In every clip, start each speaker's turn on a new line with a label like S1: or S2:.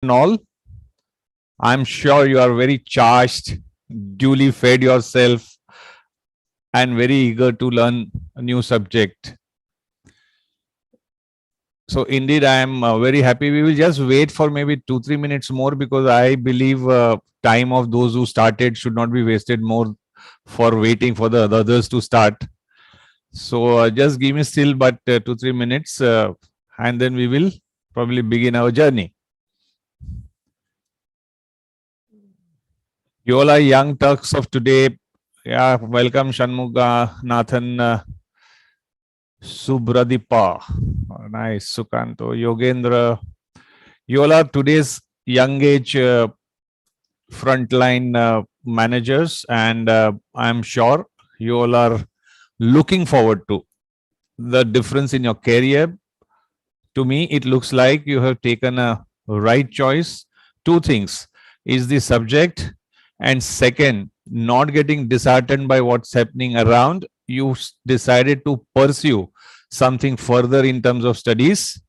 S1: and all. I'm sure you are very charged, duly fed yourself, and very eager to learn a new subject. So indeed, I am very happy. We will just wait for maybe 2-3 minutes more because I believe time of those who started should not be wasted more for waiting for the others to start. So just give me still but 2-3 minutes, and then we will probably begin our journey. You all are young Turks of today. Yeah, welcome Shanmuga, Nathan, Subradipa. Nice, Sukanto, Yogendra. You all are today's young age frontline managers, and I'm sure you all are looking forward to the difference in your career. To me, it looks like you have taken a right choice. Two things is the subject, and second, not getting disheartened by what's happening around. You decided to pursue something further in terms of studies.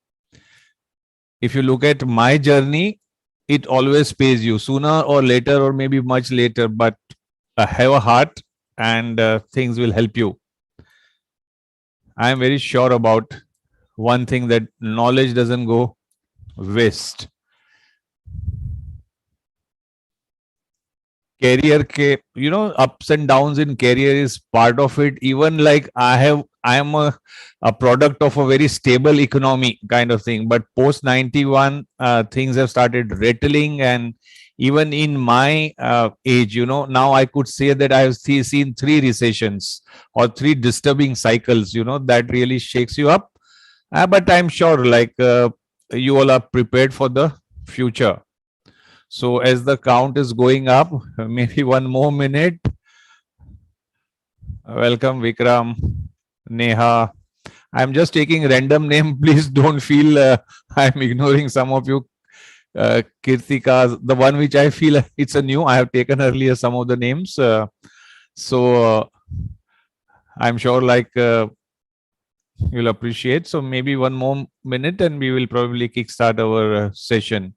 S1: If you look at my journey, it always pays you sooner or later, or maybe much later, but have a heart and things will help you. I am very sure about one thing, that knowledge doesn't go waste. Career ups and downs in career is part of it. Even like I am a product of a very stable economy kind of thing, but post 91 things have started rattling, and even in my age, now I could say that I have seen three recessions or three disturbing cycles, that really shakes you up. But I'm sure like you all are prepared for the future. So as the count is going up, maybe one more minute. Welcome, Vikram, Neha. I'm just taking random name. Please don't feel I'm ignoring some of you. Kirtika, the one which I feel it's a new. I have taken earlier some of the names. So I'm sure like you'll appreciate. So maybe one more minute and we will probably kickstart our session.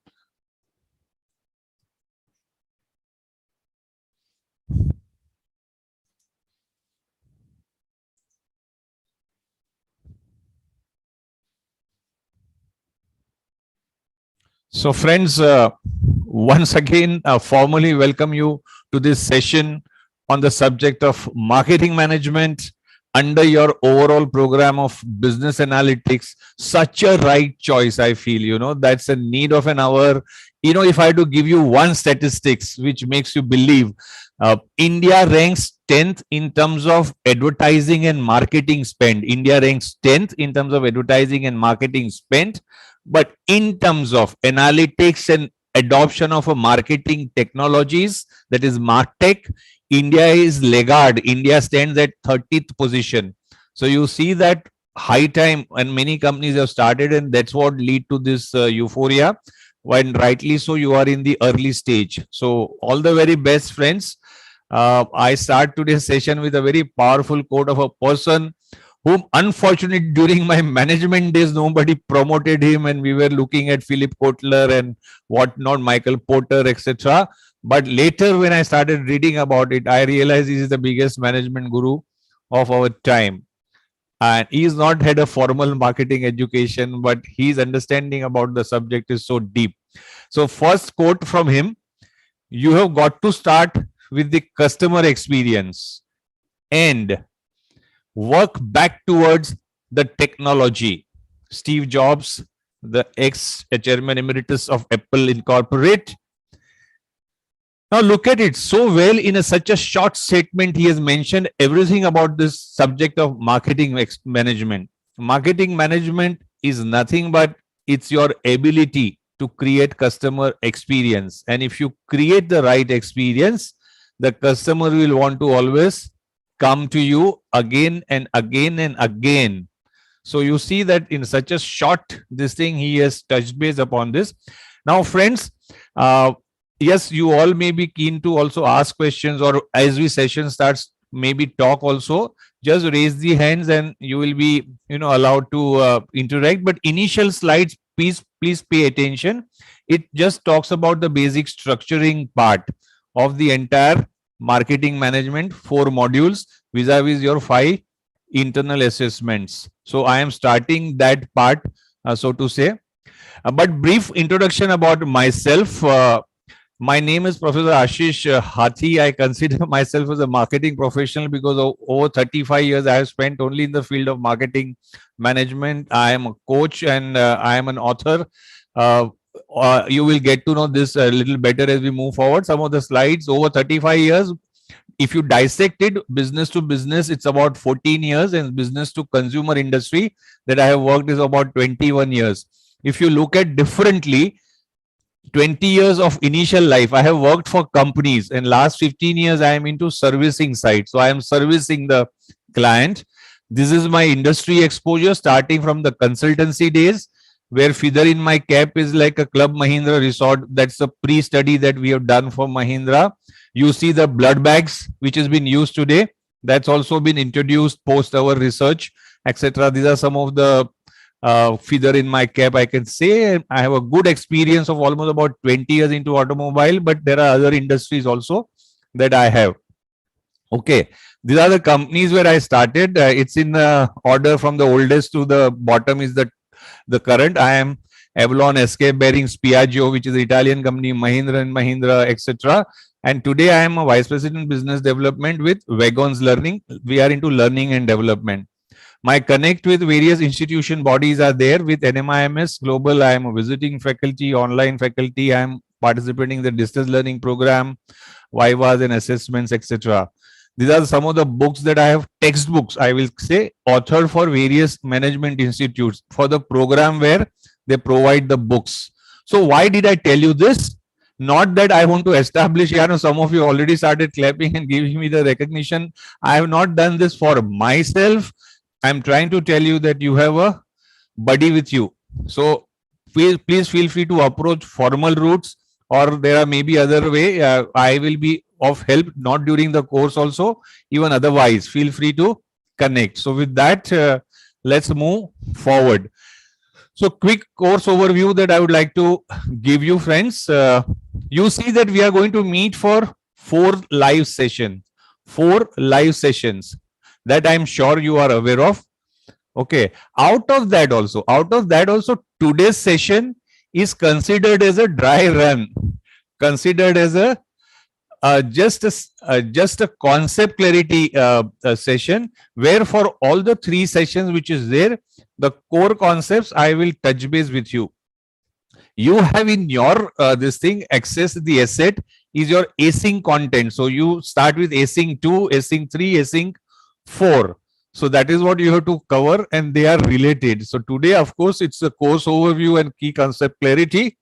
S1: So, friends, once again, formally welcome you to this session on the subject of marketing management under your overall program of business analytics. Such a right choice, I feel, that's a need of an hour. If I had to give you one statistics which makes you believe, India ranks 10th in terms of advertising and marketing spend. India ranks 10th in terms of advertising and marketing spend. But in terms of analytics and adoption of a marketing technologies, that is MarTech, India is laggard. India stands at 30th position. So you see that high time, and many companies have started, and that's what lead to this euphoria. When rightly so, you are in the early stage. So all the very best, friends. I start today's session with a very powerful quote of a person whom unfortunately during my management days nobody promoted him, and we were looking at Philip Kotler and whatnot, Michael Porter, etc. But later when I started reading about it, I realized he is the biggest management guru of our time, and he's not had a formal marketing education, but his understanding about the subject is so deep. So first quote from him: you have got to start with the customer experience and work back towards the technology. Steve Jobs, the ex-chairman emeritus of Apple Incorporate. Now look at it so well in such a short statement. He has mentioned everything about this subject of marketing management. Marketing management is nothing but it's your ability to create customer experience. And if you create the right experience, the customer will want to always come to you again and again and again. So you see that in such a short this thing, he has touched base upon this. Now, friends, yes, you all may be keen to also ask questions, or as we session starts, maybe talk also. Just raise the hands and you will be allowed to interact. But initial slides, please pay attention. It just talks about the basic structuring part of the entire marketing management, 4 modules vis-a-vis your 5 internal assessments. So I am starting that part, so to say. But brief introduction about myself. My name is Professor Ashish Hathi. I consider myself as a marketing professional because of over 35 years I have spent only in the field of marketing management. I am a coach and I am an author. Uh, you will get to know this a little better as we move forward. Some of the slides over 35 years. If you dissect it business to business, it's about 14 years, and business to consumer industry that I have worked is about 21 years. If you look at differently, 20 years of initial life I have worked for companies, and last 15 years I am into servicing side, so I am servicing the client. This is my industry exposure starting from the consultancy days, where feather in my cap is like a Club Mahindra resort. That's a pre-study that we have done for Mahindra. You see the blood bags which has been used today, that's also been introduced post our research, etc. These are some of the feather in my cap, I can say. I have a good experience of almost about 20 years into automobile, but there are other industries also that I have. Okay, these are the companies where I started. It's in order from the oldest to the bottom is the current. I am Avalon, SK Bearings, Piaggio, which is the Italian company, Mahindra and Mahindra, etc. And today I am a vice president business development with Wagons Learning. We are into learning and development. My connect with various institution bodies are there. With NMIMS Global, I am a visiting faculty, online faculty. I am participating in the distance learning program, Vivas and assessments, etc. These are some of the books that I have, textbooks, I will say, authored for various management institutes for the program where they provide the books. So why did I tell you this? Not that I want to establish, some of you already started clapping and giving me the recognition. I have not done this for myself. I'm trying to tell you that you have a buddy with you. So please feel free to approach formal routes, or there are maybe other way. I will be of help, not during the course also, even otherwise. Feel free to connect. So with that, let's move forward. So quick course overview that I would like to give you, friends. You see that we are going to meet for 4 live sessions. 4 live sessions that I'm sure you are aware of. Okay. Out of that also, today's session is considered as a dry run, considered as a just a concept clarity session, where for all the 3 sessions which is there, the core concepts I will touch base with you. You have in your this thing access the asset is your async content. So you start with async 2, async 3, async 4. So that is what you have to cover, and they are related. So today, of course, it's a course overview and key concept clarity.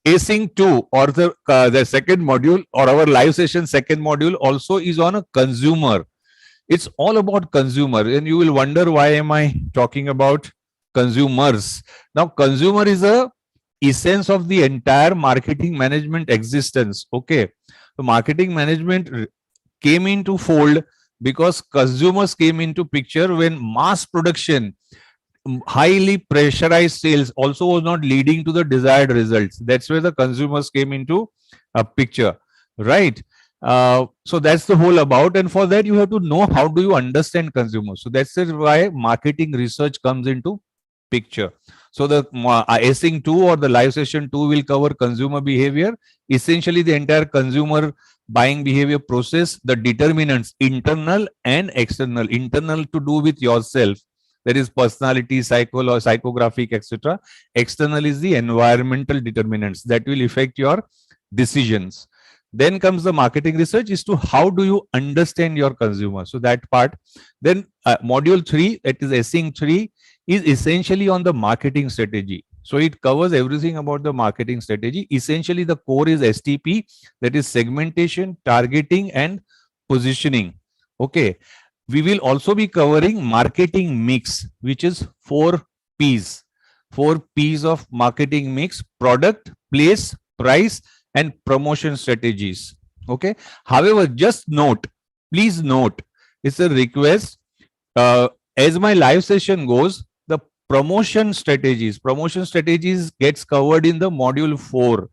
S1: Async 2 or the second module, or our live session second module, also is on a consumer. It's all about consumer, and you will wonder why am I talking about consumers. Now, consumer is a essence of the entire marketing management existence. Okay, so marketing management came into fold because consumers came into picture when mass production, highly pressurized sales also was not leading to the desired results. That's where the consumers came into a picture, right? So that's the whole about, and for that you have to know how do you understand consumers. So that's why marketing research comes into picture. So the async 2 or the live session 2 will cover consumer behavior, essentially the entire consumer buying behavior process, the determinants, internal and external. Internal to do with yourself, that is personality, psychographic, etc. External is the environmental determinants that will affect your decisions. Then comes the marketing research is to how do you understand your consumer. So that part. Then module 3, that is async 3, is essentially on the marketing strategy. So it covers everything about the marketing strategy. Essentially the core is STP, that is segmentation, targeting and positioning. Okay. We will also be covering marketing mix, which is 4 P's. 4 P's of marketing mix: product, place, price and promotion strategies. Okay. However, just note, please note, it's a request. As my live session goes, the Promotion strategies gets covered in the module 4,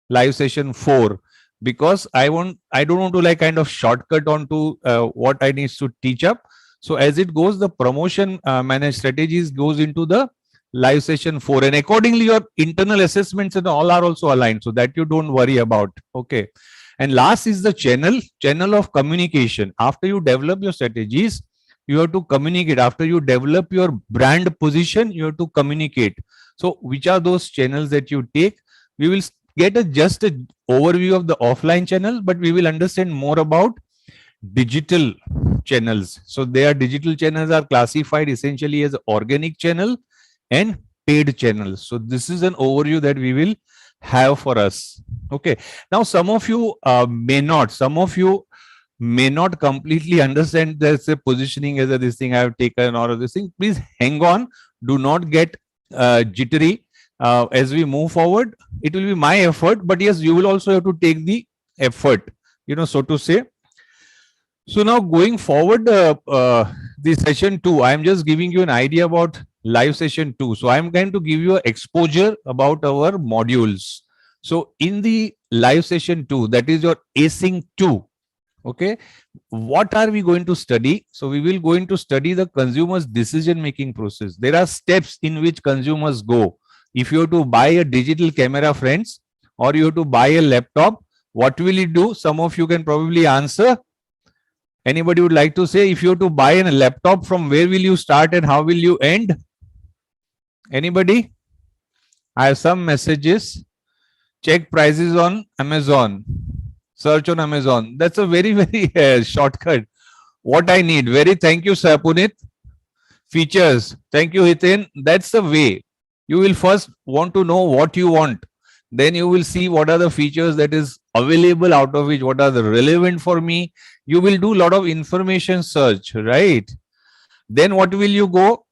S1: live session 4, because I don't want to like kind of shortcut onto what I need to teach up. So as it goes, the promotion managed strategies goes into the live session 4, and accordingly your internal assessments and all are also aligned, so that you don't worry about. Okay. And last is the channel of communication. After you develop your strategies, you have to communicate. After you develop your brand position, you have to communicate. So which are those channels that you take? We will get a just a overview of the offline channel, but we will understand more about digital channels. So their digital channels are classified essentially as organic channel and paid channels. So this is an overview that we will have for us. Okay. Now some of you some of you may not completely understand there's a positioning as a this thing I have taken or this thing. Please hang on. Do not get jittery. As we move forward, it will be my effort, but yes, you will also have to take the effort, so to say. So now going forward, the session 2, I am just giving you an idea about live session 2. So I am going to give you an exposure about our modules. So in the live session 2, that is your async 2. Okay, what are we going to study? So we will going to study the consumer's decision making process. There are steps in which consumers go. If you have to buy a digital camera, friends, or you have to buy a laptop, what will you do? Some of you can probably answer. Anybody would like to say, if you have to buy a laptop, from where will you start and how will you end? Anybody? I have some messages. Check prices on Amazon. Search on Amazon. That's a very, very shortcut. What I need. Thank you, Sir Punit. Features. Thank you, Hitin. That's the way. You will first want to know what you want. Then you will see what are the features that is available, out of which what are the relevant for me. You will do a lot of information search, right? Then what will you go?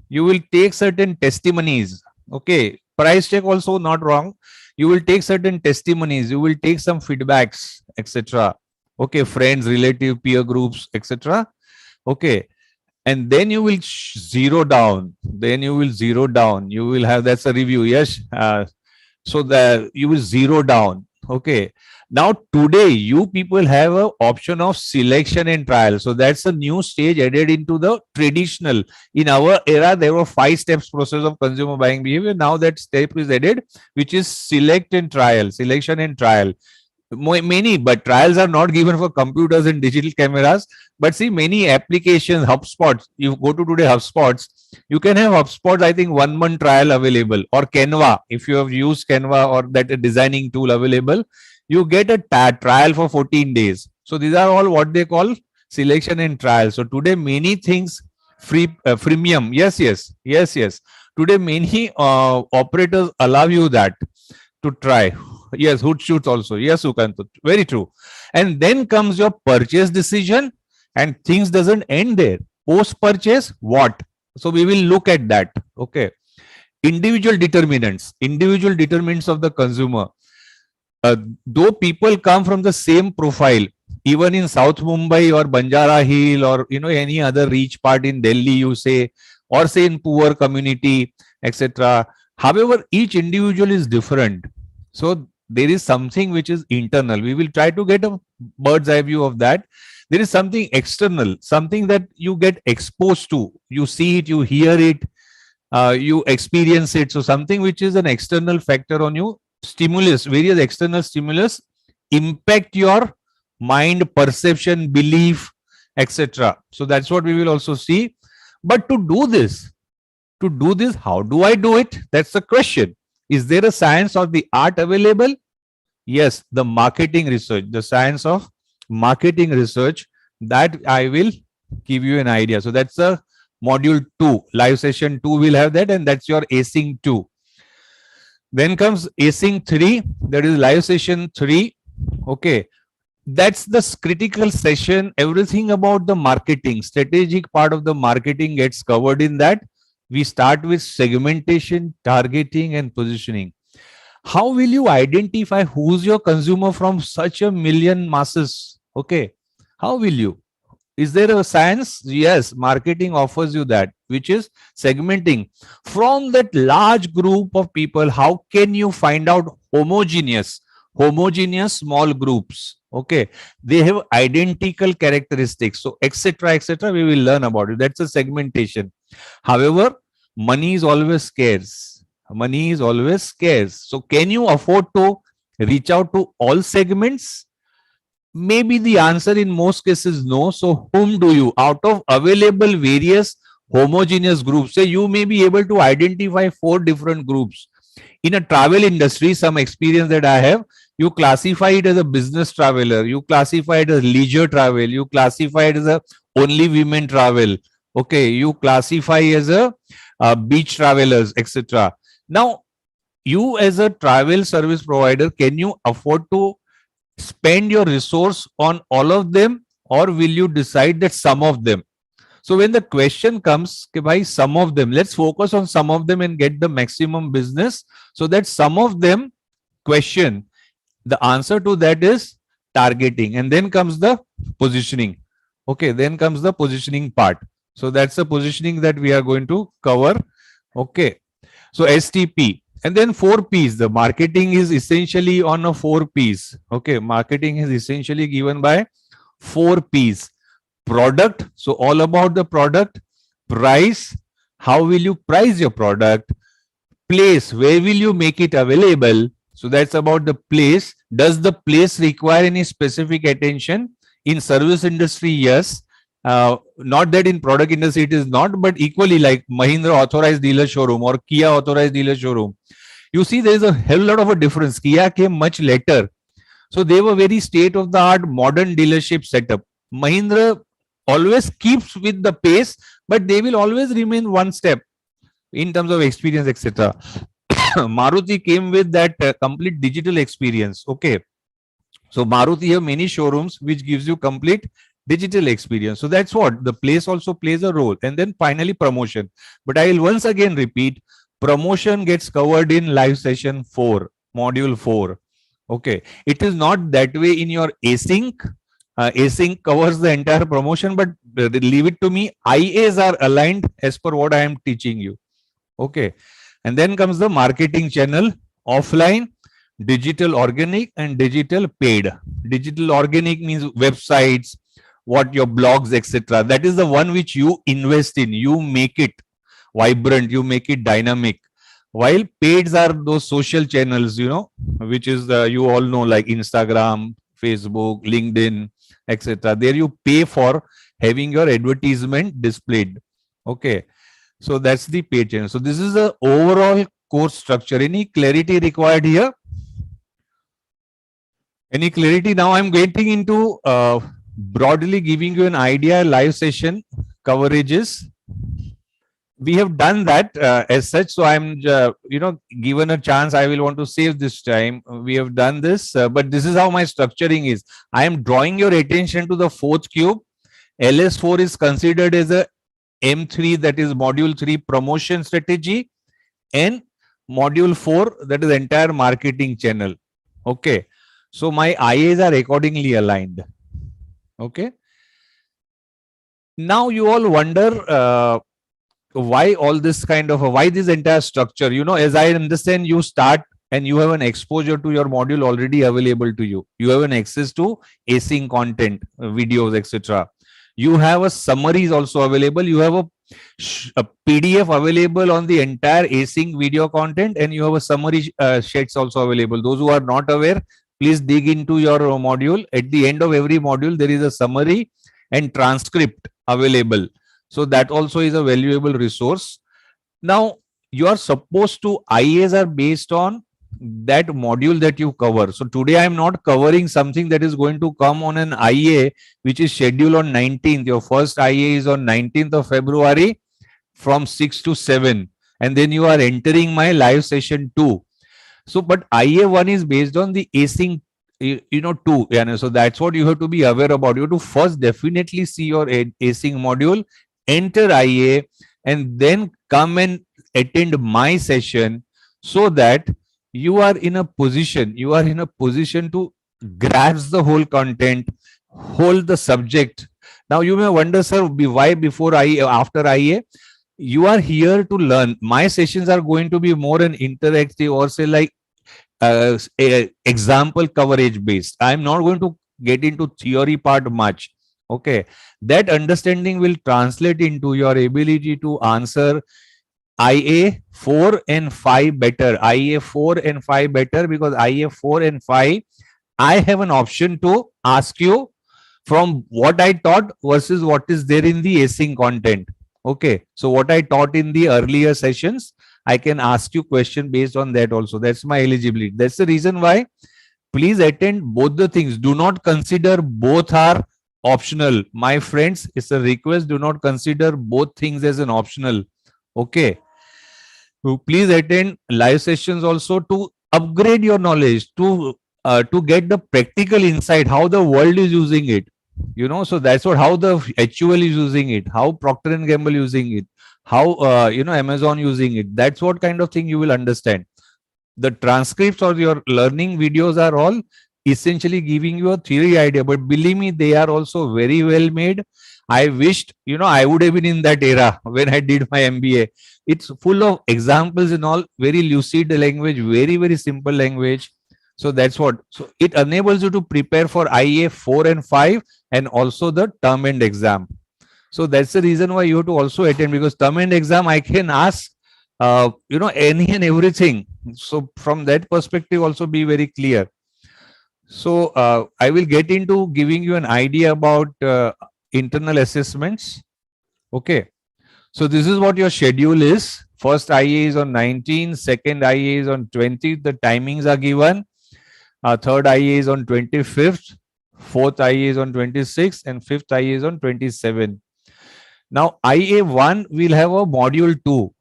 S1: You will take certain testimonies. Okay. Price check also not wrong. You will take certain testimonies. You will take some feedbacks, etc. Okay. Friends, relative, peer groups, etc. Okay. And then you will zero down. You will have, that's a review. Yes. So that you will zero down. Okay. Now today you people have an option of selection and trial. So that's a new stage added into the traditional. In our era, there were 5 steps process of consumer buying behavior. Now that step is added, which is selection and trial. Many, but trials are not given for computers and digital cameras. But see, many applications, HubSpots, you go to today HubSpots, you can have HubSpots, I think 1 month trial available, or Canva. If you have used Canva or that designing tool available, you get a trial for 14 days. So these are all what they call selection and trial. So today many things freemium. Yes. Today many operators allow you that to try. Yes, hood shoots also. Yes, Sukant. Very true. And then comes your purchase decision, and things doesn't end there. Post purchase, what? So we will look at that. Okay. Individual determinants of the consumer. Though people come from the same profile, even in South Mumbai or Banjara Hill or any other rich part in Delhi, you say, or say in poor community, etc. However, each individual is different. So there is something which is internal. We will try to get a bird's eye view of that. There is something external, something that you get exposed to. You see it, you hear it, you experience it. So something which is an external factor on you, various external stimulus impact your mind, perception, belief, etc. So that's what we will also see. But to do this, how do I do it? That's the question. Is there a science or the art available? Yes, the marketing research, the science of marketing research, that I will give you an idea. So that's a module 2, live session 2 will have that, and that's your async 2. Then comes async 3, that is live session 3. Okay. That's the critical session. Everything about the marketing, strategic part of the marketing gets covered in that. We start with segmentation, targeting, and positioning. How will you identify who's your consumer from such a million masses? Okay. How will you? Is there a science? Yes, marketing offers you that, which is segmenting. From that large group of people, how can you find out homogeneous small groups? Okay, they have identical characteristics. So, etc., etc. We will learn about it. That's a segmentation. However, money is always scarce. Money is always scarce. So, can you afford to reach out to all segments? Maybe the answer in most cases no. So, whom do you, out of available various homogeneous groups, say you may be able to identify four different groups. In a travel industry, some experience that I have, you classify it as a business traveler, you classify it as leisure travel, you classify it as a only women travel. Okay, you classify as a beach travelers, etc. Now, you as a travel service provider, can you afford to spend your resource on all of them, or will you decide that some of them? So when the question comes, okay, by some of them, let's focus on some of them and get the maximum business. So that some of them question, the answer to that is targeting, and then comes the positioning. Okay, then comes the positioning part. So that's the positioning that we are going to cover. Okay, so STP. And then 4 P's. The marketing is essentially on a 4 P's. Okay, marketing is essentially given by 4 P's. Product, so all about the product. Price, how will you price your product? Place, where will you make it available? So that's about the place. Does the place require any specific attention? In service industry, yes. Not that in product industry it is not, but equally like Mahindra authorized dealer showroom or Kia authorized dealer showroom. You see, there is a hell lot of a difference. Kia came much later. So they were very state of the art modern dealership setup. Mahindra always keeps with the pace, but they will always remain one step in terms of experience, etc. Maruti came with that complete digital experience. Okay. So Maruti have many showrooms which gives you complete digital experience. So that's what the place also plays a role. And then finally promotion. But I will once again repeat, promotion gets covered in live session 4, module 4. Okay. It is not that way in your async. Async covers the entire promotion, but leave it to me. IAs are aligned as per what I am teaching you. Okay. And then comes the marketing channel, offline, digital organic, and digital paid. Digital organic means websites, what your blogs, etc. That is the one which you invest in. You make it vibrant, you make it dynamic. While paids are those social channels, which is you all know, like Instagram, Facebook, LinkedIn, etc. There you pay for having your advertisement displayed. Okay. So that's the paid channel. So this is the overall course structure. Any clarity required here? Any clarity? Now I'm getting into broadly giving you an idea, live session coverages. We have done that as such. So I'm, given a chance, I will want to save this time. We have done this, but this is how my structuring is. I am drawing your attention to the fourth cube. LS4 is considered as a M3, that is module 3 promotion strategy, and module 4, that is entire marketing channel. Okay. So my IAs are accordingly aligned. Okay. Now you all wonder why all this kind of, why this entire structure, as I understand, you start and you have an exposure to your module already available to you. You have an access to async content, videos, etc. You have a summaries also available. You have a PDF available on the entire async video content, and you have a summary sheets also available. Those who are not aware, please dig into your module. At the end of every module, there is a summary and transcript available. So that also is a valuable resource. Now, you are supposed to, IAs are based on that module that you cover. So today I am not covering something that is going to come on an IA which is scheduled on 19th. Your first IA is on 19th of February from 6 to 7. And then you are entering my live session 2. So, but IA 1 is based on the async, 2. So that's what you have to be aware about. You have to first definitely see your async module, enter IA, and then come and attend my session, so that you are in a position to grasp the whole content, hold the subject, Now you may wonder, sir, why before IA, after IA? You are here to learn. My sessions are going to be more an interactive, or say like example coverage based. I'm not going to get into theory part much. Okay, that understanding will translate into your ability to answer IA 4 and 5 better. IA 4 and 5 better, because IA 4 and 5, I have an option to ask you from what I taught versus what is there in the async content. Okay, so what I taught in the earlier sessions, I can ask you question based on that also. That's my eligibility. That's the reason why please attend both the things. Do not consider both are optional. My friends, it's a request. Do not consider both things as an optional. Okay. So please attend live sessions also to upgrade your knowledge, to get the practical insight how the world is using it. So that's what, how the HUL is using it, how Procter and Gamble using it, how Amazon using it. That's what kind of thing you will understand. The transcripts or your learning videos are all essentially giving you a theory idea, but believe me, they are also very well made. I wished I would have been in that era when I did my MBA. It's full of examples and all, very lucid language, very very simple language. So that's what, so it enables you to prepare for IA 4 and 5 and also the term end exam. So that's the reason why you have to also attend, because term end exam I can ask any and everything. So from that perspective also be very clear. So I will get into giving you an idea about internal assessments. Okay, so this is what your schedule is. First IA is on 19, second IA is on 20, the timings are given. Third IA is on 25th, fourth IA is on 26th, and fifth IA is on 27th. Now IA 1 will have a module 2,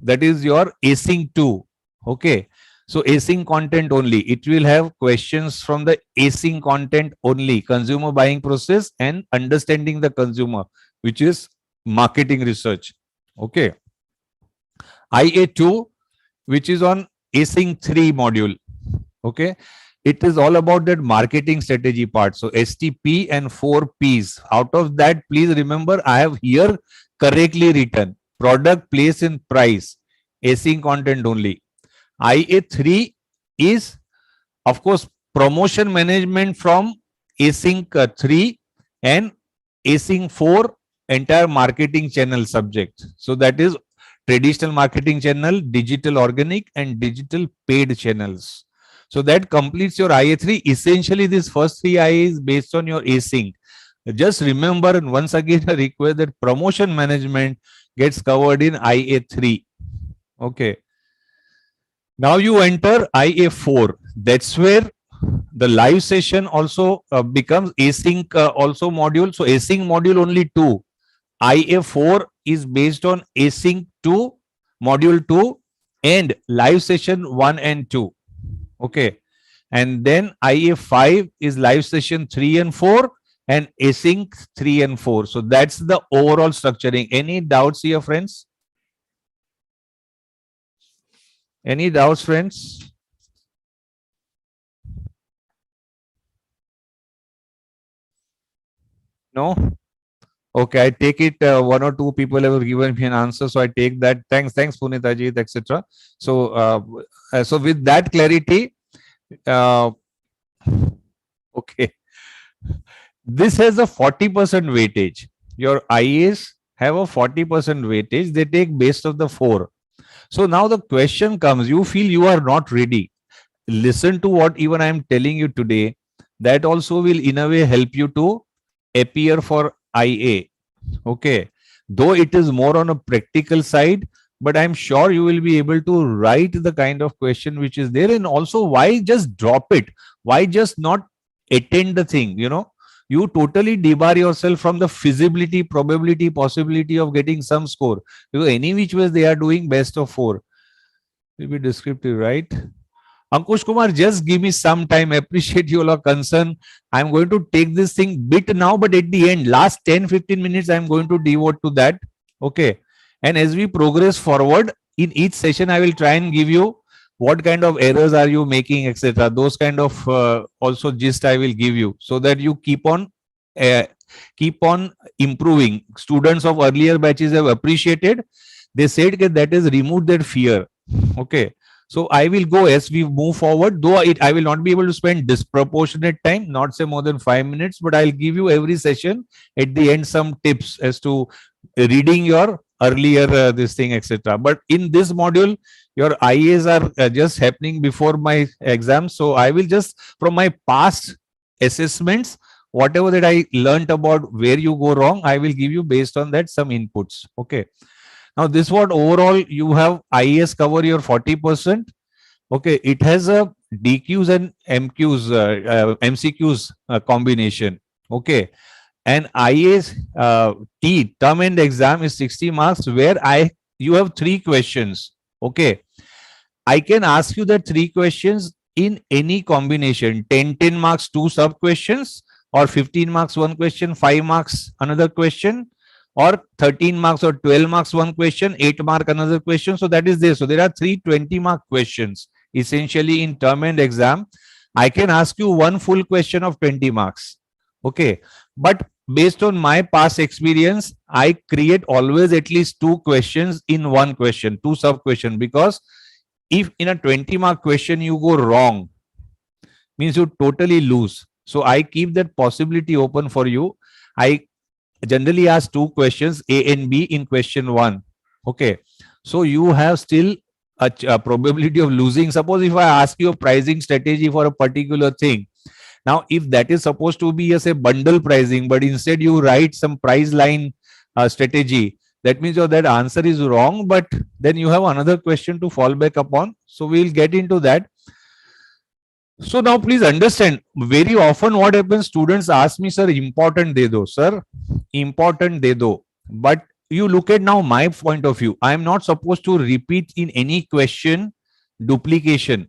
S1: that is your async 2. Okay, so async content only. It will have questions from the async content only, consumer buying process and understanding the consumer, which is marketing research. Okay, IA 2, which is on async 3 module. Okay, it is all about that marketing strategy part. So STP and 4 Ps. Out of that, please remember, I have here correctly written product, place, and price, async content only. IA 3 is, of course, promotion management from async 3 and async 4, entire marketing channel subject. So that is traditional marketing channel, digital organic, and digital paid channels. So that completes your IA 3. Essentially, this first 3 IA is based on your async. Just remember, and once again, I request that promotion management gets covered in IA 3. Okay. Now you enter IA 4. That's where the live session also becomes async also module. So async module only 2. IA 4 is based on async 2, module 2, and live session 1 and 2. Okay, and then IA 5 is live session 3 and 4 and async 3 and 4. So that's the overall structuring. Any doubts here, friends? Any doubts, friends? No? Okay, I take it one or two people have given me an answer, so I take that. Thanks, Punitaji, etc. So with that clarity, okay, this has a 40% weightage. Your IAs have a 40% weightage. They take based of the 4. So now the question comes, you feel you are not ready. Listen to what even I am telling you today. That also will in a way help you to appear for IA. Okay, though it is more on a practical side, but I'm sure you will be able to write the kind of question which is there. And also, why just drop it? Why just not attend the thing? You totally debar yourself from the feasibility, probability, possibility of getting some score, because any which ways they are doing best of 4. Will be descriptive, right? Ankush Kumar, just give me some time. Appreciate your concern. I'm going to take this thing bit now, but at the end, last 10-15 minutes, I'm going to devote to that. Okay. And as we progress forward, in each session, I will try and give you what kind of errors are you making, etc. Those kind of also gist I will give you, so that you keep on keep on improving. Students of earlier batches have appreciated. They said that that has removed their fear. Okay. So I will go as we move forward, though I will not be able to spend disproportionate time, not say more than 5 minutes, but I'll give you every session at the end some tips as to reading your earlier this thing, etc. But in this module, your IAs are just happening before my exam. So I will just, from my past assessments, whatever that I learned about where you go wrong, I will give you based on that some inputs. Okay. Now, this what overall you have IAS cover your 40%. Okay, it has a DQs and MCQs combination. Okay, and IAS T term and exam is 60 marks where you have three questions. Okay, I can ask you the three questions in any combination: 10 marks, two sub questions, or 15 marks, one question, 5 marks, another question, or 13 marks or 12 marks, one question, 8 mark, another question. So that is there. So there are 3 20-mark questions essentially in term and exam. I can ask you one full question of 20 marks. Okay. But based on my past experience, I create always at least two questions in one question, two sub question, because if in a 20-mark question you go wrong, means you totally lose. So I keep that possibility open for you. I generally ask two questions, A and B, in question one. Okay. So you have still a probability of losing. Suppose if I ask you a pricing strategy for a particular thing. Now, if that is supposed to be as a bundle pricing, but instead you write some price line strategy, that means your that answer is wrong, but then you have another question to fall back upon. So we'll get into that. So now please understand, very often what happens, students ask me, sir, important de do, sir, important de do. But you look at now my point of view. I am not supposed to repeat in any question duplication.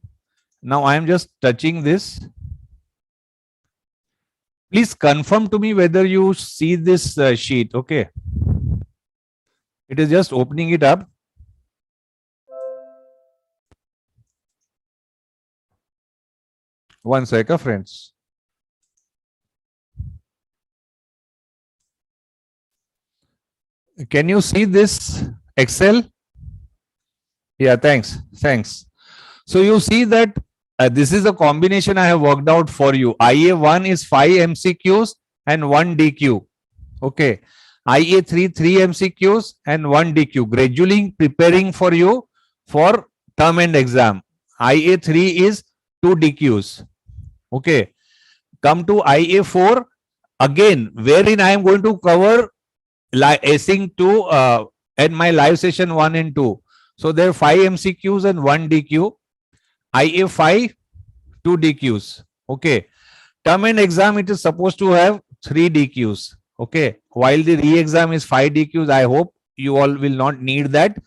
S1: Now I am just touching this. Please confirm to me whether you see this sheet. Okay. It is just opening it up. One second, friends. Can you see this Excel? Yeah, thanks. Thanks. So you see that this is a combination I have worked out for you. IA1 is 5 MCQs and 1 DQ. Okay. IA3, 3 MCQs and 1 DQ. Gradually preparing for you for term and exam. IA3 is 2 DQs. Okay. Come to IA4 again, wherein I am going to cover async 2 and my live session 1 and 2. So there are 5 MCQs and 1 DQ. IA5, 2 DQs. Okay. Term and exam, it is supposed to have 3 DQs. Okay. While the re-exam is 5 DQs, I hope you all will not need that.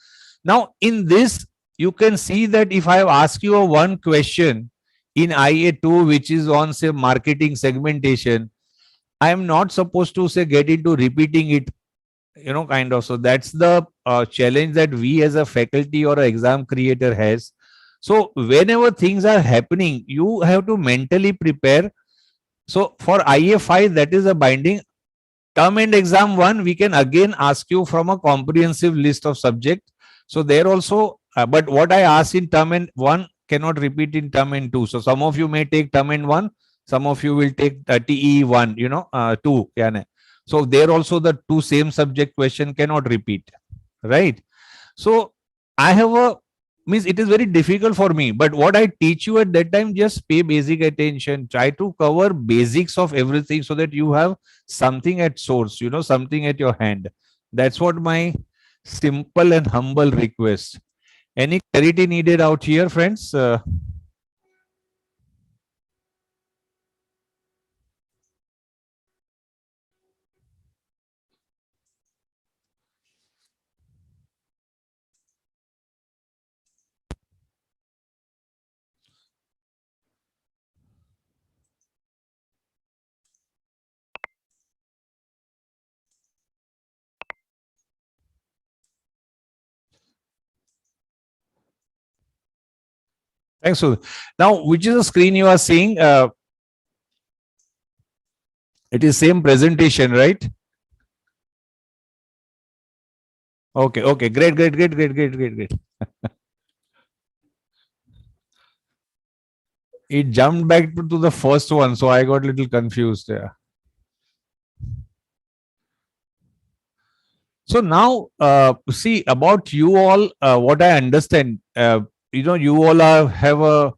S1: Now, in this, you can see that if I have asked you a one question in IA2, which is on, say, marketing segmentation, I am not supposed to, say, get into repeating it, kind of. So that's the challenge that we as a faculty or an exam creator has. So whenever things are happening, you have to mentally prepare. So for IA5, that is a binding. Term and exam 1, we can again ask you from a comprehensive list of subject. So there also, but what I asked in term and 1 cannot repeat in term and 2. So some of you may take term and 1, some of you will take TE1, 2. Yeah. So there also the two same subject question cannot repeat, right? So I have means it is very difficult for me, but what I teach you at that time, just pay basic attention, try to cover basics of everything so that you have something at source, something at your hand. That's what my simple and humble request. Any clarity needed out here, friends? Thanks. So now, which is the screen you are seeing? It is same presentation, right? Okay, okay, great. It jumped back to the first one, so I got a little confused. Yeah. So now, see about you all. What I understand, you all have a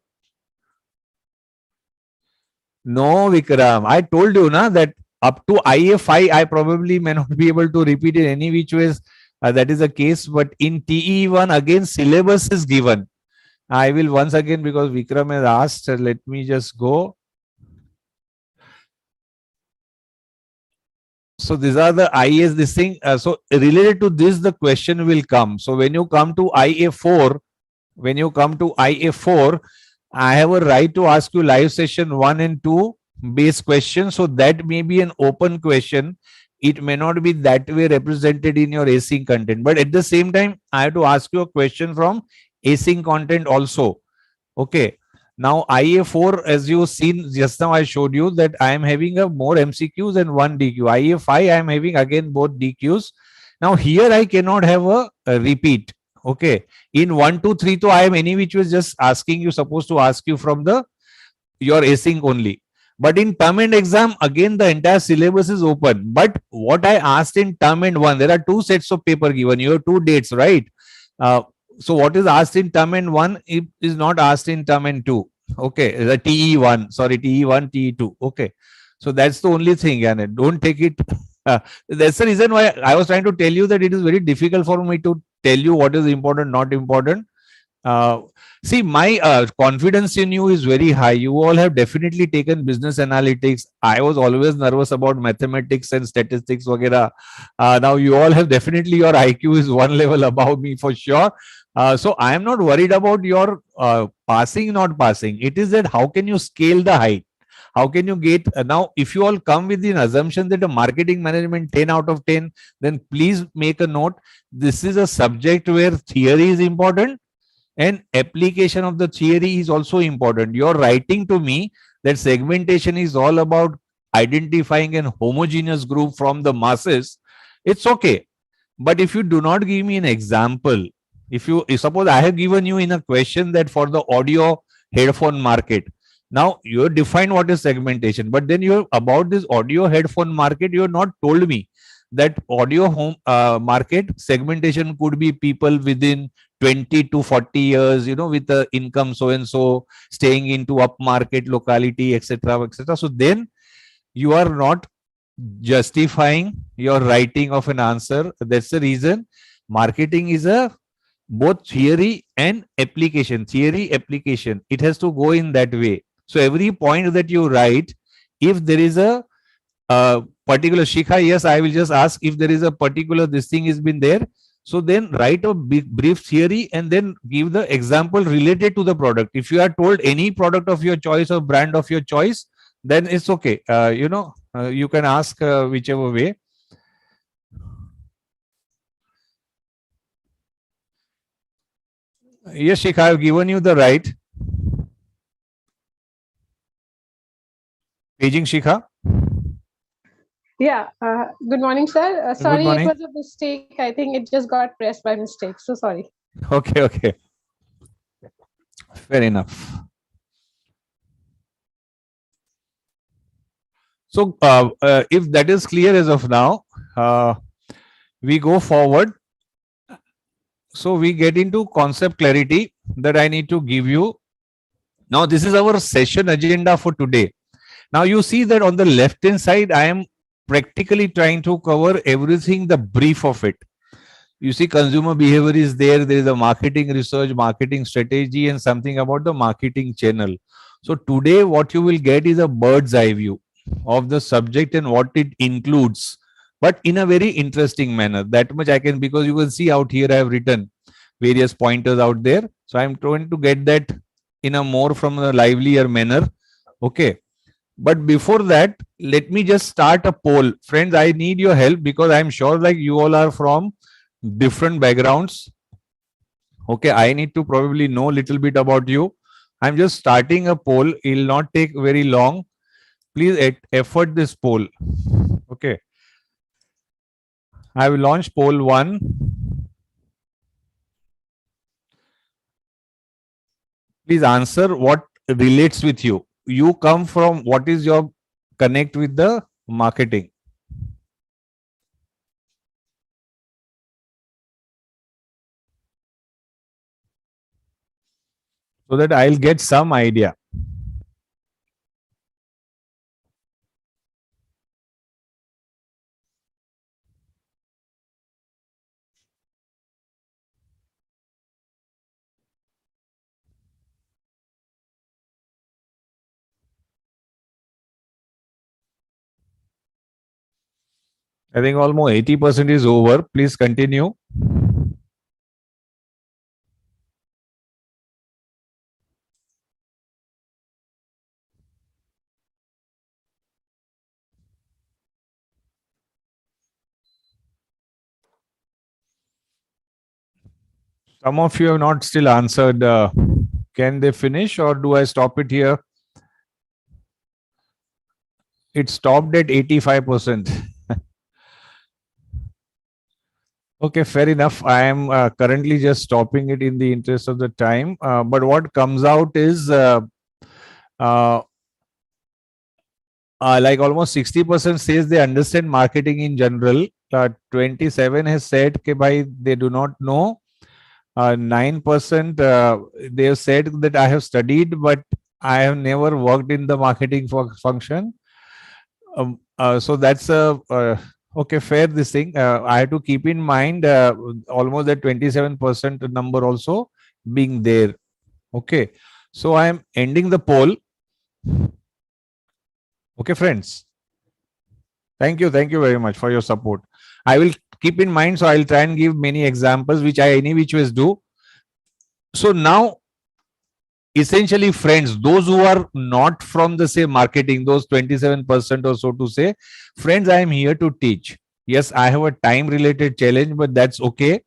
S1: no, Vikram. I told you na that up to IF5, I probably may not be able to repeat in any which ways. That is the case, but in TE1 again syllabus is given. I will once again, because Vikram has asked. Let me just go. So these are the IAs. This thing. So related to this, the question will come. So when you come to IA4, I have a right to ask you live session 1 and 2 base question. So that may be an open question. It may not be that way represented in your async content. But at the same time, I have to ask you a question from async content also. Okay. Now IA4, as you've seen just now, I showed you that I am having a more MCQs and one DQ. IA5, I am having again both DQs. Now here I cannot have a repeat. Okay. In 1, 2, 3, so I am any which was just asking you, supposed to ask you from the your async only. But in term and exam, again the entire syllabus is open. But what I asked in term and 1, there are 2 sets of paper given. You have 2 dates, right? So what is asked in term and 1 is not asked in term and 2. Okay, the TE1, sorry, TE1, TE2. Okay, so that's the only thing, and don't take it. That's the reason why I was trying to tell you that it is very difficult for me to tell you what is important, not important. Uh, See, my confidence in you is very high. You all have definitely taken business analytics. I was always nervous about mathematics and statistics, वगैरह. Now you all have definitely, your IQ is one level above me for sure. So I am not worried about your passing, not passing. It is that how can you scale the height? How can you get now? If you all come with the assumption that a marketing management 10 out of 10, then please make a note. This is a subject where theory is important and application of the theory is also important. You're writing to me that segmentation is all about identifying an homogeneous group from the masses. It's okay. But if you do not give me an example, if suppose I have given you in a question that for the audio headphone market, now you have defined what is segmentation, but then you about this audio headphone market, you have not told me that audio home market segmentation could be people within 20 to 40 years, with the income so and so, staying into up market locality, etc., etc. So then you are not justifying your writing of an answer. That's the reason marketing is a both theory and application. Theory, application. It has to go in that way. So every point that you write, if there is a particular Shikha, yes, I will just ask if there is a particular this thing has been there. So then write a brief theory and then give the example related to the product. If you are told any product of your choice or brand of your choice, then it's okay. You can ask whichever way. Yes, Shikha, I have given you the right. Paging, Shikha.
S2: Yeah. Good morning, sir.
S1: Good
S2: Sorry, it
S1: morning.
S2: was a mistake. I think it just got pressed by mistake. So sorry.
S1: Okay, okay. Fair enough. So, if that is clear as of now, we go forward. So, we get into concept clarity that I need to give you. Now, this is our session agenda for today. Now, you see that on the left hand side, I am practically trying to cover everything, the brief of it. You see, consumer behavior is there. There is a marketing research, marketing strategy, and something about the marketing channel. So, today, what you will get is a bird's eye view of the subject and what it includes, but in a very interesting manner. That much I can, because you will see out here I have written various pointers out there. So I'm trying to get that in a more from a livelier manner. Okay. But before that, let me just start a poll. Friends, I need your help because I'm sure like you all are from different backgrounds. Okay, I need to probably know a little bit about you. I'm just starting a poll. It will not take very long. please effort this poll. Okay. I will launch poll 1. Please answer what relates with you. You come from, what is your connect with the marketing? So that I'll get some idea. I think almost 80% is over. Please continue. Some of you have not still answered. Can they finish or do I stop it here? It stopped at 85%. Okay, fair enough. I am currently just stopping it in the interest of the time. But what comes out is uh, like almost 60% says they understand marketing in general. 27 has said that they do not know. 9% they have said that I have studied, but I have never worked in the marketing function. So that's a okay, fair this thing. I have to keep in mind almost that 27% number also being there. Okay, so I am ending the poll. Okay, friends. Thank you very much for your support. I will keep in mind, so I'll try and give many examples, which I any which ways do. So now, essentially, friends, those who are not from the say marketing, those 27% or so to say, friends, I am here to teach. Yes, I have a time related challenge, but that's okay.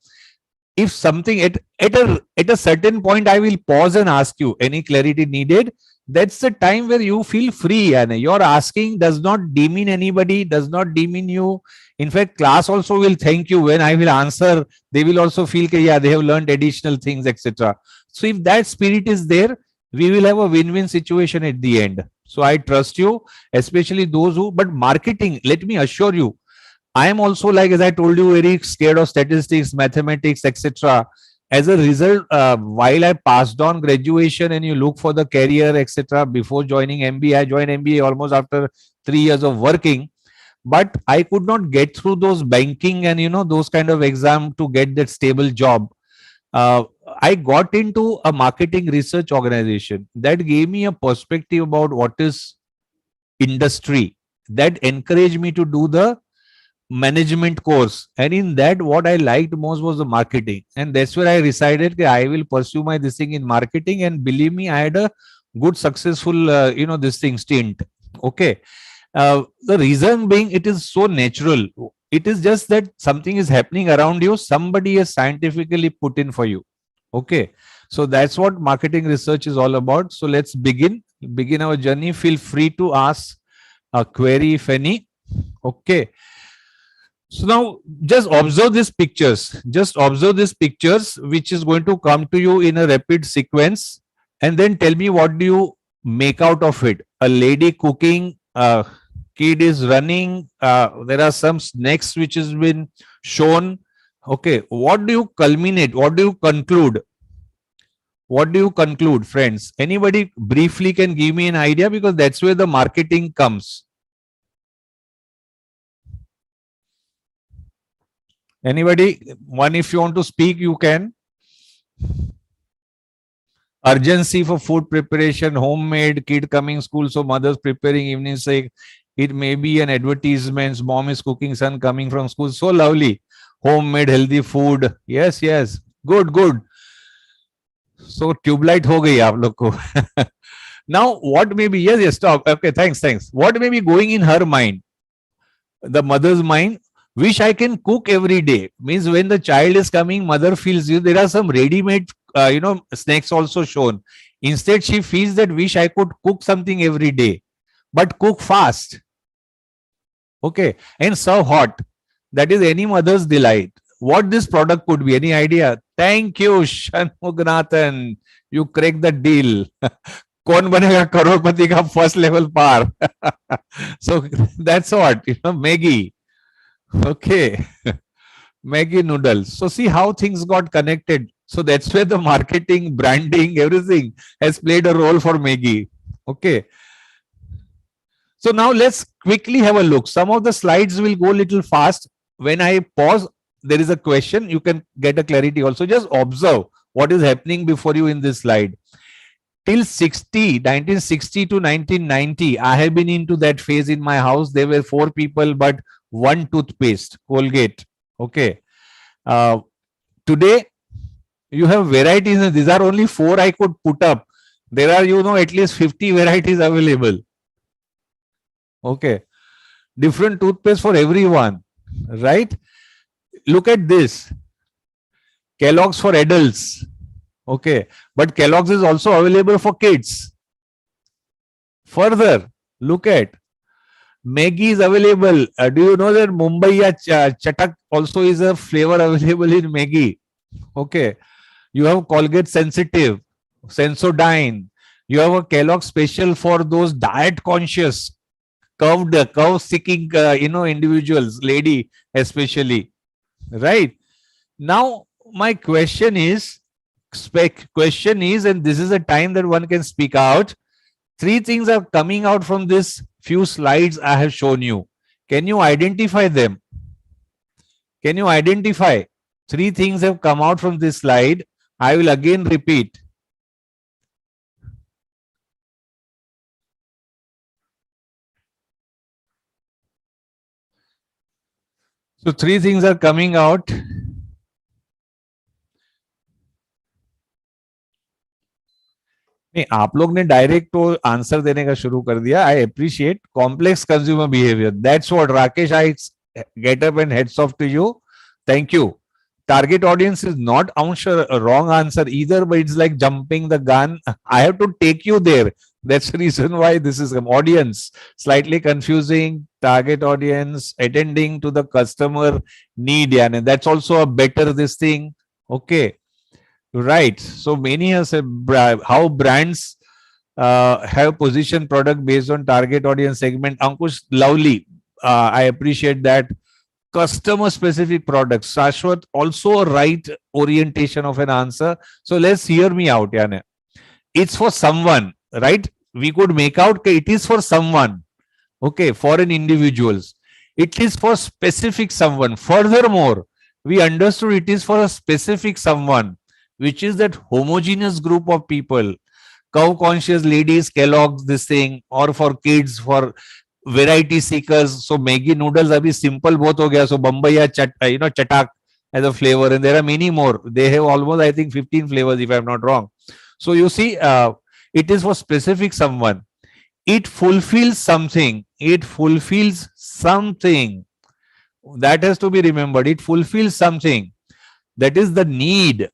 S1: If something at a certain point I will pause and ask you any clarity needed. That's the time where you feel free, and your asking does not demean anybody, does not demean you. In fact, class also will thank you when I will answer. They will also feel yeah, they have learned additional things, etc. So if that spirit is there, we will have a win-win situation at the end. So I trust you, especially those who, but marketing, let me assure you, I am also, like as I told you, very scared of statistics, mathematics, etc. As a result, while I passed on graduation and you look for the career, etc., before joining MBA, I joined MBA almost after 3 years of working. But I could not get through those banking and those kind of exam to get that stable job. Uh, I got into a marketing research organization that gave me a perspective about what is industry, that encouraged me to do the management course, and in that what I liked most was the marketing, and that's where I decided that I will pursue my this thing in marketing, and believe me, I had a good successful this thing stint. Okay. The reason being, it is so natural. It is just that something is happening around you, somebody has scientifically put in for you. Okay, so that's what marketing research is all about. So let's begin our journey. Feel free to ask a query if any. Okay. So now just observe these pictures. Just observe these pictures, which is going to come to you in a rapid sequence. And then tell me what do you make out of it. A lady cooking, a kid is running. There are some snacks which has been shown. Okay. What do you culminate? What do you conclude? What do you conclude, friends? Anybody briefly can give me an idea, because that's where the marketing comes. Anybody? One, if you want to speak, you can. Urgency for food preparation, homemade, kid coming school, so mother's preparing evening say. It may be an advertisement, mom is cooking, son coming from school. So lovely. Homemade healthy food. Yes, yes. Good, good. So tubelight ho gayi aap log ko. Now, what may be, yes, yes, stop. Okay, thanks. What may be going in her mind? The mother's mind, wish I can cook every day. Means when the child is coming, mother feels you. There are some ready-made, snacks also shown. Instead, she feels that wish I could cook something every day. but cook fast. Okay, and serve hot. That is any mother's delight. What this product could be? Any idea? Thank you, Shanmugnathan. You cracked the deal. कौन बनेगा करोड़पति का first level पार? So that's what, Maggie. Okay. Maggie noodles. So see how things got connected. So that's where the marketing, branding, everything has played a role for Maggie. Okay. So now let's quickly have a look. Some of the slides will go a little fast. When I pause, there is a question. You can get a clarity also. Just observe what is happening before you in this slide. Till 1960 to 1990, I have been into that phase in my house. There were 4 people, but 1 toothpaste, Colgate. Okay. Today, you have varieties. These are only 4 I could put up. There are, at least 50 varieties available. Okay. Different toothpaste for everyone. Right? Look at this. Kellogg's for adults. Okay. But Kellogg's is also available for kids. Further, look at Maggie is available. Do you know that Mumbai Chatak also is a flavor available in Maggie? Okay. You have Colgate Sensitive, Sensodyne. You have a Kellogg special for those diet conscious, curve seeking, individuals, lady especially. Right? Now, my question is, and this is a time that one can speak out. 3 things are coming out from this few slides I have shown you. Can you identify them? Can you identify? 3 things have come out from this slide. I will again repeat. So 3 things are coming out. नहीं, आप लोग ने direct तो answer देने का शुरू कर दिया. I appreciate complex consumer behaviour. That's what Rakesh, I get up and hats off to you. Thank you. Target audience is not a wrong answer either, but it's like jumping the gun. I have to take you there. That's the reason why this is audience. Slightly confusing. Target audience, attending to the customer need. Yeah, and that's also a better this thing. Okay. Right. So many have said how brands have positioned product based on target audience segment. Ankush, lovely. I appreciate that. Customer specific products. Shashwat, also a right orientation of an answer. So let's hear me out. Yane. It's for someone, right? We could make out it is for someone. Okay, for an individuals. It is for specific someone. Furthermore, we understood it is for a specific someone, which is that homogeneous group of people. Cow conscious ladies, Kellogg's, this thing, or for kids, for variety seekers. So Maggie noodles abhi simple bahut ho gaya. So Bombay Chatak as a flavor, and there are many more. They have almost, I think, 15 flavors if I'm not wrong. So you see, it is for specific someone. It fulfills something. It fulfills something. That has to be remembered. It fulfills something. That is the need.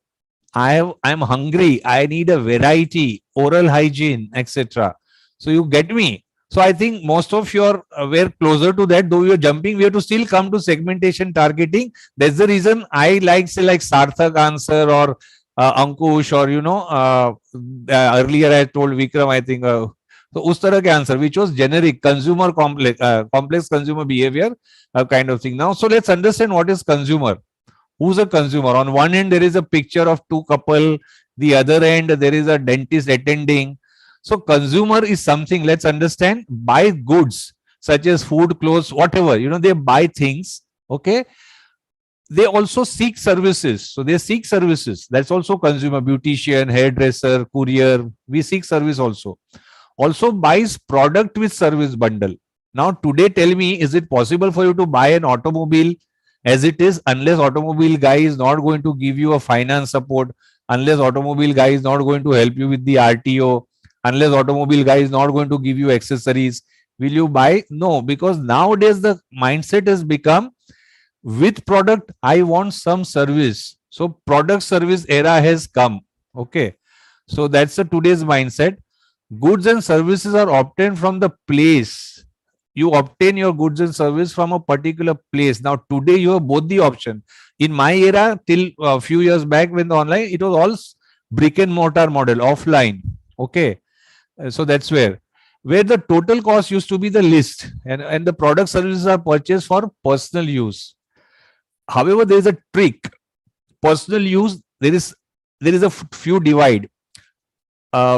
S1: I'm hungry. I need a variety, oral hygiene, etc. So you get me. So I think most of you were closer to that. Though you're jumping, we have to still come to segmentation targeting. That's the reason I like, say, like Sarthak answer or Ankush, or earlier I told Vikram, I think. So us tarah ke answer, which was generic, consumer complex consumer behavior kind of thing. Now, so let's understand what is consumer. Who's a consumer? On one end, there is a picture of 2 couple. The other end, there is a dentist attending. So consumer is something, let's understand, buy goods such as food, clothes, whatever, they buy things. Okay. They also seek services. So they seek services. That's also consumer. Beautician, hairdresser, courier. We seek service also. Also buys product with service bundle. Now today, tell me, is it possible for you to buy an automobile as it is, unless automobile guy is not going to give you a finance support, unless automobile guy is not going to help you with the RTO, unless automobile guy is not going to give you accessories, will you buy? No, because nowadays the mindset has become, with product, I want some service. So product service era has come. Okay. So that's the today's mindset. Goods and services are obtained from the place. You obtain your goods and service from a particular place. Now today you have both the option. In my era, till a few years back, when the online, it was all brick and mortar model, offline. Okay, so that's where the total cost used to be the list, and the product services are purchased for personal use. However, there is a trick. Personal use, there is a few divide.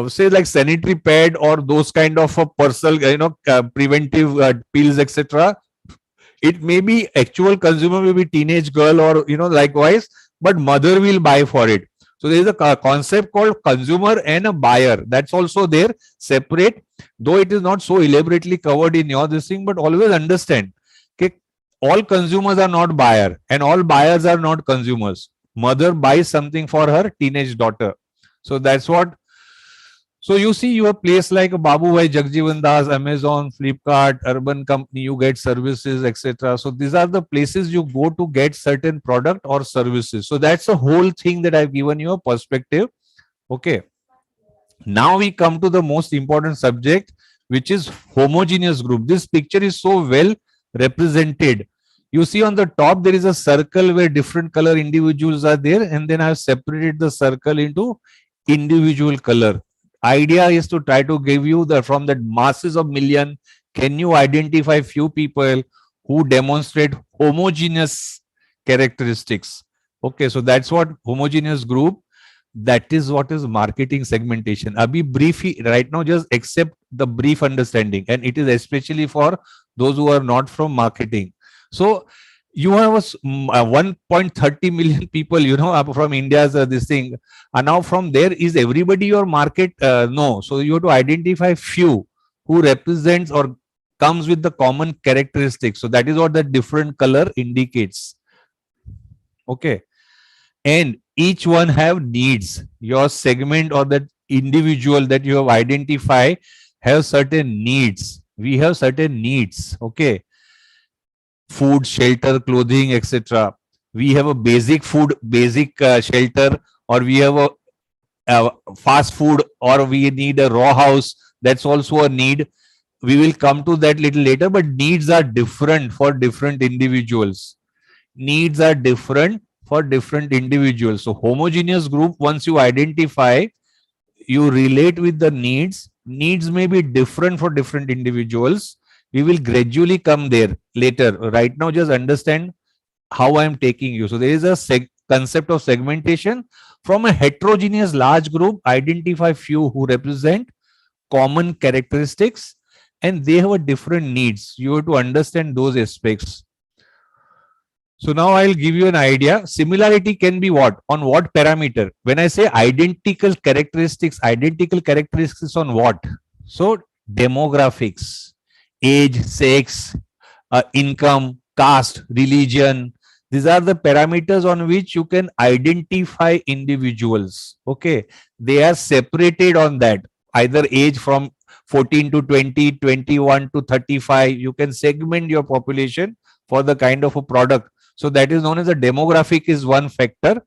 S1: Say like sanitary pad or those kind of personal, preventive pills, etc. It may be actual consumer, may be teenage girl, or likewise, but mother will buy for it. So there is a concept called consumer and a buyer. That's also there separate, though it is not so elaborately covered in your this thing. But always understand, okay, all consumers are not buyer, and all buyers are not consumers. Mother buys something for her teenage daughter. So that's what. So you see, you have place like Babu Bhai, Jagjivan Das, Amazon, Flipkart, Urban Company, you get services, etc. So these are the places you go to get certain product or services. So that's the whole thing that I've given you a perspective. Okay. Now we come to the most important subject, which is homogeneous group. This picture is so well represented. You see on the top, there is a circle where different color individuals are there, and then I've separated the circle into individual color. Idea is to try to give you the from that masses of million, can you identify few people who demonstrate homogeneous characteristics? Okay, so that's what homogeneous group, that is what is marketing segmentation. Abhi brief right now, just accept the brief understanding, and it is especially for those who are not from marketing. So you have a 1.30 million people, from India's this thing, and now from there, is everybody your market? No. So you have to identify few who represents or comes with the common characteristics. So that is what the different color indicates. Okay, and each one have needs. Your segment or that individual that you have identified have certain needs. We have certain needs. Okay, food, shelter, clothing, etc. We have a basic food, basic shelter, or we have a fast food, or we need a raw house. That's also a need. We will come to that little later, but needs are different for different individuals. Needs are different for different individuals. So homogeneous group, once you identify, you relate with the needs. Needs may be different for different individuals. We will gradually come there later. Right now, just understand how I am taking you. So there is a concept of segmentation. From a heterogeneous large group, identify few who represent common characteristics, and they have a different needs. You have to understand those aspects. So now I'll give you an idea. Similarity can be what? On what parameter? When I say identical characteristics on what? So demographics, age, sex, income, caste, religion. These are the parameters on which you can identify individuals. Okay, they are separated on that. Either age from 14 to 20, 21 to 35. You can segment your population for the kind of a product. So that is known as a demographic is one factor.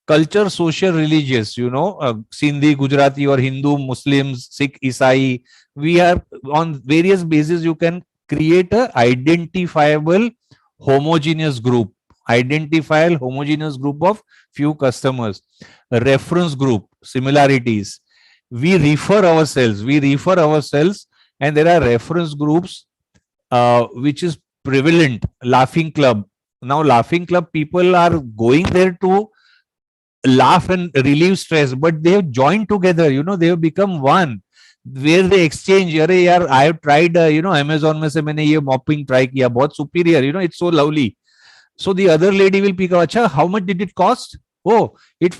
S1: Culture, social, religious, Sindhi, Gujarati, or Hindu, Muslims, Sikh, Isai. We are on various bases. You can create a identifiable homogeneous group. Identifiable homogeneous group of few customers. A reference group, similarities. We refer ourselves, and there are reference groups which is prevalent. Laughing club. Now, laughing club people are going there to laugh and relieve stress, but they have joined together. They have become one, where they exchange. Arey yaar, I have tried. Amazon में से मैंने ये mopping try किया, बहुत superior. It's so lovely. So the other lady will pick up. Acha, how much did it cost? Oh, it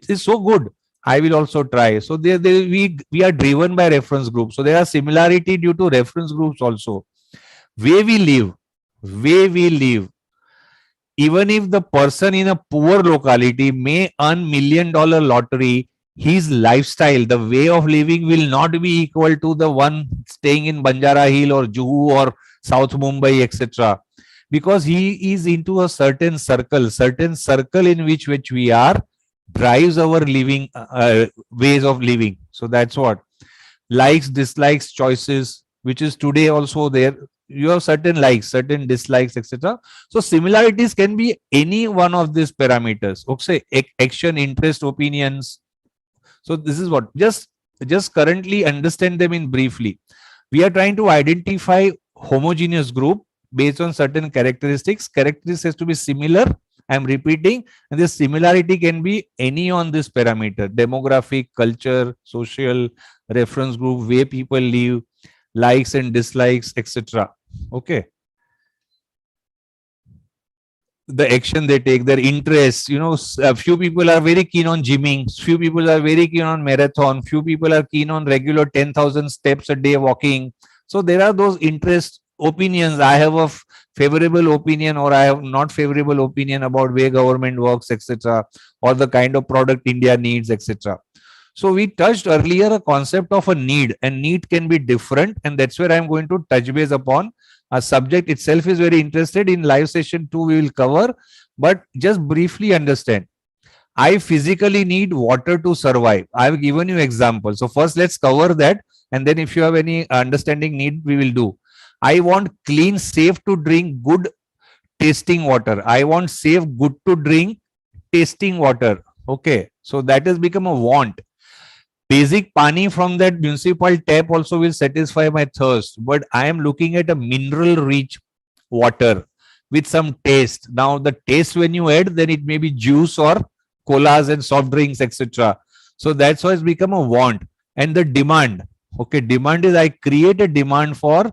S1: is so good. I will also try. So we are driven by reference groups. So there are similarity due to reference groups also. Way we live. Even if the person in a poor locality may earn $1 million lottery, his lifestyle, the way of living will not be equal to the one staying in Banjara Hill or Juhu or South Mumbai, etc. Because he is into a certain circle in which we are drives our living ways of living. So that's what. likes, dislikes, choices, which is today also there. You have certain likes, certain dislikes, etc. So similarities can be any one of these parameters. Okay, action, interest, opinions. So this is what just currently understand them in briefly. We are trying to identify homogeneous group based on certain characteristics. Characteristics has to be similar. I'm repeating, and this similarity can be any on this parameter: demographic, culture, social, reference group, way people live, likes and dislikes, etc. Okay, the action they take, their interests. A few people are very keen on gymming, few people are very keen on marathon, few people are keen on regular 10,000 steps a day walking. So there are those interest opinions. I have a favorable opinion, or I have not favorable opinion about way government works, etc., or the kind of product India needs, etc. So we touched earlier a concept of a need, and need can be different, and that's where I'm going to touch base upon. A subject itself is very interested in live session 2 we will cover, but just briefly understand. I physically need water to survive. I've given you examples. So first let's cover that, and then if you have any understanding need, we will do. I want clean, safe to drink, good tasting water. I want safe, good to drink, tasting water. Okay, so that has become a want. Basic pani from that municipal tap also will satisfy my thirst, but I am looking at a mineral rich water with some taste. Now the taste, when you add, then it may be juice or colas and soft drinks, etc. So that's why it's become a want. And the demand, okay, demand is I create a demand for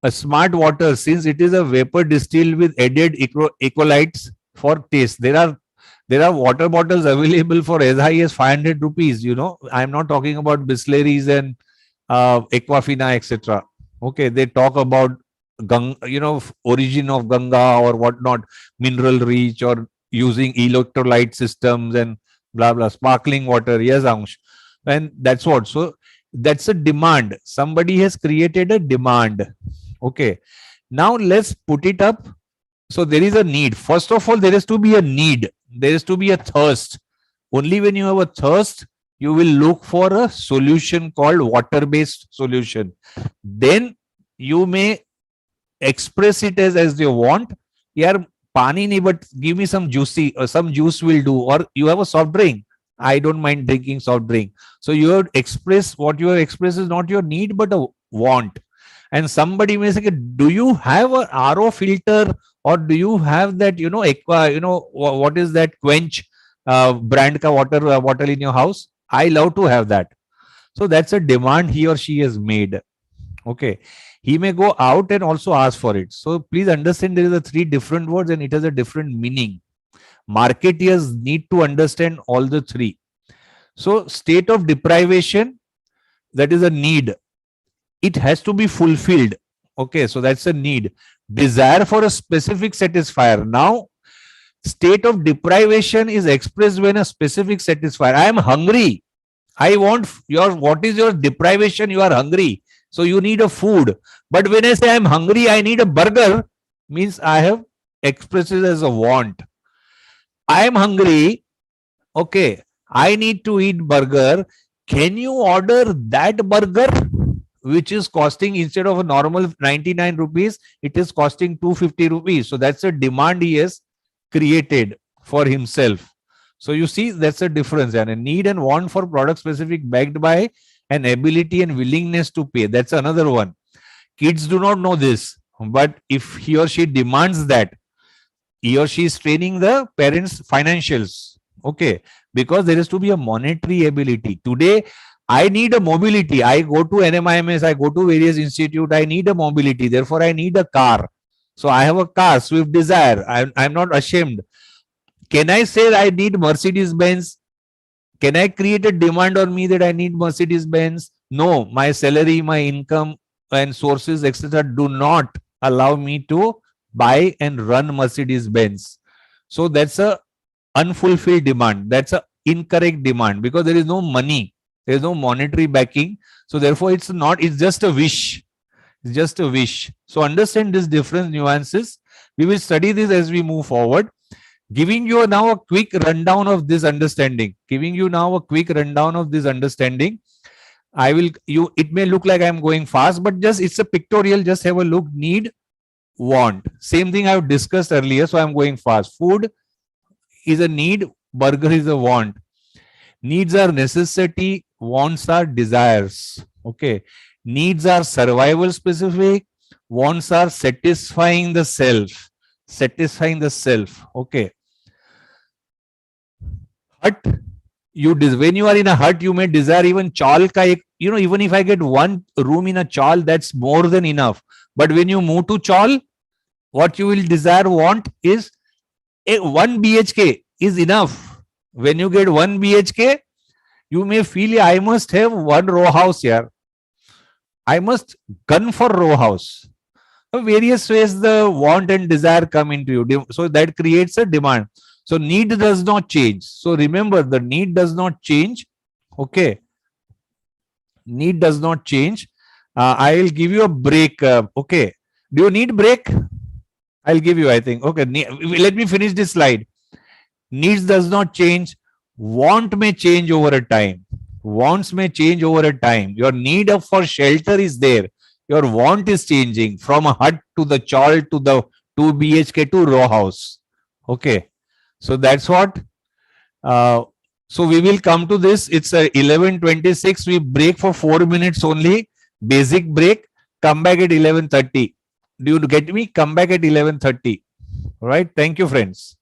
S1: a smart water, since it is a vapor distilled with added electrolytes for taste. There are water bottles available for as high as 500 rupees. I'm not talking about Bisleris and Aquafina, etc. Okay, they talk about origin of Ganga or whatnot, mineral rich, or using electrolyte systems and blah blah, sparkling water. Yes, Ansh, and that's what. So that's a demand. Somebody has created a demand. Okay, now let's put it up. So there is a need. First of all, there is to be a need. There is to be a thirst. Only when you have a thirst, you will look for a solution called water-based solution. Then you may express it as you want. Yeah, pani nahi, but give me some juicy, or some juice will do. Or you have a soft drink. I don't mind drinking soft drink. So you have express what you have expressed is not your need but a want. And somebody may say, do you have a RO filter, or do you have that what is that quench brand ka water bottle in your house? I love to have that. So that's a demand he or she has made. Okay, he may go out and also ask for it. So please understand, there is a three different words and it has a different meaning. Marketeers need to understand all the three. So state of deprivation, that is a need. It has to be fulfilled. Okay, so that's a need. Desire for a specific satisfier. Now, state of deprivation is expressed when a specific satisfier. I am hungry. I want what is your deprivation? You are hungry. So you need a food. But when I say I'm hungry, I need a burger, means I have expressed it as a want. I am hungry. Okay, I need to eat burger. Can you order that burger, which is costing, instead of a normal 99 rupees, it is costing 250 rupees. So that's a demand he has created for himself. So you see, that's a difference. And a need and want for product specific backed by an ability and willingness to pay. That's another one. Kids do not know this, but if he or she demands that, he or she is training the parents' financials. Okay, because there is to be a monetary ability. Today, I need a mobility. I go to NMIMS, I go to various institute. I need a mobility. Therefore, I need a car. So I have a car, Swift Desire. I'm not ashamed. Can I say I need Mercedes Benz? Can I create a demand on me that I need Mercedes Benz? No, my salary, my income and sources, etc., do not allow me to buy and run Mercedes Benz. So that's a unfulfilled demand. That's a incorrect demand, because there is no money. There is no monetary backing. So therefore, it's just a wish. It's just a wish. So understand these different nuances. We will study this as we move forward. Giving you now a quick rundown of this understanding. I will, you, it may look like I'm going fast, but just it's a pictorial. Just have a look. Need, want. Same thing I've discussed earlier. So I'm going fast. Food is a need, burger is a want. Needs are necessity, wants are desires. Okay. Needs are survival specific, wants are satisfying the self. Satisfying the self. Okay. Hut, when you are in a hut, you may desire even chawl ka ek, even if I get one room in a chawl, that's more than enough. But when you move to chawl, what you will desire, want is a 1 BHK is enough. When you get 1 BHK, you may feel I must have one row house here. I must gun for row house. So various ways the want and desire come into you. So that creates a demand. So need does not change. So remember, the need does not change. Okay. Need does not change. I will give you a break. Okay. Do you need break? I'll give you, I think. Okay. Let me finish this slide. Needs does not change. Want may change over a time. Wants may change over a time. Your need for shelter is there. Your want is changing from a hut to the chawl to the 2 BHK to row house. Okay. So that's what. Uh, so we will come to this. It's 11:26. We break for 4 minutes only. Basic break. Come back at 11:30. Do you get me? Come back at 11:30. All right. Thank you, friends.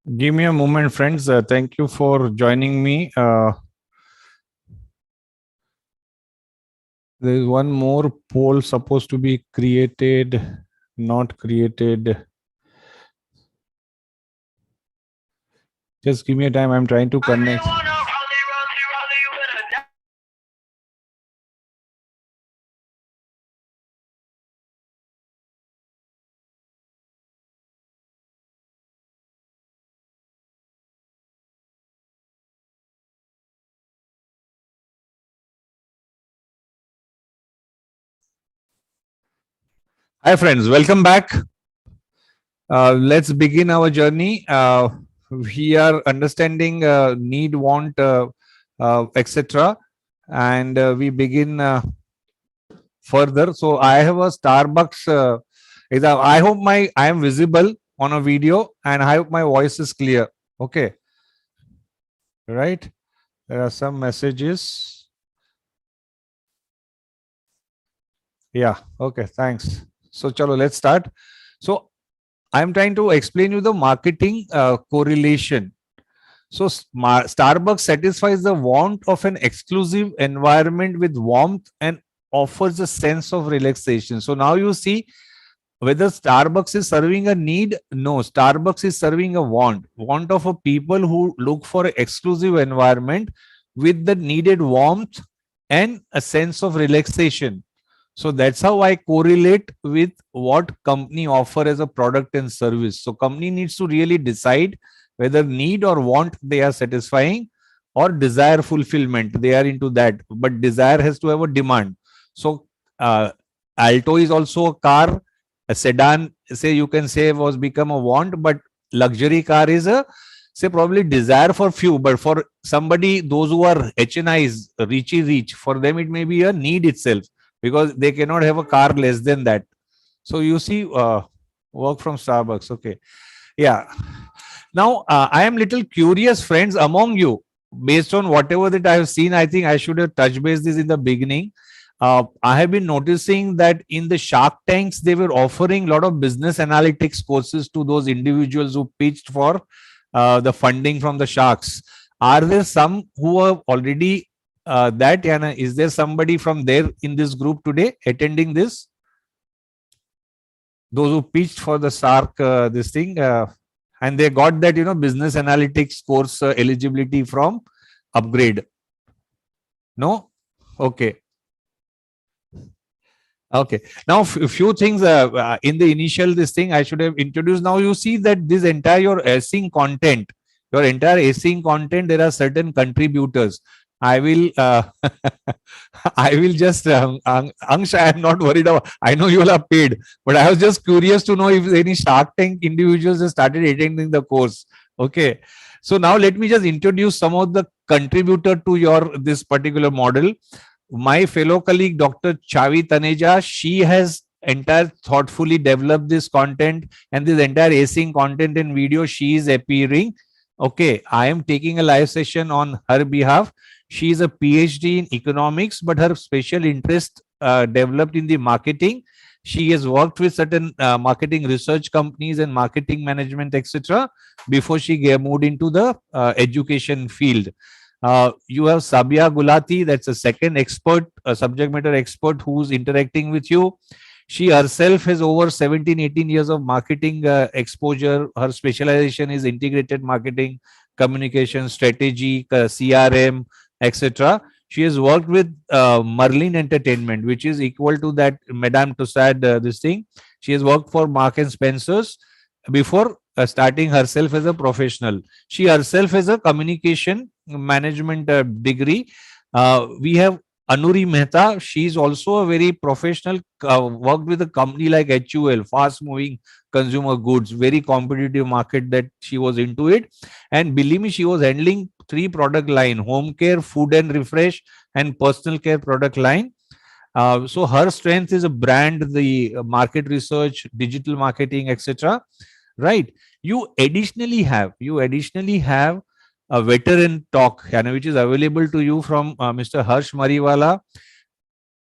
S1: Give me a moment, friends. Thank you for joining me. There is one more poll supposed to be created, not created. Just give me a time. I'm trying to connect. Hi, friends. Welcome back. Let's begin our journey. We are understanding need, want, etc. And we begin further. So I have a Starbucks. I hope I am visible on a video, and I hope my voice is clear. Okay, right? There are some messages. Yeah. Okay. Thanks. So, chalo, let's start. So, I'm trying to explain you the marketing correlation. So, Starbucks satisfies the want of an exclusive environment with warmth and offers a sense of relaxation. So, now you see whether Starbucks is serving a need. No, Starbucks is serving a want of a people who look for an exclusive environment with the needed warmth and a sense of relaxation. So that's how I correlate with what company offer as a product and service. So company needs to really decide whether need or want they are satisfying, or desire fulfillment they are into that. But desire has to have a demand. So uh, Alto is also a car. A sedan, say, you can say, was become a want, but luxury car is a, say, probably desire for few, but for somebody, those who are HNIs, rich, for them it may be a need itself, because they cannot have a car less than that. So you see, work from Starbucks. Okay. Yeah. Now, I am little curious, friends, among you, based on whatever that I have seen. I think I should have touched base this in the beginning. I have been noticing that in the Shark Tanks, they were offering a lot of business analytics courses to those individuals who pitched for the funding from the sharks. Are there some who are already that? Yana, is there somebody from there in this group today attending this? Those who pitched for the shark, this thing, and they got that, business analytics course eligibility from Upgrade. No? Okay. Okay. Now, few things in the initial this thing I should have introduced. Now you see that this entire your async content, your entire async content, there are certain contributors. I will, I will just, Ansh, I am not worried about. I know you all are paid, but I was just curious to know if any Shark Tank individuals have started attending the course. Okay. So now let me just introduce some of the contributor to your this particular model. My fellow colleague, Dr. Chavi Taneja, she has entire thoughtfully developed this content, and this entire async content and video she is appearing. Okay, I am taking a live session on her behalf. She is a PhD in economics, but her special interest developed in the marketing. She has worked with certain marketing research companies and marketing management, etc., before she moved into the education field. You have Sabia Gulati, that's a second expert, a subject matter expert who's interacting with you. She herself has over 17, 18 years of marketing exposure. Her specialization is integrated marketing, communication, strategy, CRM, etc. She has worked with Merlin Entertainment, which is equal to that Madame Tussauds, this thing. She has worked for Mark and Spencer's before starting herself as a professional. She herself has a communication management degree. We have Anuri Mehta. She's also a very professional, worked with a company like HUL, fast moving consumer goods, very competitive market that she was into it. And believe me, she was handling three product line: home care, food and refresh, and personal care product line. So her strength is a brand, the market research, digital marketing, etc. Right. You additionally have a veteran talk, which is available to you from Mr. Harsh Mariwala.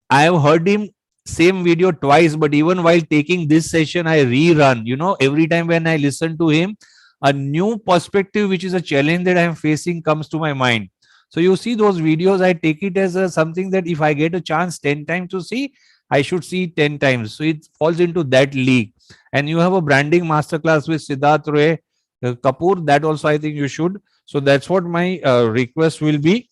S1: I have heard him same video twice, but even while taking this session, I rerun. Every time when I listen to him, a new perspective, which is a challenge that I am facing, comes to my mind. So you see those videos, I take it as something that if I get a chance 10 times to see, I should see 10 times. So it falls into that league. And you have a branding masterclass with Siddharth Roy Kapoor. That also I think you should. So that's what my request will be.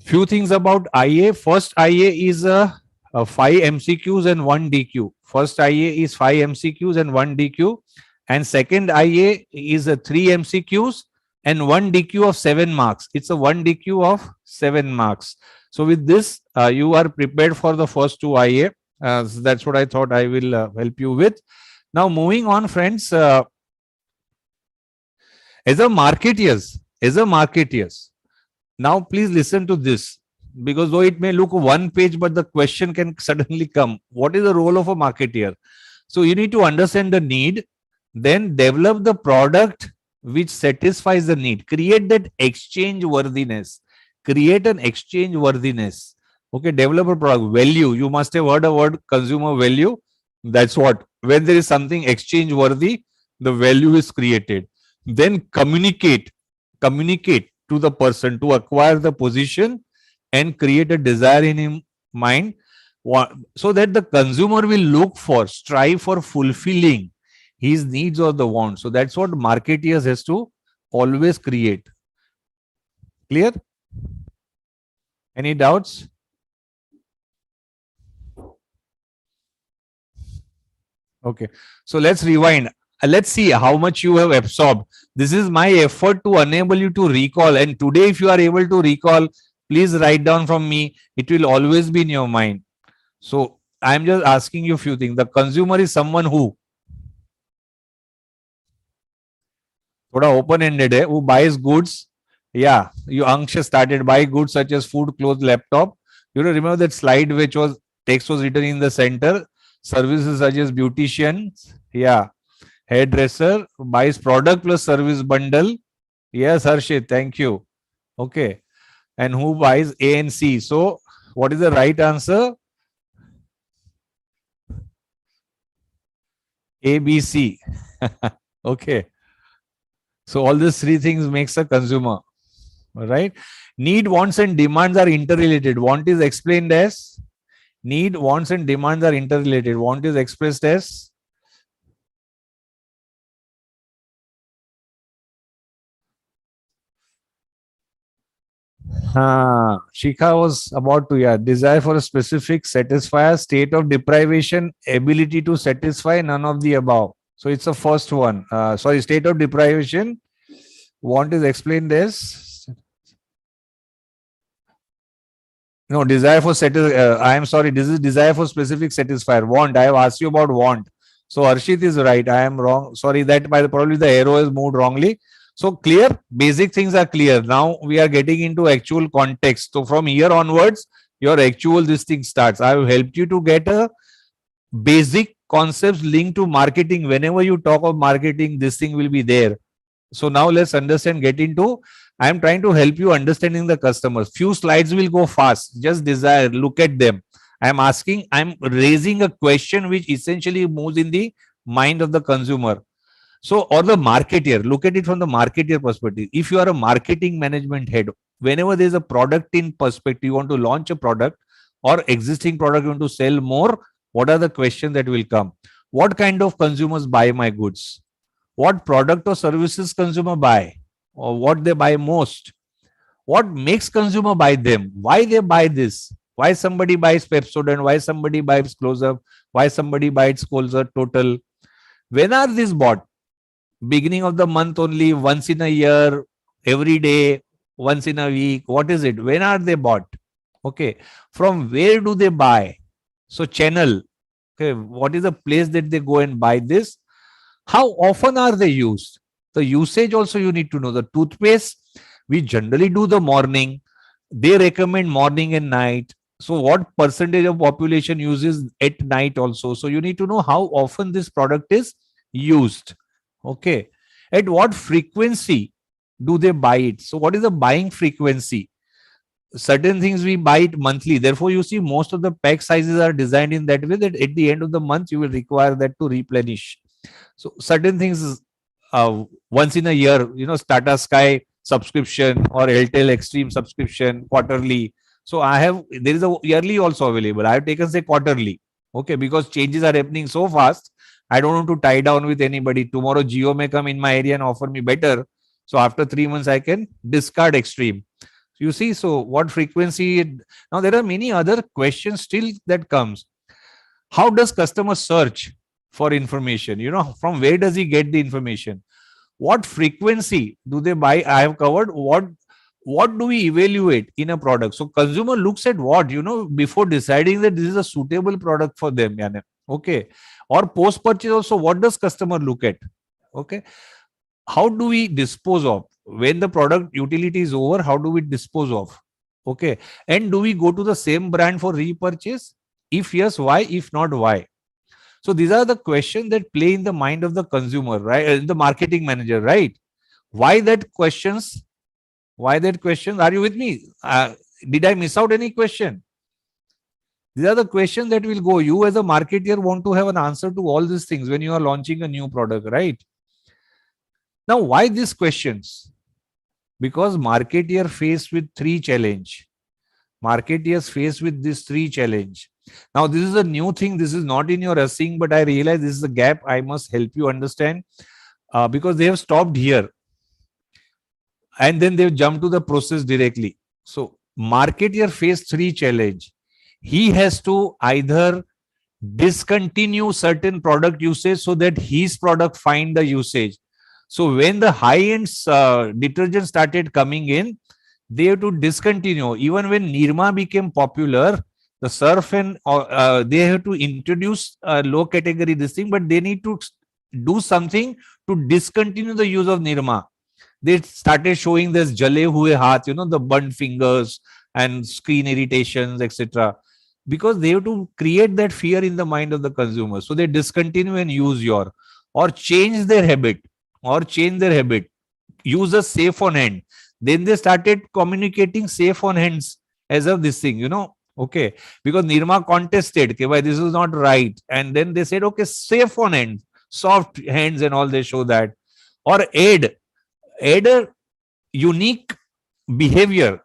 S1: Few things about IA. First IA is a 5 MCQs and 1 DQ. First IA is 5 MCQs and 1 DQ. And second IA is a 3 MCQs and 1 DQ of 7 marks. It's a 1 DQ of 7 marks. So with this, you are prepared for the first two IA. So that's what I thought I will help you with. Now moving on, friends, as a marketeers, now please listen to this, because though it may look one page, but the question can suddenly come. What is the role of a marketeer? So you need to understand the need, then develop the product which satisfies the need. Create that exchange worthiness. Create an exchange worthiness. Okay, develop a product. Value. You must have heard a word, consumer value. That's what. When there is something exchange worthy, the value is created. Then communicate to the person to acquire the position and create a desire in him mind, so that the consumer will strive for fulfilling his needs or the wants. So that's what marketeers has to always create. Clear? Any doubts? Okay, so let's rewind. Let's see how much you have absorbed. This is my effort to enable you to recall. And today, if you are able to recall, please write down from me. It will always be in your mind. So I'm just asking you a few things. The consumer is someone who थोड़ा open ended है, who buys goods. Yeah, you Anksha started buy goods such as food, clothes, laptop. You know, remember that slide which was text was written in the center. Services such as beauticians. Yeah. Hairdresser buys product plus service bundle. Yes, Harshit, thank you. Okay. And who buys A and C? So, what is the right answer? A, B, C. Okay. So, all these three things makes a consumer. Right? Need, wants, and demands are interrelated. Want is explained as need, wants, and demands are interrelated. Want is expressed as Shikha was about to, yeah, desire for a specific satisfier, state of deprivation, ability to satisfy, none of the above. So it's the first one. Sorry, state of deprivation. Want is explained as no desire for I am sorry. This is desire for specific satisfier. Want. I have asked you about want. So Arshit is right. I am wrong. Sorry, that by probably the arrow is moved wrongly. So clear, basic things are clear. Now we are getting into actual context. So from here onwards, your actual this thing starts. I have helped you to get a basic concepts linked to marketing. Whenever you talk of marketing, this thing will be there. So now let's understand, get into, I am trying to help you understanding the customers. Few slides will go fast. Just desire, look at them. I'm raising a question which essentially moves in the mind of the consumer. So, or the marketeer, look at it from the marketeer perspective. If you are a marketing management head, whenever there's a product in perspective, you want to launch a product or existing product, you want to sell more, what are the questions that will come? What kind of consumers buy my goods? What product or services consumer buy? Or what they buy most? What makes consumer buy them? Why they buy this? Why somebody buys Pepsodent? Why somebody buys Close-Up? Why somebody buys Colza Total? When are these bought? Beginning of the month only, once in a year, every day, once in a week? What is it? When are they bought? Okay. From where do they buy? So channel. Okay. What is the place that they go and buy this? How often are they used? The usage also you need to know. The toothpaste, we generally do the morning. They recommend morning and night. So what percentage of population uses at night also? So you need to know how often this product is used. Okay. At what frequency do they buy it? So what is the buying frequency? Certain things we buy it monthly. Therefore, you see most of the pack sizes are designed in that way that at the end of the month, you will require that to replenish. So certain things once in a year, Tata Sky subscription or Airtel Extreme subscription quarterly. So there is a yearly also available. I have taken say quarterly. Okay, because changes are happening so fast. I don't want to tie down with anybody. Tomorrow Geo may come in my area and offer me better. So after 3 months, I can discard Extreme. You see, so what frequency? Now there are many other questions still that comes. How does customer search for information? From where does he get the information? What frequency do they buy? I have covered what do we evaluate in a product. So consumer looks at what, before deciding that this is a suitable product for them. Okay. Or post purchase also, what does customer look at? Okay. How do we dispose of when the product utility is over? How do we dispose of? Okay. And do we go to the same brand for repurchase? If yes, why? If not, why? So these are the questions that play in the mind of the consumer, right? The marketing manager, right? Why that questions? Why that question? Are you with me? Did I miss out any question? These are the questions that will go. You as a marketer want to have an answer to all these things when you are launching a new product, right? Now, why these questions? Because marketer faced with three challenge. Marketeers faced with these three challenge. Now, this is a new thing. This is not in your assing, but I realize this is a gap. I must help you understand because they have stopped here and then they've jumped to the process directly. So, marketer faced three challenge. He has to either discontinue certain product usage so that his product find the usage. So when the high-end detergent started coming in, they have to discontinue. Even when Nirma became popular, the surf and they have to introduce low category this thing, but they need to do something to discontinue the use of Nirma. They started showing this jale hue haath, the burnt fingers and screen irritations, etc. Because they have to create that fear in the mind of the consumer. So they discontinue and use your or change their habit use a safe on hand. Then they started communicating safe on hands as of this thing, okay, because Nirma contested, okay, why this is not right, and then they said, okay, safe on hand, soft hands and all, they show that. Or add a unique behavior.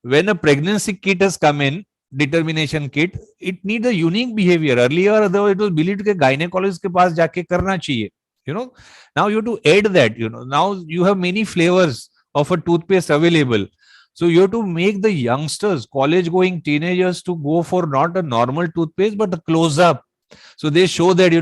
S1: When a pregnancy kit has come in, determination kit, it needs a unique behavior. Earlier, though, it was believed that gynecologist ke paas jaake karna chahiye. Now you have to add that. Now you have many flavors of a toothpaste available. So you have to make the youngsters, college-going teenagers, to go for not a normal toothpaste but a close-up. So they show that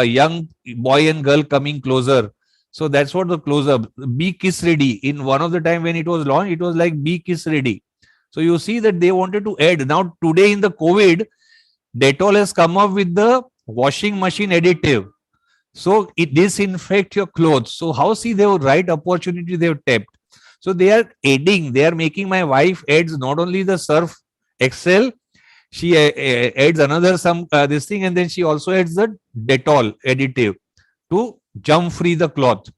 S1: young boy and girl coming closer. So that's what the close-up. Be kiss ready. In one of the time when it was launched, it was like be kiss ready. So you see that they wanted to add. Now today in the COVID, Dettol has come up with the washing machine additive. So it disinfect your clothes. So how see they have right opportunity they have tapped. So they are adding. They are making my wife adds not only the Surf Excel, she adds another some this thing, and then she also adds the Dettol additive to germ free the cloth.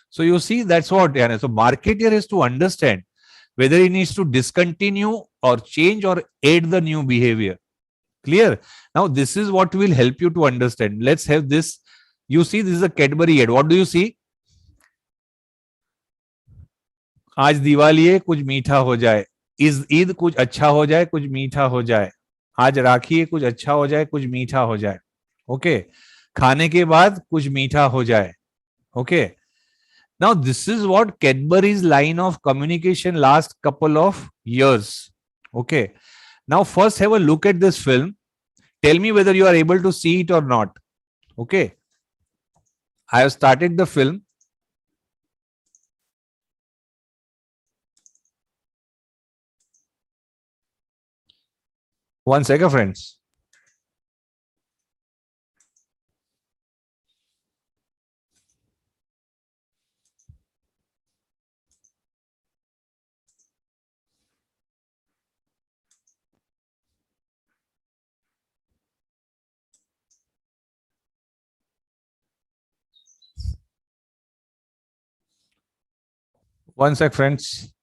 S1: So you see that's what. So marketer has to understand whether he needs to discontinue or change or add the new behavior. Clear? Now, this is what will help you to understand. Let's have this. You see, this is a Cadbury ad. What do you see? आज दिवाली है, कुछ मीठा हो जाए. इस ईद कुछ अच्छा हो जाए, कुछ मीठा हो जाए. आज राखी है, कुछ अच्छा हो जाए, कुछ मीठा हो जाए. ओके. खाने के बाद कुछ मीठा हो जाए. Okay. Now, this is what Cadbury's line of communication last couple of years. Okay. Now, first have a look at this film. Tell me whether you are able to see it or not. Okay. I have started the film. One second, friends. One sec, friends.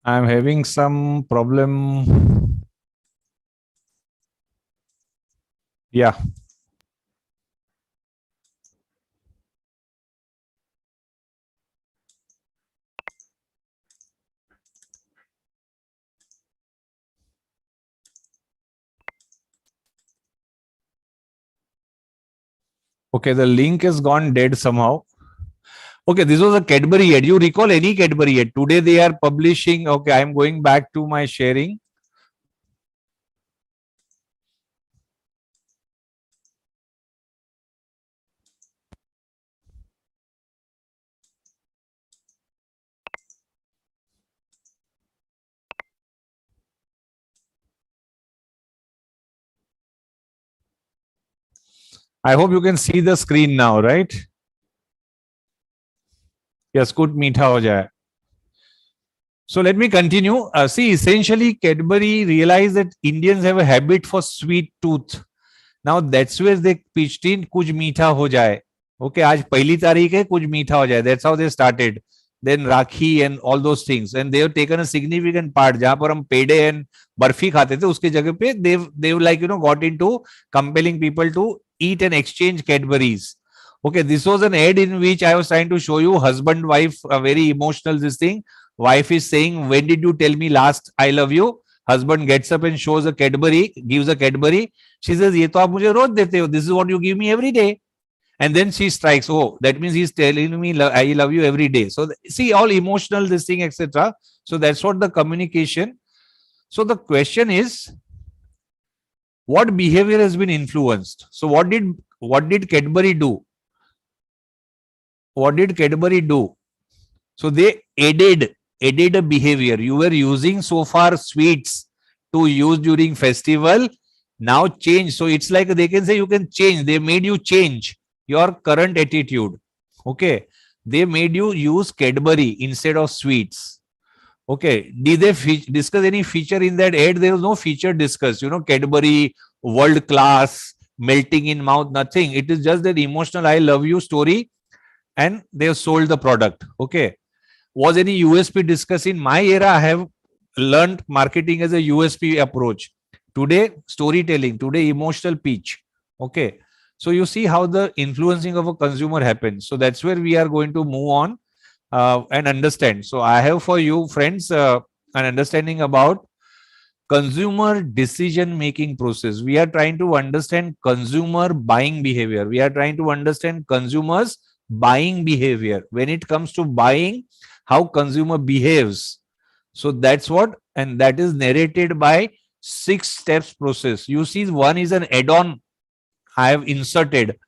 S1: I am having some problem. Yeah. Okay, the link has gone dead somehow. Okay, this was a Cadbury ad. You recall any Cadbury ad? Today they are publishing. Okay, I'm going back to my sharing. I hope you can see the screen now, right? Yes, good meetha ho jaye. So let me continue. See, essentially, Cadbury realized that Indians have a habit for sweet tooth. Now that's where they pitched in कुछ मीठा हो जाए. Okay, आज पहली तारीख है कुछ मीठा हो जाए. That's how they started. Then Rakhi and all those things, and they have taken a significant part. जहाँ पर हम पेड़े and बर्फी खाते थे उसके जगह पे they've like got into compelling people to eat and exchange Cadburys. Okay, this was an ad in which I was trying to show you husband wife, a very emotional this thing. Wife is saying, when did you tell me last I love you? Husband gets up and shows a Cadbury, gives a Cadbury. She says, ये तो आप मुझे रोज देते हो. This is what you give me every day. And then she strikes. Oh, that means he's telling me I love you every day. So see, all emotional this thing, etc. So that's what the communication. So the question is, what behavior has been influenced? So what did Cadbury do? What did Cadbury do? So they added a behavior. You were using so far sweets to use during festival. Now change. So it's like they can say you can change. They made you change your current attitude. Okay. They made you use Cadbury instead of sweets. Okay. Did they discuss any feature in that ad? There was no feature discussed. Cadbury, world class, melting in mouth, nothing. It is just that emotional I love you story, and they have sold the product. Okay. Was any USP discussed? In my era? I have learned marketing as a USP approach. Today, storytelling. Today, emotional pitch. Okay. So you see how the influencing of a consumer happens. So that's where we are going to move on and understand. So I have for you, friends, an understanding about consumer decision making process. We are trying to understand consumer buying behavior. We are trying to understand consumers buying behavior. When it comes to buying, how consumer behaves. So that's what, and that is narrated by 6 steps process. You see, one is an add-on I have inserted,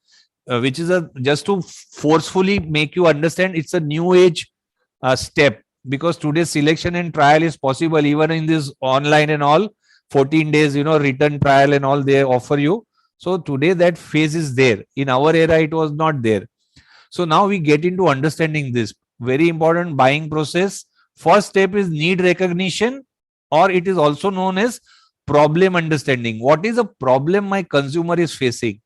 S1: which is a just to forcefully make you understand it's a new age step, because today's selection and trial is possible even in this online and all. 14 days return trial and all they offer you. So today that phase is there. In our era it was not there. So now we get into understanding this very important buying process. First step is need recognition, or it is also known as problem understanding. What is a problem my consumer is facing,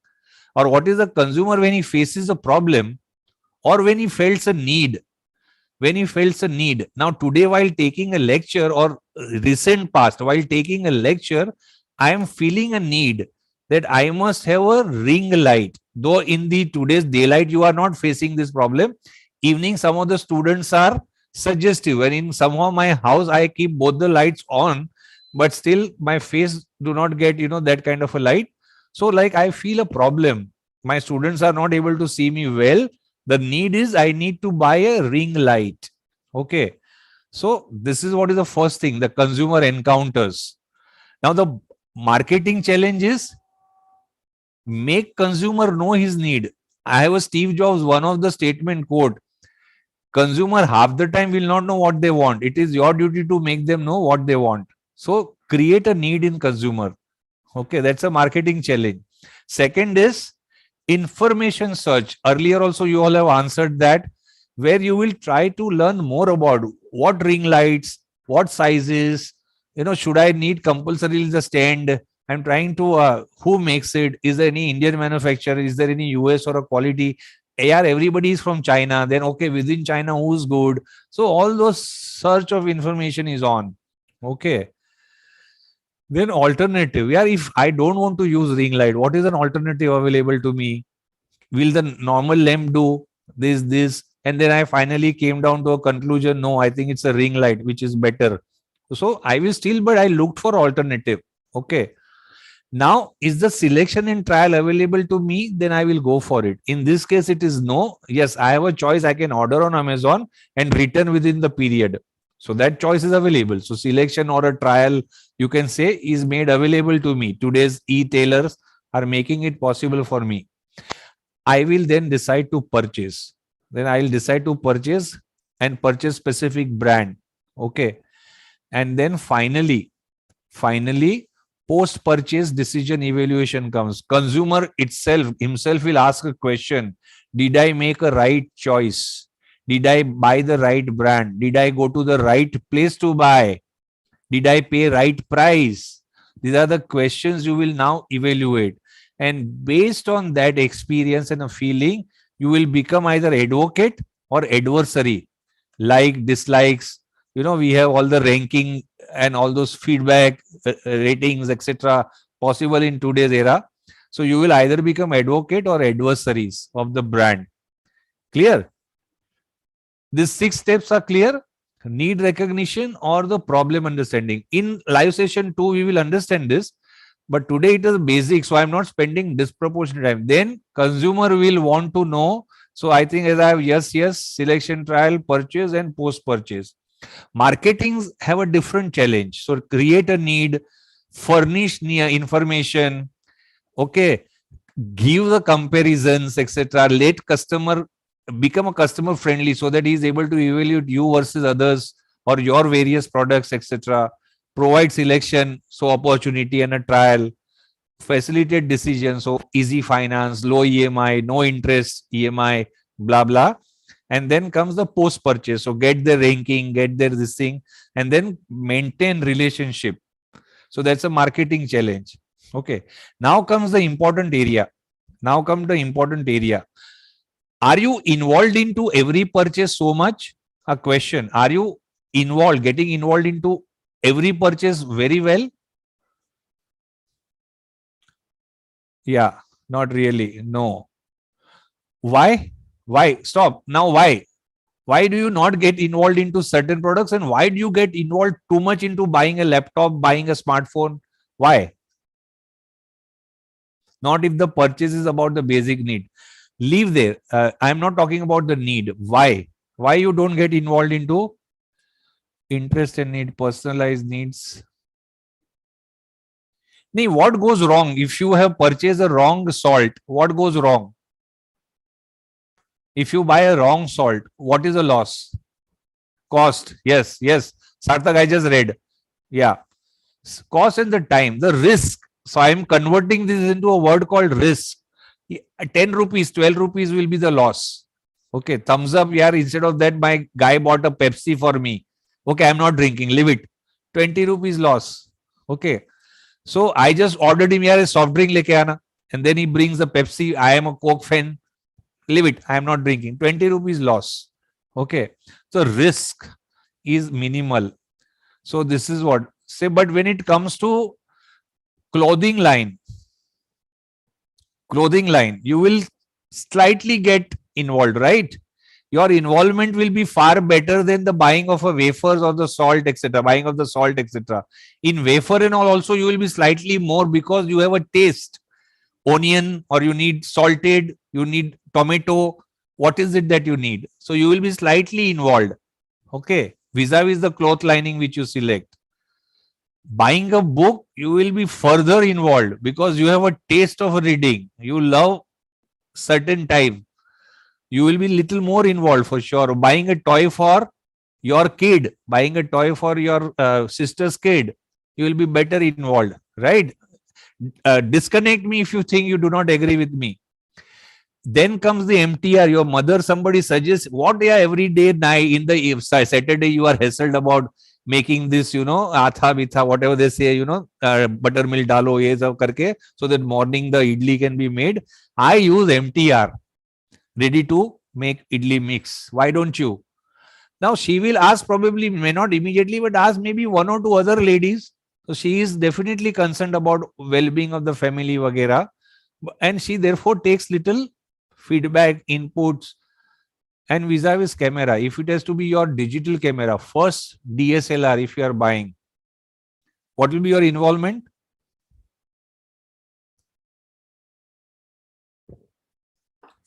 S1: or what is the consumer when he faces a problem, or when he feels a need. When he feels a need. Now today, while taking a lecture, or recent past while taking a lecture, I am feeling a need that I must have a ring light. Though in the today's daylight you are not facing this problem, evening some of the students are suggestive, and in some of my house I keep both the lights on, but still my face do not get that kind of a light. So like I feel a problem, my students are not able to see me well. The need is I need to buy a ring light. Okay. So this is what is the first thing the consumer encounters. Now the marketing challenge is make consumer know his need. I have a Steve Jobs, one of the statement quote, consumer half the time will not know what they want. It is your duty to make them know what they want. So create a need in consumer. Okay, that's a marketing challenge. Second is information search. Earlier also you all have answered that, where you will try to learn more about what ring lights, what sizes, should I need compulsorily the stand. I'm trying to who makes it, is there any Indian manufacturer, is there any US or a quality. Yeah, everybody is from China, then okay, within China who's good. So all those search of information is on. Okay. Then alternative. Yeah, if I don't want to use ring light, what is an alternative available to me? Will the normal lamp do this? And then I finally came down to a conclusion. No, I think it's a ring light, which is better. So I will still, but I looked for alternative. Okay. Now, is the selection and trial available to me? Then I will go for it. In this case, it is no. Yes, I have a choice. I can order on Amazon and return within the period. So that choice is available. So selection or a trial, you can say, is made available to me. Today's e-tailers are making it possible for me. I will then decide to purchase. Then I will decide to purchase and purchase specific brand. Okay. And then finally, post purchase decision evaluation comes. Consumer itself himself will ask a question: did I make a right choice? Did I buy the right brand? Did I go to the right place to buy? Did I pay right price? These are the questions you will now evaluate. And based on that experience and a feeling, you will become either advocate or adversary. Like, dislikes, we have all the ranking and all those feedback, ratings, etc., possible in today's era. So you will either become advocate or adversaries of the brand. Clear? These 6 steps are clear. Need recognition or the problem understanding. In live session 2, we will understand this, but today it is basic, so I'm not spending disproportionate time. Then consumer will want to know. So I think, as I have yes, selection, trial, purchase, and post purchase. Marketings have a different challenge. So create a need, furnish information, okay, give the comparisons, etc. Let customer become a customer friendly so that he is able to evaluate you versus others or your various products, etc. Provide selection, so opportunity and a trial. Facilitate decisions, so easy finance, low EMI, no interest EMI, blah blah. And then comes the post purchase. So get the ranking, get their this thing, and then maintain relationship. So that's a marketing challenge. Okay. Now comes the important area. Are you involved into every purchase so much? A question. Are you getting involved into every purchase very well? Yeah, not really. No. Why? Why? Stop. Now, why? Why do you not get involved into certain products, and why do you get involved too much into buying a laptop, buying a smartphone? Why? Not if the purchase is about the basic need. Leave there. I'm not talking about the need. Why you don't get involved into interest and need, personalized needs? What goes wrong if you have purchased a wrong salt? What goes wrong? If you buy a wrong salt, what is the loss? Cost. Yes. Sarthak, I just read. Yeah. Cost and the time, the risk. So I am converting this into a word called risk. 10 rupees, 12 rupees will be the loss. Okay. Thumbs up. Yeah. Instead of that, my guy bought a Pepsi for me. Okay. I'm not drinking. Leave it. 20 rupees loss. Okay. So I just ordered him, a soft drink leke aana. And then he brings the Pepsi. I am a Coke fan. Leave it. I am not drinking. 20 rupees loss. Okay. So risk is minimal. So this is what say, but when it comes to clothing line, you will slightly get involved, right? Your involvement will be far better than the buying of a wafers or the salt, etc. Buying of the salt, etc. In wafer and all, also you will be slightly more because you have a taste. Onion, or you need salted, you need tomato. What is it that you need? So you will be slightly involved. Okay. Vis-a-vis the cloth lining which you select. Buying a book, you will be further involved because you have a taste of reading. You love certain type. You will be little more involved for sure. Buying a toy for your kid, buying a toy for your sister's kid, you will be better involved, right? Disconnect me if you think you do not agree with me. Then comes the MTR. Your mother, somebody suggests, what every day night in the Saturday you are hassled about making this, atha bitha, whatever they say, buttermilk dalo, ye sab karke, so that morning the idli can be made. I use MTR, ready to make idli mix. Why don't you? Now she will ask, probably may not immediately, but ask maybe one or two other ladies. So she is definitely concerned about well-being of the family, vagera, and she therefore takes little feedback, inputs. And vis-a-vis camera, if it has to be your digital camera, first DSLR, if you are buying, what will be your involvement?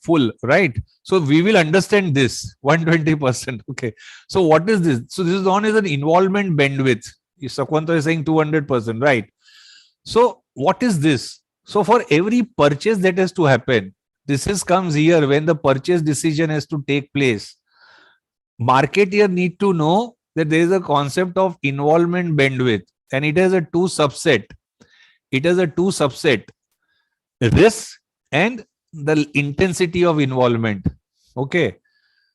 S1: full, right? So we will understand this 120%. Okay. So what is this? So this is known as an involvement bandwidth. Sakwanta is saying 200%, right? So what is this? So for every purchase that has to happen, this is comes here when the purchase decision has to take place. Marketeer need to know that there is a concept of involvement bandwidth, and it has a two subset. It has a two subset: risk and the intensity of involvement. Okay.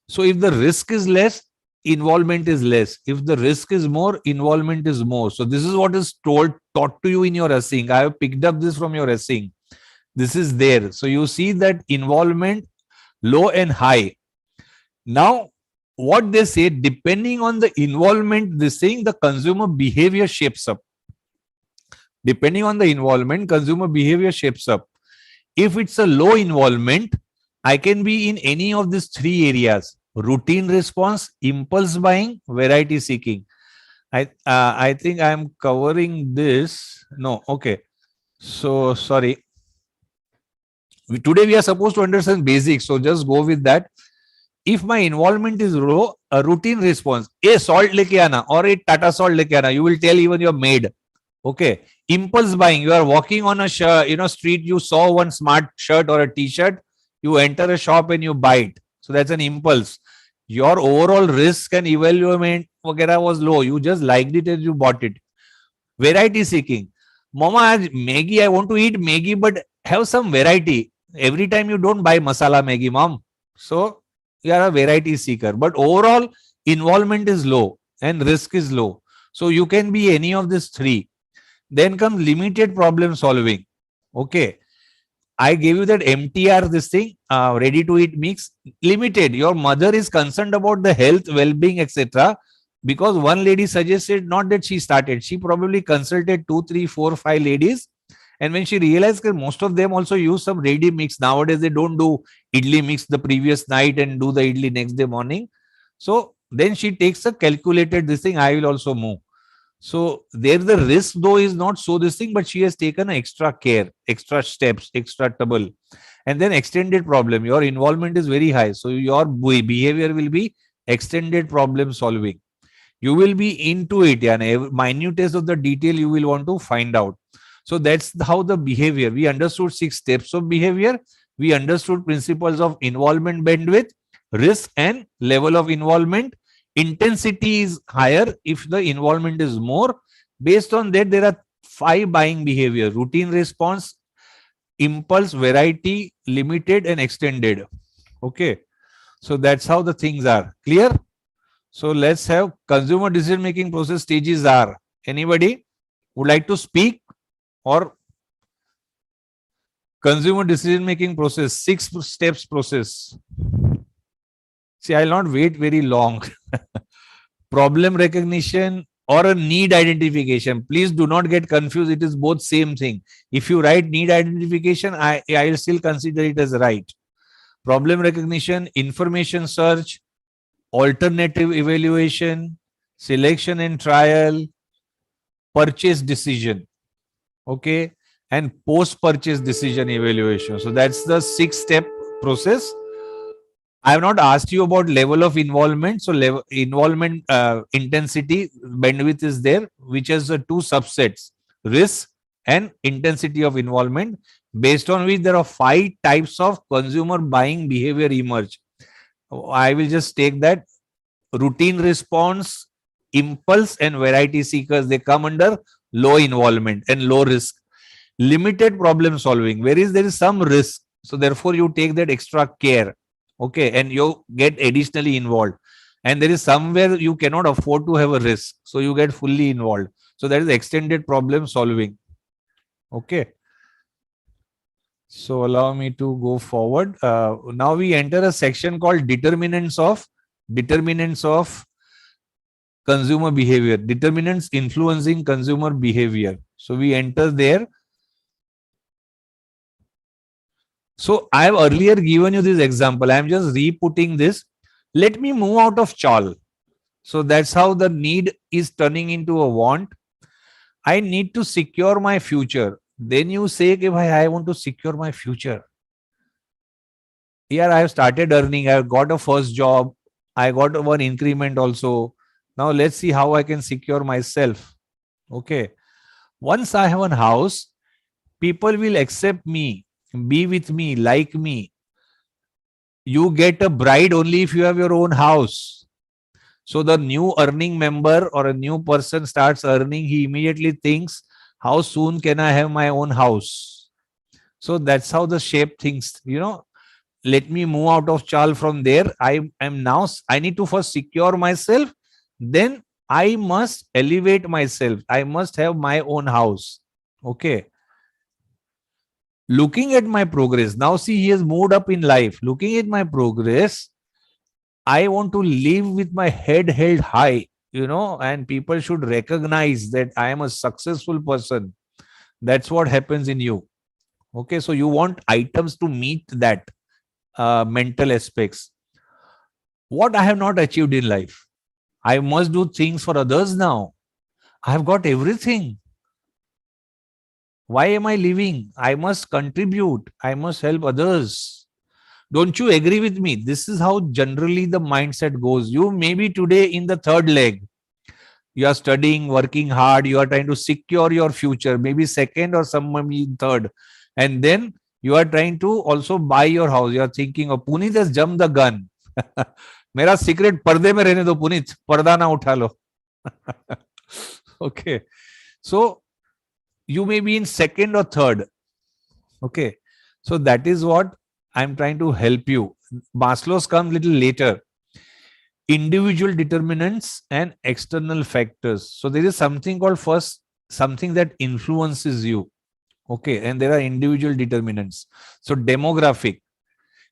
S1: So if the risk is less, involvement is less. If the risk is more, involvement is more. So this is what is taught to you in your assing. I have picked up this from your assing. This is there. So you see that involvement low and high. Now, what they say, depending on the involvement, they saying the consumer behavior shapes up. Depending on the involvement, consumer behavior shapes up. If it's a low involvement, I can be in any of these three areas: routine response, impulse buying, variety seeking. I think I'm covering this. No, okay. So sorry. Today we are supposed to understand basics, so just go with that. If my involvement is low, a routine response, a salt leke aana or a Tata salt leke aana, you will tell even your maid. Okay. Impulse buying, you are walking on a street, you saw one smart shirt or a t-shirt, you enter a shop and you buy it. So that's an impulse. Your overall risk and evaluation was low. You just liked it and you bought it. Variety seeking. Mama, Maggie, I want to eat Maggie, but have some variety. Every time you don't buy masala Maggie, mom. So you are a variety seeker. But overall, involvement is low and risk is low. So you can be any of these three. Then comes limited problem solving. Okay. I gave you that MTR, this thing, ready to eat mix. Limited. Your mother is concerned about the health, well-being, etc. Because one lady suggested, not that she started, she probably consulted 2, 3, 4, 5 ladies. And when she realized that most of them also use some ready mix, nowadays they don't do idli mix the previous night and do the idli next day morning. So then she takes a calculated this thing, I will also move. So there the risk though is not so this thing, but she has taken extra care, extra steps, extra trouble. And then extended problem. Your involvement is very high. So your behavior will be extended problem solving. You will be into it. And minute of the detail you will want to find out. So that's how the behavior. We understood 6 steps of behavior. We understood principles of involvement bandwidth, risk and level of involvement. Intensity is higher if the involvement is more. Based on that, there are 5 buying behavior: routine response, impulse, variety, limited and extended. Okay. So that's how the things are. Clear? So let's have consumer decision making process stages are. Anybody would like to speak? Or consumer decision making process, 6 steps process. See, I'll not wait very long. Problem recognition or a need identification. Please do not get confused. It is both same thing. If you write need identification, I will still consider it as right. Problem recognition, information search, alternative evaluation, selection and trial, purchase decision. Okay. And post-purchase decision evaluation. So that's the 6-step process. I have not asked you about level of involvement. So level involvement intensity bandwidth is there, which has 2 subsets: risk and intensity of involvement, based on which there are 5 types of consumer buying behavior emerge. I will just take that: routine response, impulse and variety seekers. They come under low involvement and low risk. Limited problem solving, whereas there is some risk. So therefore you take that extra care. Okay. And you get additionally involved. And there is somewhere you cannot afford to have a risk. So you get fully involved. So that is extended problem solving. Okay. So allow me to go forward. Now we enter a section called determinants of consumer behavior, determinants influencing consumer behavior. So we enter there. So I have earlier given you this example. I am just re-putting this. Let me move out of chawl. So that's how the need is turning into a want. I need to secure my future. Then you say, I want to secure my future. Yeah, I have started earning. I got a first job. I got one increment also. Now let's see how I can secure myself. Okay. Once I have a house, people will accept me, be with me, like me. You get a bride only if you have your own house. So the new earning member or a new person starts earning, he immediately thinks, how soon can I have my own house? So that's how the shape thinks, let me move out of Chal from there. I am now, I need to first secure myself. Then I must elevate myself. I must have my own house. Okay. Looking at my progress. Now see, he has moved up in life. Looking at my progress, I want to live with my head held high, and people should recognize that I am a successful person. That's what happens in you. Okay. So you want items to meet that mental aspects. What I have not achieved in life, I must do things for others now. I have got everything. Why am I living? I must contribute. I must help others. Don't you agree with me? This is how generally the mindset goes. You may be today in the third leg. You are studying, working hard. You are trying to secure your future, maybe second or some maybe third. And then you are trying to also buy your house. You are thinking, oh, Puneet has jumped the gun. मेरा secret पर्दे में रहने दो पुनीत, पर्दा ना उठा लो. Okay. So you may be in second or third. Okay. So that is what I'm trying to help you. Maslow's come little later. Individual determinants and external factors. So there is something called first, something that influences you. Okay. And there are individual determinants. So demographic,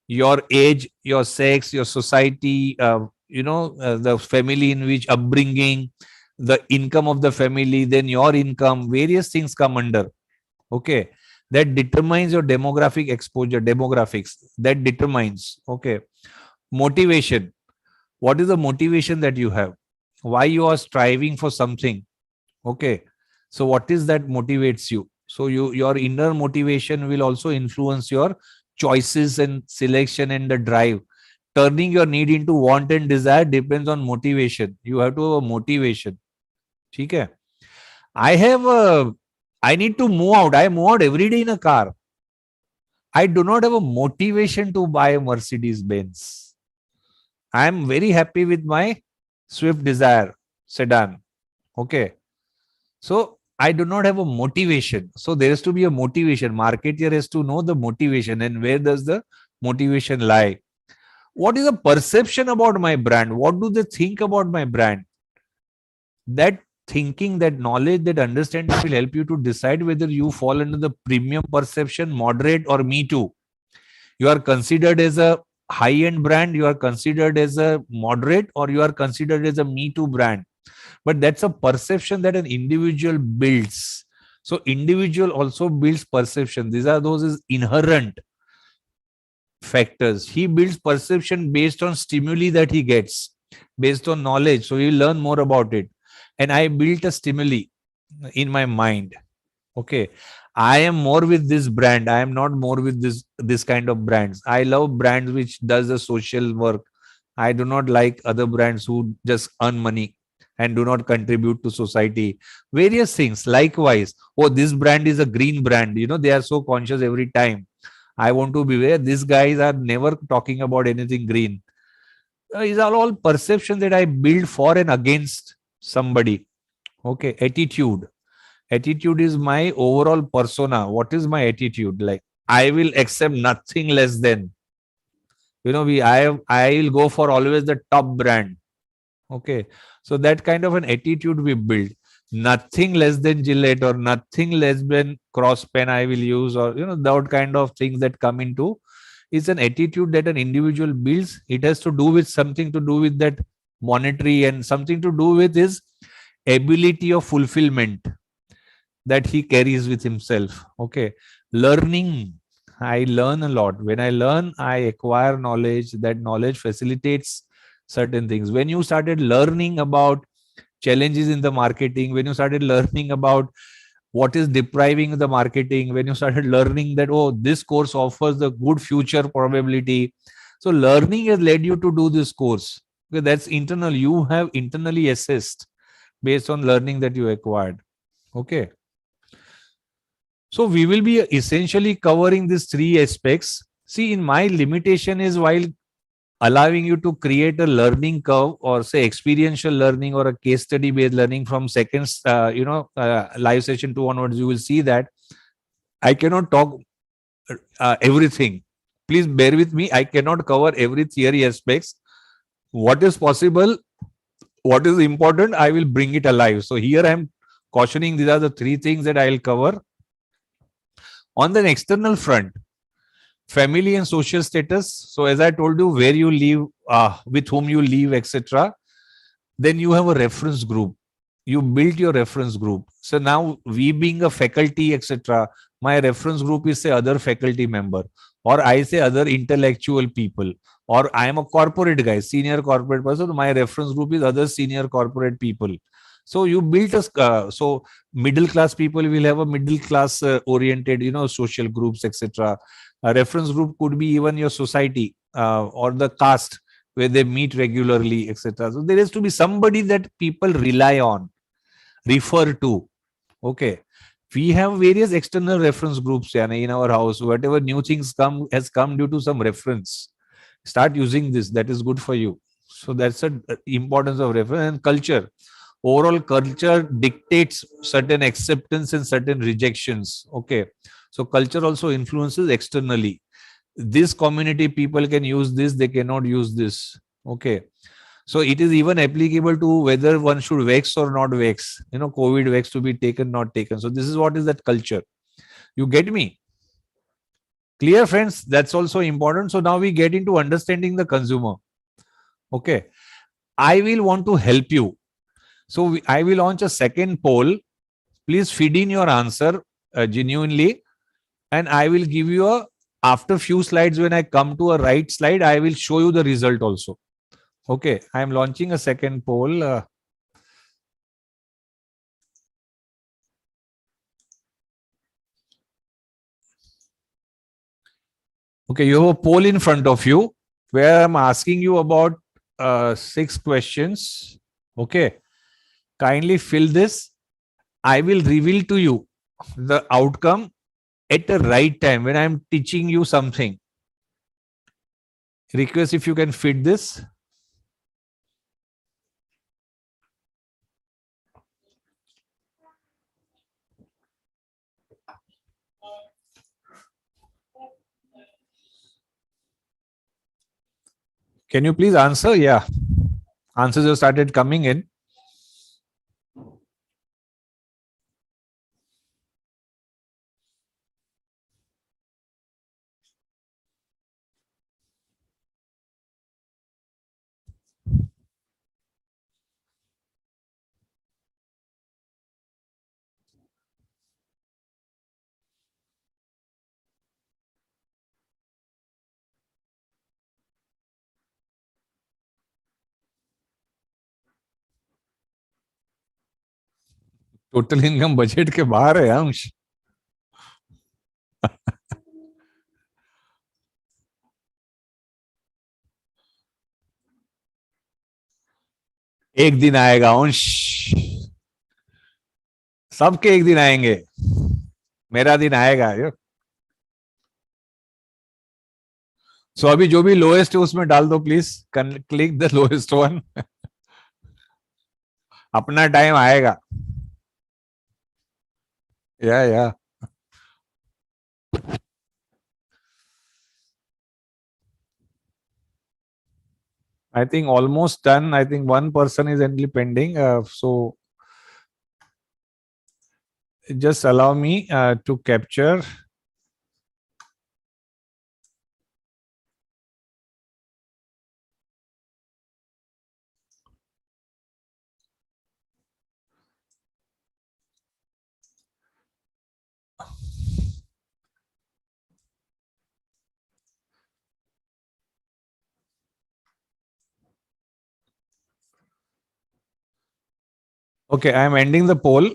S1: your age, your sex, your society, the family in which upbringing, the income of the family, then your income, various things come under. Okay. That determines your demographic exposure, demographics. That determines. Okay. Motivation. What is the motivation that you have? Why you are striving for something? Okay. So what is that motivates you? So your inner motivation will also influence your choices and selection and the drive. Turning your need into want and desire depends on motivation. You have to have a motivation. Okay. I need to move out. I move out every day in a car. I do not have a motivation to buy a Mercedes Benz. I am very happy with my Swift Desire sedan. Okay. So I do not have a motivation. So there has to be a motivation. Marketer has to know the motivation and where does the motivation lie. What is the perception about my brand? What do they think about my brand? That thinking, that knowledge, that understanding will help you to decide whether you fall under the premium perception, moderate, or me too. You are considered as a high-end brand, you are considered as a moderate, or you are considered as a me too brand. But that's a perception that an individual builds. So individual also builds perception. These are those is inherent factors. He builds perception based on stimuli that he gets, based on knowledge. So he will learn more about it. And I built a stimuli in my mind. Okay. I am more with this brand. I am not more with this kind of brands. I love brands which does the social work. I do not like other brands who just earn money and do not contribute to society. Various things. Likewise, oh, this brand is a green brand. They are so conscious every time. I want to be where these guys are never talking about anything green. These are all perception that I build for and against somebody. Okay, attitude. Attitude is my overall persona. What is my attitude? Like I will accept nothing less than. I will go for always the top brand. Okay. So that kind of an attitude we build. Nothing less than Gillette or nothing less than cross pen I will use, or that kind of things that come into is an attitude that an individual builds. It has to do with something to do with that monetary and something to do with his ability of fulfillment that he carries with himself. Okay. Learning. I learn a lot. When I learn, I acquire knowledge. That knowledge facilitates certain things. When you started learning about challenges in the marketing, when you started learning about what is depriving the marketing, when you started learning that, oh, this course offers the good future probability. So learning has led you to do this course. Okay, that's internal. You have internally assessed based on learning that you acquired. Okay. So we will be essentially covering these three aspects. See, in my limitation is while allowing you to create a learning curve or say experiential learning or a case study based learning from seconds, live session 2 onwards, you will see that I cannot talk everything. Please bear with me. I cannot cover every theory aspects. What is possible, what is important, I will bring it alive. So here I am cautioning these are the three things that I will cover. On the external front, family and social status. So as I told you, where you live, with whom you live, etc. Then you have a reference group. You build your reference group. So now we being a faculty, etc., my reference group is say other faculty member, or I say other intellectual people, or I am a corporate guy, senior corporate person. My reference group is other senior corporate people. So you built a so middle class people will have a middle class oriented, social groups, etc. A reference group could be even your society or the caste where they meet regularly, etc. So there has to be somebody that people rely on, refer to. Okay. We have various external reference groups, yani, in our house. Whatever new things come has come due to some reference. Start using this. That is good for you. So that's the importance of reference and culture. Overall culture dictates certain acceptance and certain rejections. Okay. So culture also influences externally. This community people can use this, they cannot use this. Okay. So it is even applicable to whether one should vex or not vex. COVID vex to be taken, not taken. So this is what is that culture. You get me? Clear, friends? That's also important. So now we get into understanding the consumer. Okay. I will want to help you. So I will launch a second poll. Please feed in your answer genuinely, and I will give you a after few slides. When I come to a right slide, I will show you the result also. Okay, I am launching a second poll. Okay, you have a poll in front of you where I'm asking you about 6 questions. Okay, kindly fill this. I will reveal to you the outcome at the right time when I'm teaching you something. Request if you can fit this. Can you please answer? Yeah, answers have started coming in. Total income budget के बाहर है अंश. एक दिन आएगा अंश, सबके एक दिन आएंगे. मेरा दिन आएगा. सो अभी जो भी लोएस्ट है उसमें डाल दो please. Click the lowest one. अपना टाइम आएगा. या I think almost done. I think one person is only pending. So just allow me to capture. Okay, I am ending the poll.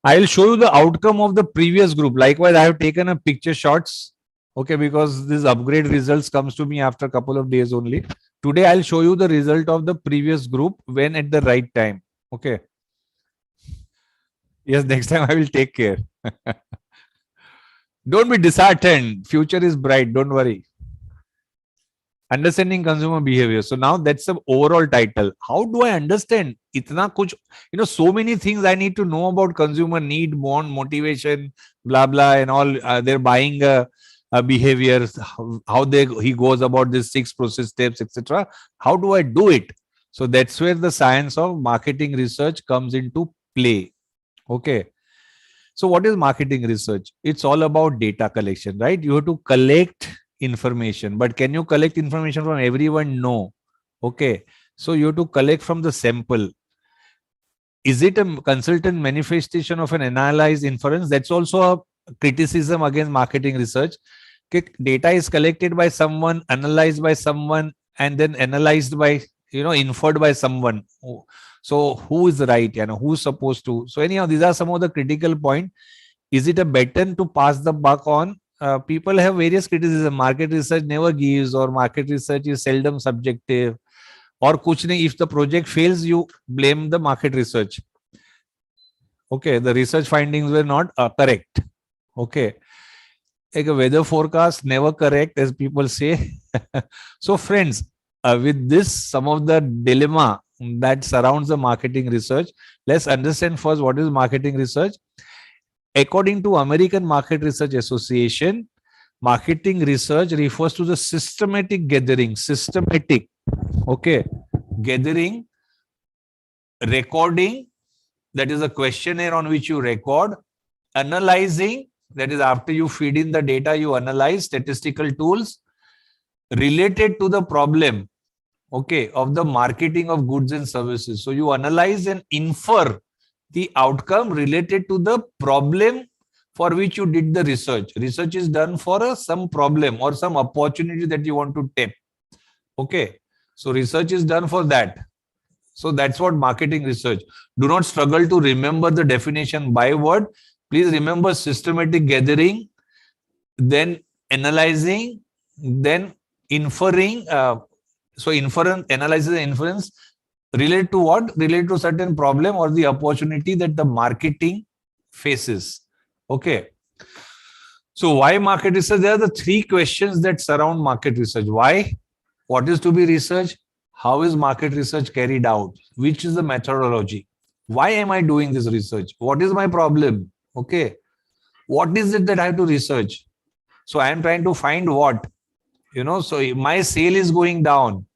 S1: I'll show you the outcome of the previous group. Likewise, I have taken a picture shots. Okay, because this upgrade results comes to me after a couple of days only. Today, I'll show you the result of the previous group when at the right time. Okay. Yes, next time I will take care. Don't be disheartened. Future is bright. Don't worry. Understanding consumer behavior. So now that's the overall title. How do I understand? Itna kuch, so many things I need to know about consumer need, want, motivation, blah blah, and all. They're buying behaviors, how he goes about these 6 process steps, etc. How do I do it? So that's where the science of marketing research comes into play. Okay. So what is marketing research? It's all about data collection, right? You have to collect information, but can you collect information from everyone? No. Okay. So you have to collect from the sample. Is it a consultant manifestation of an analyzed inference? That's also a criticism against marketing research. Okay, data is collected by someone, analyzed by someone, and then analyzed by, inferred by someone. So who is right? Who's supposed to? So anyhow, these are some of the critical points. Is it a baton to pass the buck on? People have various criticism. Market research never gives, or market research is seldom subjective, or kuch nahi. If the project fails, you blame the market research. Okay, the research findings were not correct. Okay, like a weather forecast never correct, as people say. So friends, with this, some of the dilemma that surrounds the marketing research, let's understand first what is marketing research. According to American Market Research Association, marketing research refers to the systematic gathering, okay, gathering, recording, that is a questionnaire on which you record, analyzing, that is after you feed in the data, you analyze statistical tools related to the problem, okay, of the marketing of goods and services. So you analyze and infer the outcome related to the problem for which you did the research. Research is done for some problem or some opportunity that you want to tap. Okay. So research is done for that. So that's what marketing research. Do not struggle to remember the definition by word. Please remember systematic gathering, then analyzing, then inferring. So inference, analysis and inference relate to what? Relate to certain problem or the opportunity that the marketing faces. Okay. So why market research? There are the 3 questions that surround market research. Why? What is to be researched? How is market research carried out? Which is the methodology? Why am I doing this research? What is my problem? Okay. What is it that I have to research? So I am trying to find what? So my sale is going down.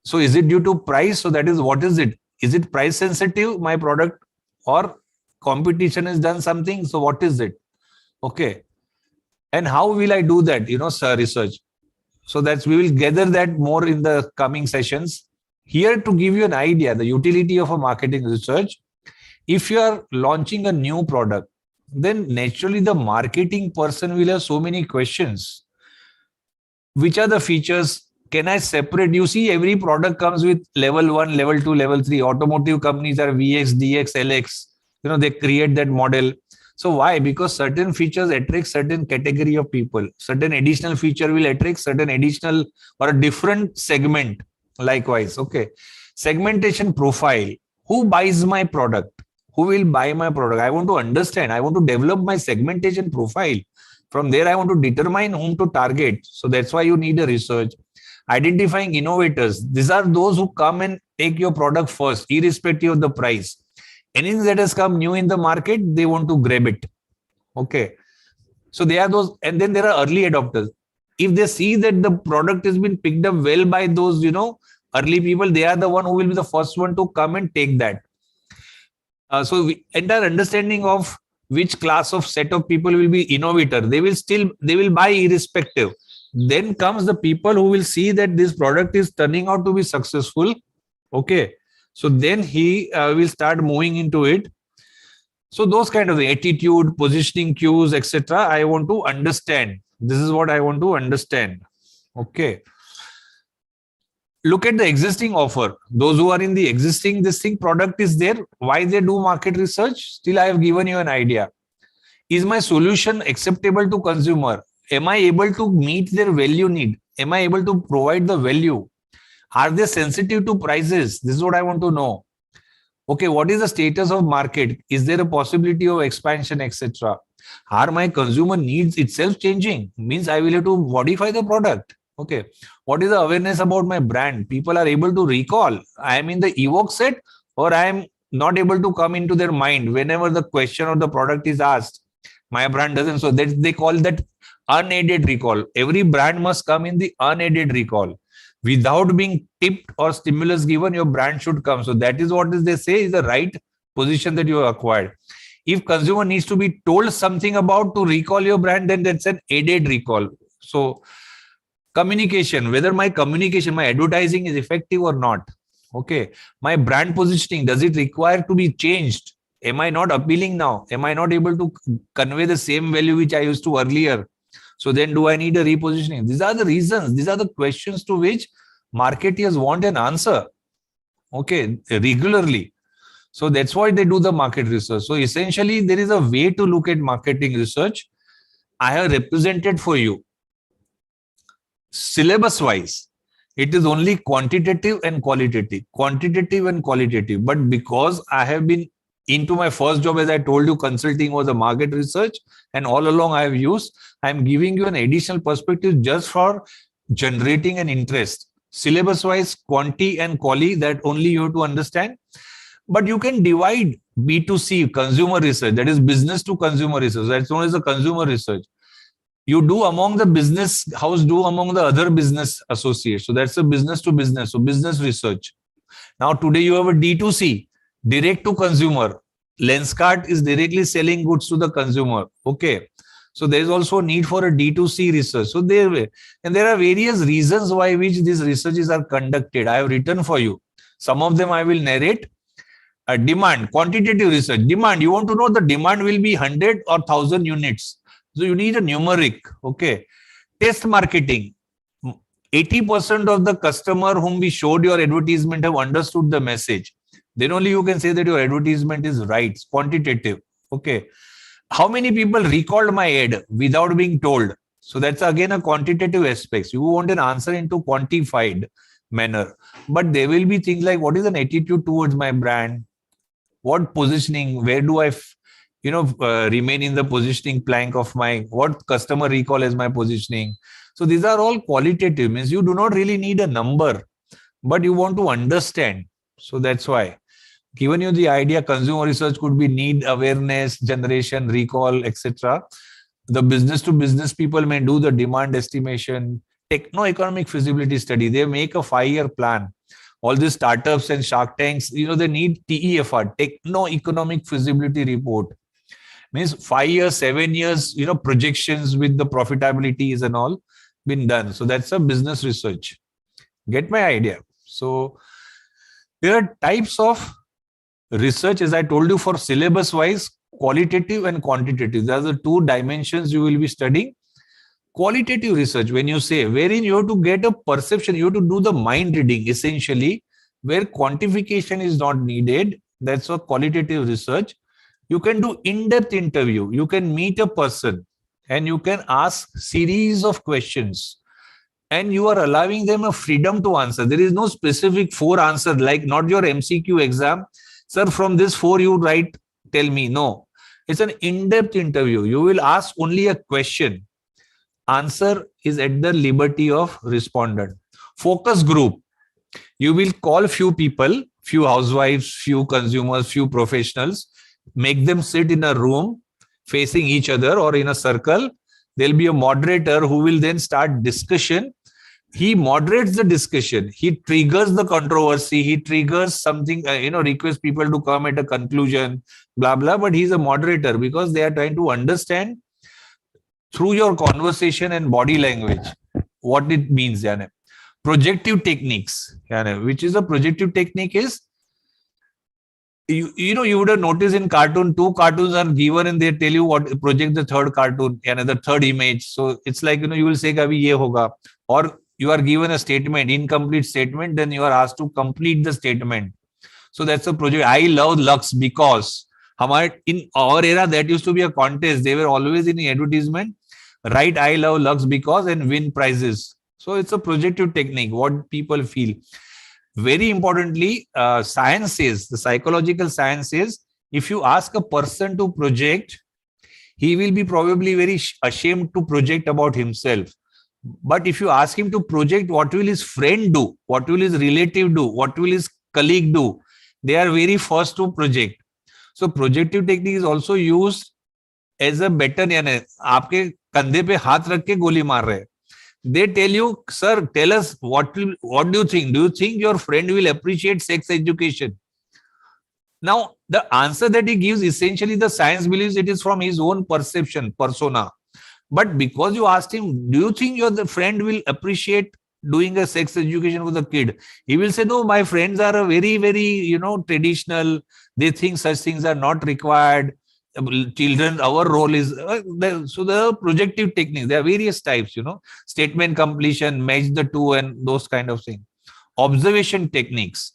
S1: So is it due to price? So that is, what is it? Is it price sensitive, my product, or competition has done something? So what is it? Okay. And how will I do that? Research. So that's, we will gather that more in the coming sessions. Here to give you an idea, the utility of a marketing research. If you are launching a new product, then naturally the marketing person will have so many questions. Which are the features? Can I separate? You see, every product comes with level 1, level 2, level 3. Automotive companies are VX, DX, LX. They create that model. So why? Because certain features attract certain category of people. Certain additional feature will attract certain additional or a different segment. Likewise, okay. Segmentation profile. Who buys my product? Who will buy my product? I want to understand. I want to develop my segmentation profile. From there, I want to determine whom to target. So that's why you need a research. Identifying innovators. These are those who come and take your product first, irrespective of the price. Anything that has come new in the market, they want to grab it. Okay. So they are those, and then there are early adopters. If they see that the product has been picked up well by those, early people, they are the one who will be the first one to come and take that. So entire understanding of which class of set of people will be innovator, they will buy irrespective. Then comes the people who will see that this product is turning out to be successful. Okay. So then he will start moving into it. So those kind of attitude, positioning cues, etc. I want to understand. This is what I want to understand. Okay. look at the existing offer. Those who are in the existing, this thing product is there. Why they do market research? Still, I have given you an idea. Is my solution acceptable to consumer? Am I able to meet their value need? Am I able to provide the value? Are they sensitive to prices? This is what I want to know. Okay, what is the status of market? Is there a possibility of expansion, etc.? Are my consumer needs itself changing? Means I will have to modify the product. Okay, what is the awareness about my brand? People are able to recall I am in the evoke set, or I am not able to come into their mind whenever the question or the product is asked. My brand doesn't. So that they call that unaided recall. Every brand must come in the unaided recall. Without being tipped or stimulus given, your brand should come. So that is what they say is the right position that you have acquired. If consumer needs to be told something about to recall your brand, then that's an aided recall. So communication, whether my communication, my advertising is effective or not. Okay, my brand positioning, does it require to be changed? Am I not appealing now? Am I not able to convey the same value which I used to earlier? So then do I need a repositioning? These are the reasons. These are the questions to which marketers want an answer. Okay, regularly. So that's why they do the market research. So essentially, there is a way to look at marketing research. I have represented for you. Syllabus wise, it is only quantitative and qualitative. Quantitative and qualitative. But because I have been into my first job, as I told you, consulting was a market research, and all along I have used, I'm giving you an additional perspective just for generating an interest. Syllabus wise, quanti and quali, that only you have to understand. But you can divide B2C, consumer research, that is business to consumer research. That's known as a consumer research. You do among the business house, do among the other business associates. So that's a business to business. So business research. Now today you have a D2C, direct to consumer. Lenskart is directly selling goods to the consumer. Okay. So there is also a need for a D2C research. So there are various reasons why which these researches are conducted. I have written for you. Some of them I will narrate. Demand, quantitative research. Demand, you want to know the demand will be 100 or 1000 units. So you need a numeric. Okay. Test marketing. 80% of the customer whom we showed your advertisement have understood the message. Then only you can say that your advertisement is right. Quantitative. Okay. How many people recalled my ad without being told? So that's again a quantitative aspect. You want an answer into quantified manner. But there will be things like what is an attitude towards my brand? What positioning? Where do I, remain in the positioning plank of my, what customer recall as my positioning? So these are all qualitative, means you do not really need a number, but you want to understand. So that's why. Given you the idea, consumer research could be need awareness, generation, recall, etc. The business to business people may do the demand estimation, techno-economic feasibility study. They make a 5-year plan. All these startups and Shark Tanks, they need TEFR, techno-economic feasibility report. Means 5 years, 7 years, projections with the profitabilities and all been done. So that's a business research. Get my idea? So there are types of research, as I told you, for syllabus wise, qualitative and quantitative. Those are the two dimensions you will be studying. Qualitative research, when you say, wherein you have to get a perception, you have to do the mind reading essentially, where quantification is not needed. That's a qualitative research. You can do in-depth interview. You can meet a person and you can ask series of questions, and you are allowing them a freedom to answer. There is no specific 4 answer, like not your MCQ exam. Sir, from this 4 you write, tell me. No, it's an in-depth interview. You will ask only a question. Answer is at the liberty of respondent. Focus group. You will call few people, few housewives, few consumers, few professionals, make them sit in a room facing each other or in a circle. There'll be a moderator who will then start discussion. He moderates the discussion. He triggers the controversy. He triggers something, requests people to come at a conclusion, blah, blah. But he's a moderator because they are trying to understand through your conversation and body language what it means. Projective techniques, which is a projective technique is, you would have noticed in cartoon, 2 cartoons are given and they tell you what project the third cartoon, the third image. So it's like, you will say, Kabhi ye hoga. Or you are given a statement, incomplete statement, then you are asked to complete the statement. So that's a project. I love Lux because in our era, that used to be a contest. They were always in the advertisement, write I love Lux because and win prizes. So it's a projective technique, what people feel. Very importantly, science says, the psychological science says, if you ask a person to project, he will be probably very ashamed to project about himself. But if you ask him to project, what will his friend do? What will his relative do? What will his colleague do? They are very first to project. So projective technique is also used as a better, यानी आपके कंधे पे हाथ रख के गोली मार रहे हैं. They tell you, sir, tell us what do you think? Do you think your friend will appreciate sex education? Now, the answer that he gives, essentially the science believes it is from his own perception, persona. But because you asked him, do you think your the friend will appreciate doing a sex education with a kid? He will say, no, my friends are a very, very, traditional. They think such things are not required. Children, our role is, so the projective techniques, there are various types, statement completion, match the two and those kind of things. Observation techniques.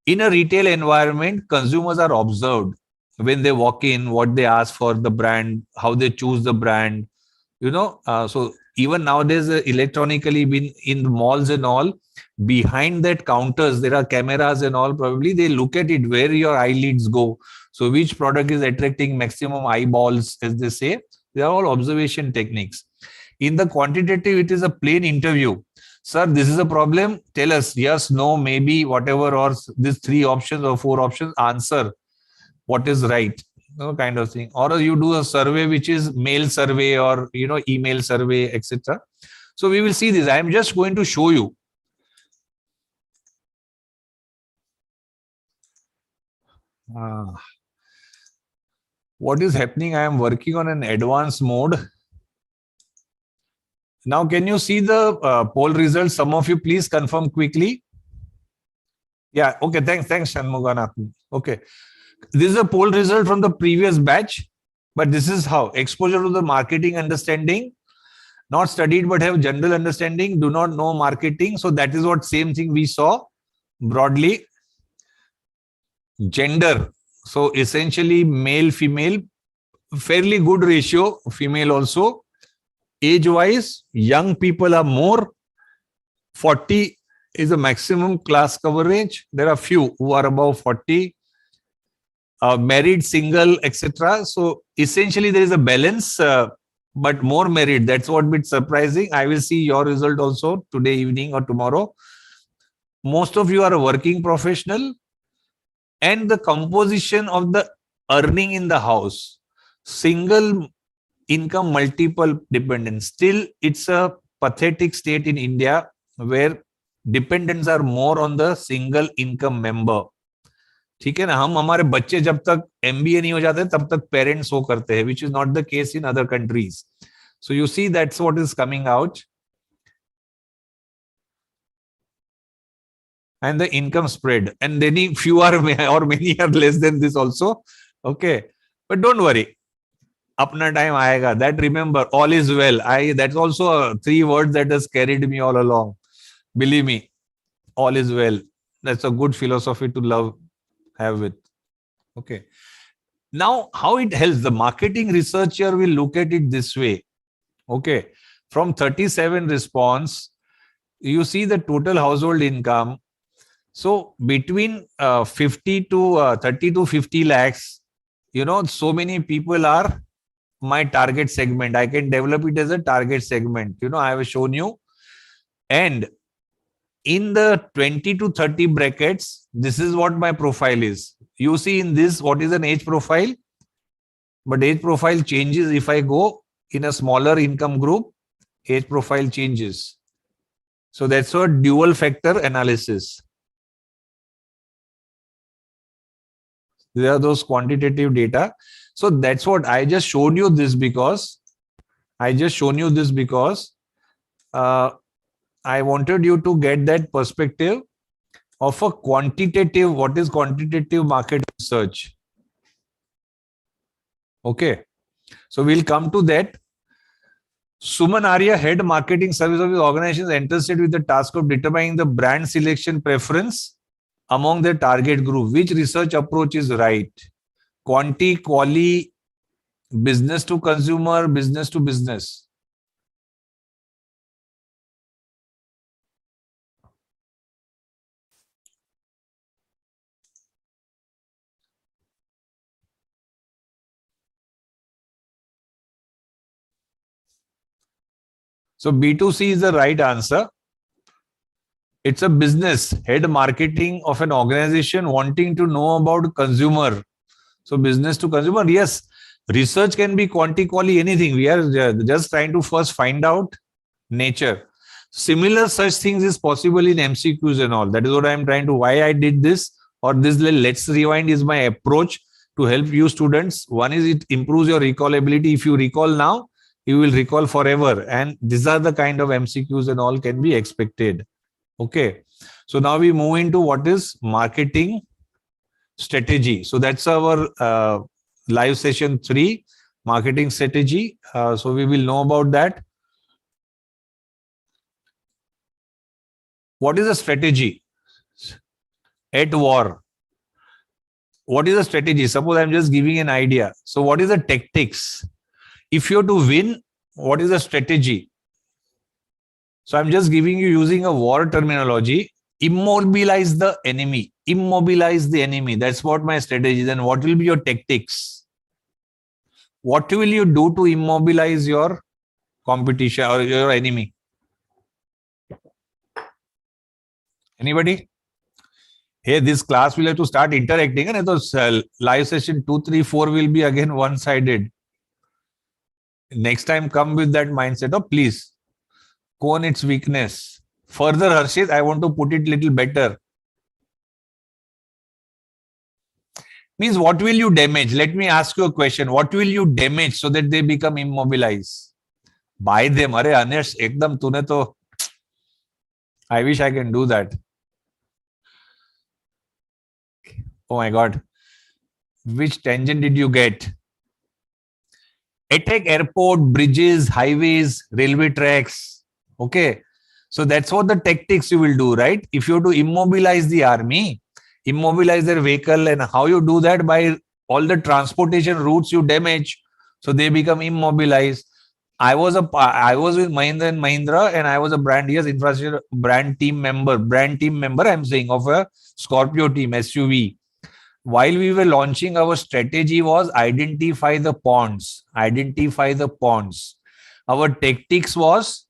S1: In a retail environment, consumers are observed when they walk in, what they ask for the brand, how they choose the brand, so even nowadays electronically been in malls and all, behind that counters there are cameras and all. Probably they look at it where your eyelids go, so which product is attracting maximum eyeballs, as they say. They are all observation techniques. In the quantitative, it is a plain interview. Sir, this is a problem, tell us yes, no, maybe, whatever, or these 3 options or 4 options, answer what is right, kind of thing. Or you do a survey which is mail survey or email survey, etc. So we will see this. I am just going to show you. What is happening? I am working on an advanced mode. Now, can you see the poll results? Some of you please confirm quickly. Yeah, okay, thanks Shanmuganath. Okay, this is a poll result from the previous batch, but this is how: exposure to the marketing understanding, not studied but have general understanding, do not know marketing. So that is what same thing we saw broadly. Gender, so essentially male, female, fairly good ratio, female also. Age wise, young people are more. 40 is the maximum class coverage. There are few who are above 40. Married, single, etc. So essentially there is a balance, but more married. That's what bit surprising. I will see your result also today evening or tomorrow. Most of you are a working professional, and the composition of the earning in the house, single income, multiple dependents. Still, it's a pathetic state in India where dependents are more on the single income member. ठीक है ना, हम हमारे बच्चे जब तक MBA नहीं हो जाते तब तक पेरेंट्स वो करते हैं, which is not the case in other countries. So you see, that's what is coming out. And the income spread, and then few are or many are less than this also. Okay, but don't worry, apna time aayega. That, remember, all is well. That's also 3 words that has carried me all along. Believe me, all is well. That's a good philosophy to have it. Okay. Now, how it helps? The marketing researcher will look at it this way. Okay. From 37 response, you see the total household income. So between 50 to 30 to 50 lakhs, so many people are my target segment. I can develop it as a target segment. I have shown you. And in the 20 to 30 brackets, this is what my profile is. You see in this, what is an age profile? But age profile changes if I go in a smaller income group, age profile changes. So that's a dual factor analysis. There are those quantitative data. So that's what I just showed you this because I wanted you to get that perspective of a quantitative, what is quantitative market research. Okay. So we'll come to that. Suman Arya, head marketing service of his organization, is entrusted with the task of determining the brand selection preference among their target group. Which research approach is right? Quanti, quali, business to consumer, business to business. So B2C is the right answer. It's a business, head marketing of an organization wanting to know about consumer. So business to consumer, yes. Research can be quanti, quali, anything. We are just trying to first find out nature. Similar such things is possible in MCQs and all. That is what I'm trying to, why I did this, or this let's rewind is my approach to help you students. One is it improves your recall ability. If you recall now, you will recall forever. And these are the kind of MCQs and all can be expected. Okay. So now we move into what is marketing strategy. So that's our live session 3, marketing strategy. So we will know about that. What is a strategy? At war. What is a strategy? Suppose I'm just giving an idea. So what is the tactics? If you're to win, what is a strategy? So I'm just giving you using a war terminology. Immobilize the enemy. Immobilize the enemy. That's what my strategy is. And what will be your tactics? What will you do to immobilize your competition or your enemy? Anybody? Hey, this class will have to start interacting. And so live session 2, 3, 4 will be again one-sided. Next time, come with that mindset of please, cone its weakness. Further, Harshit, I want to put it little better. Means what will you damage? Let me ask you a question. What will you damage so that they become immobilized? Buy them. Arey Anesh, ekdam tune to. I wish I can do that. Oh my God. Which tangent did you get? Attack airport, bridges, highways, railway tracks. Okay. So that's what the tactics you will do, right? If you have to immobilize the army, immobilize their vehicle, and how you do that? By all the transportation routes you damage, so they become immobilized. I was with Mahindra and Mahindra, and I was a brand infrastructure brand team member. I'm saying of a Scorpio team SUV. While we were launching, our strategy was identify the ponds. Identify the ponds. Our tactics was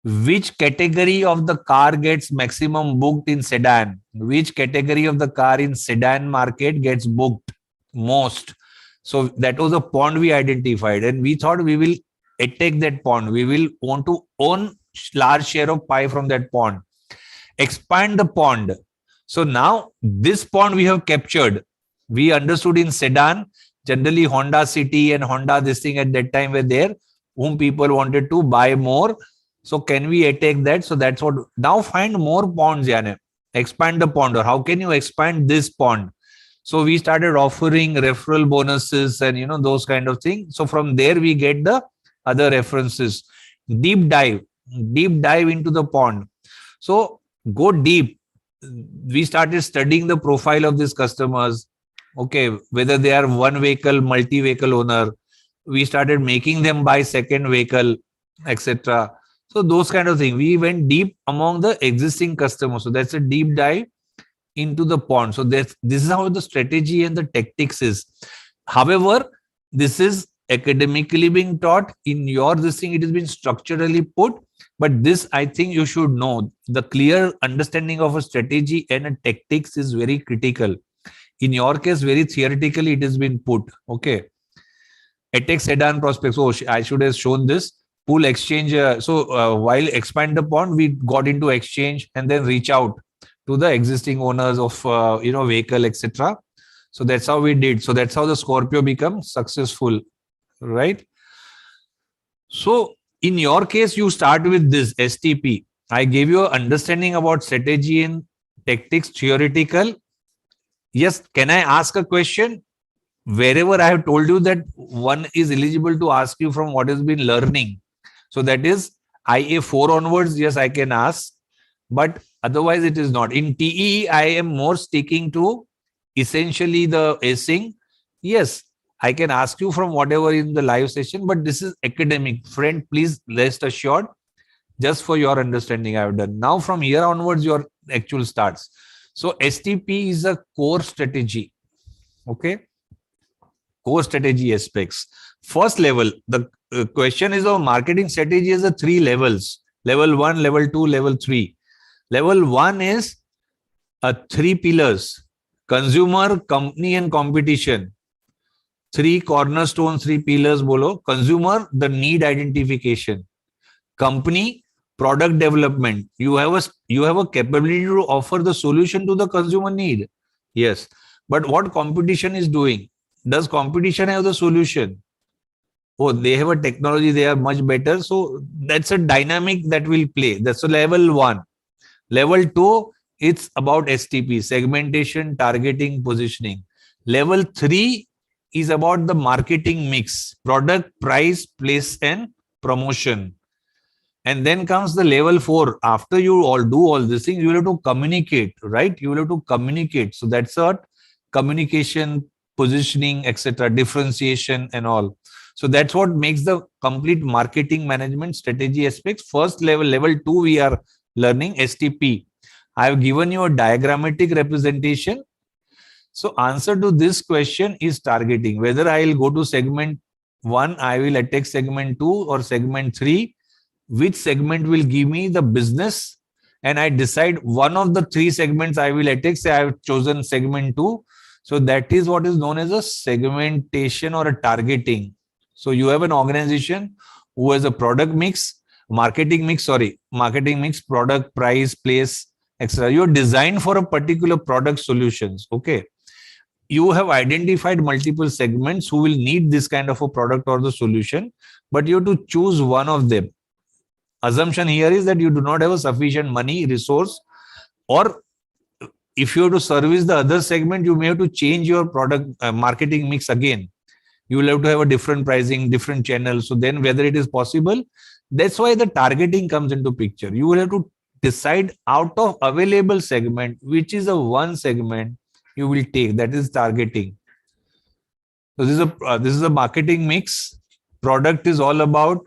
S1: which category of the car gets maximum booked in sedan, which category of the car in sedan market gets booked most. So that was a pond we identified, and we thought we will attack that pond. We will want to own large share of pie from that pond, expand the pond. So now this pond we have captured. We understood in sedan, generally Honda City and Honda this thing at that time were there, whom people wanted to buy more. So can we attack that? So that's what, now find more ponds, Yane. Expand the pond, or how can you expand this pond? So we started offering referral bonuses and those kind of things. So from there we get the other references. Deep dive into the pond. So go deep. We started studying the profile of these customers. Okay, whether they are one vehicle, multi-vehicle owner. We started making them buy second vehicle, etc. So those kind of things. We went deep among the existing customers. So that's a deep dive into the pond. So this is how the strategy and the tactics is. However, this is academically being taught. In your this thing, it has been structurally put. But this, I think you should know. The clear understanding of a strategy and a tactics is very critical. In your case, very theoretically, it has been put. Okay. Attack sedan prospects. So I should have shown this. Pool exchange. While expand the pond, we got into exchange and then reach out to the existing owners of vehicle, etc. So that's how we did. So that's how the Scorpio becomes successful, right? So in your case, you start with this STP. I gave you an understanding about strategy and tactics, theoretical. Yes, can I ask a question? Wherever I have told you that one is eligible to ask you from what has been learning. So that is IA4 onwards. Yes, I can ask, but otherwise it is not. In TE, I am more sticking to essentially the acing. Yes, I can ask you from whatever in the live session, but this is academic. Friend, please rest assured, just for your understanding, I have done. Now from here onwards, your actual starts. So STP is a core strategy. Okay. Core strategy aspects. First level, the question is of marketing strategy is the 3 levels. Level 1, level 2, level 3. Level 1 is 3 pillars: consumer, company, and competition. 3 cornerstones, 3 pillars bolo. Consumer, the need identification. Company, product development. You have a capability to offer the solution to the consumer need. Yes. But what competition is doing? Does competition have the solution? Oh, they have a technology, they are much better. So that's a dynamic that will play. That's a level 1. Level 2, it's about STP, segmentation, targeting, positioning. Level 3 is about the marketing mix, product, price, place, and promotion. And then comes the level 4. After you all do all these things, you will have to communicate, right? You will have to communicate. So that's what communication, positioning, etc., differentiation, and all. So that's what makes the complete marketing management strategy aspects. First level, level 2, we are learning STP. I have given you a diagrammatic representation. So answer to this question is targeting. Whether I will go to segment 1, I will attack segment 2 or segment 3. Which segment will give me the business, and I decide one of the 3 segments I will attack. Say I have chosen segment 2. So that is what is known as a segmentation or a targeting. So you have an organization who has a product mix, marketing mix, product, price, place, etc. You're designed for a particular product solutions. Okay. You have identified multiple segments who will need this kind of a product or the solution, but you have to choose one of them. Assumption here is that you do not have a sufficient money, resource, or if you have to service the other segment, you may have to change your product marketing mix again. You will have to have a different pricing, different channels. So then whether it is possible, that's why the targeting comes into picture. You will have to decide out of available segment, which is a one segment you will take. That is targeting. So this is a marketing mix. Product is all about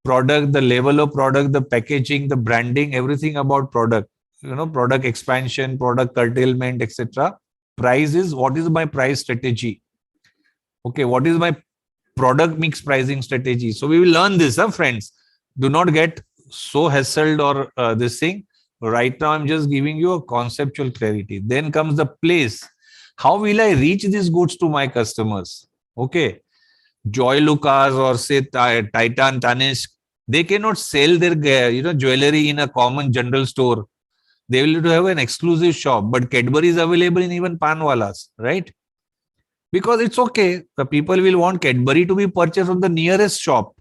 S1: product, the level of product, the packaging, the branding, everything about product. Product expansion, product curtailment, etc. Price is what is my price strategy? Okay, what is my product mix pricing strategy? So we will learn this, friends. Do not get so hassled or this thing. Right now, I'm just giving you a conceptual clarity. Then comes the place. How will I reach these goods to my customers? Okay. Joy Lucas or say Titan, Tanishq, they cannot sell their jewelry in a common general store. They will have an exclusive shop, but Cadbury is available in even Panwalas, right? Because it's okay. The people will want Cadbury to be purchased from the nearest shop.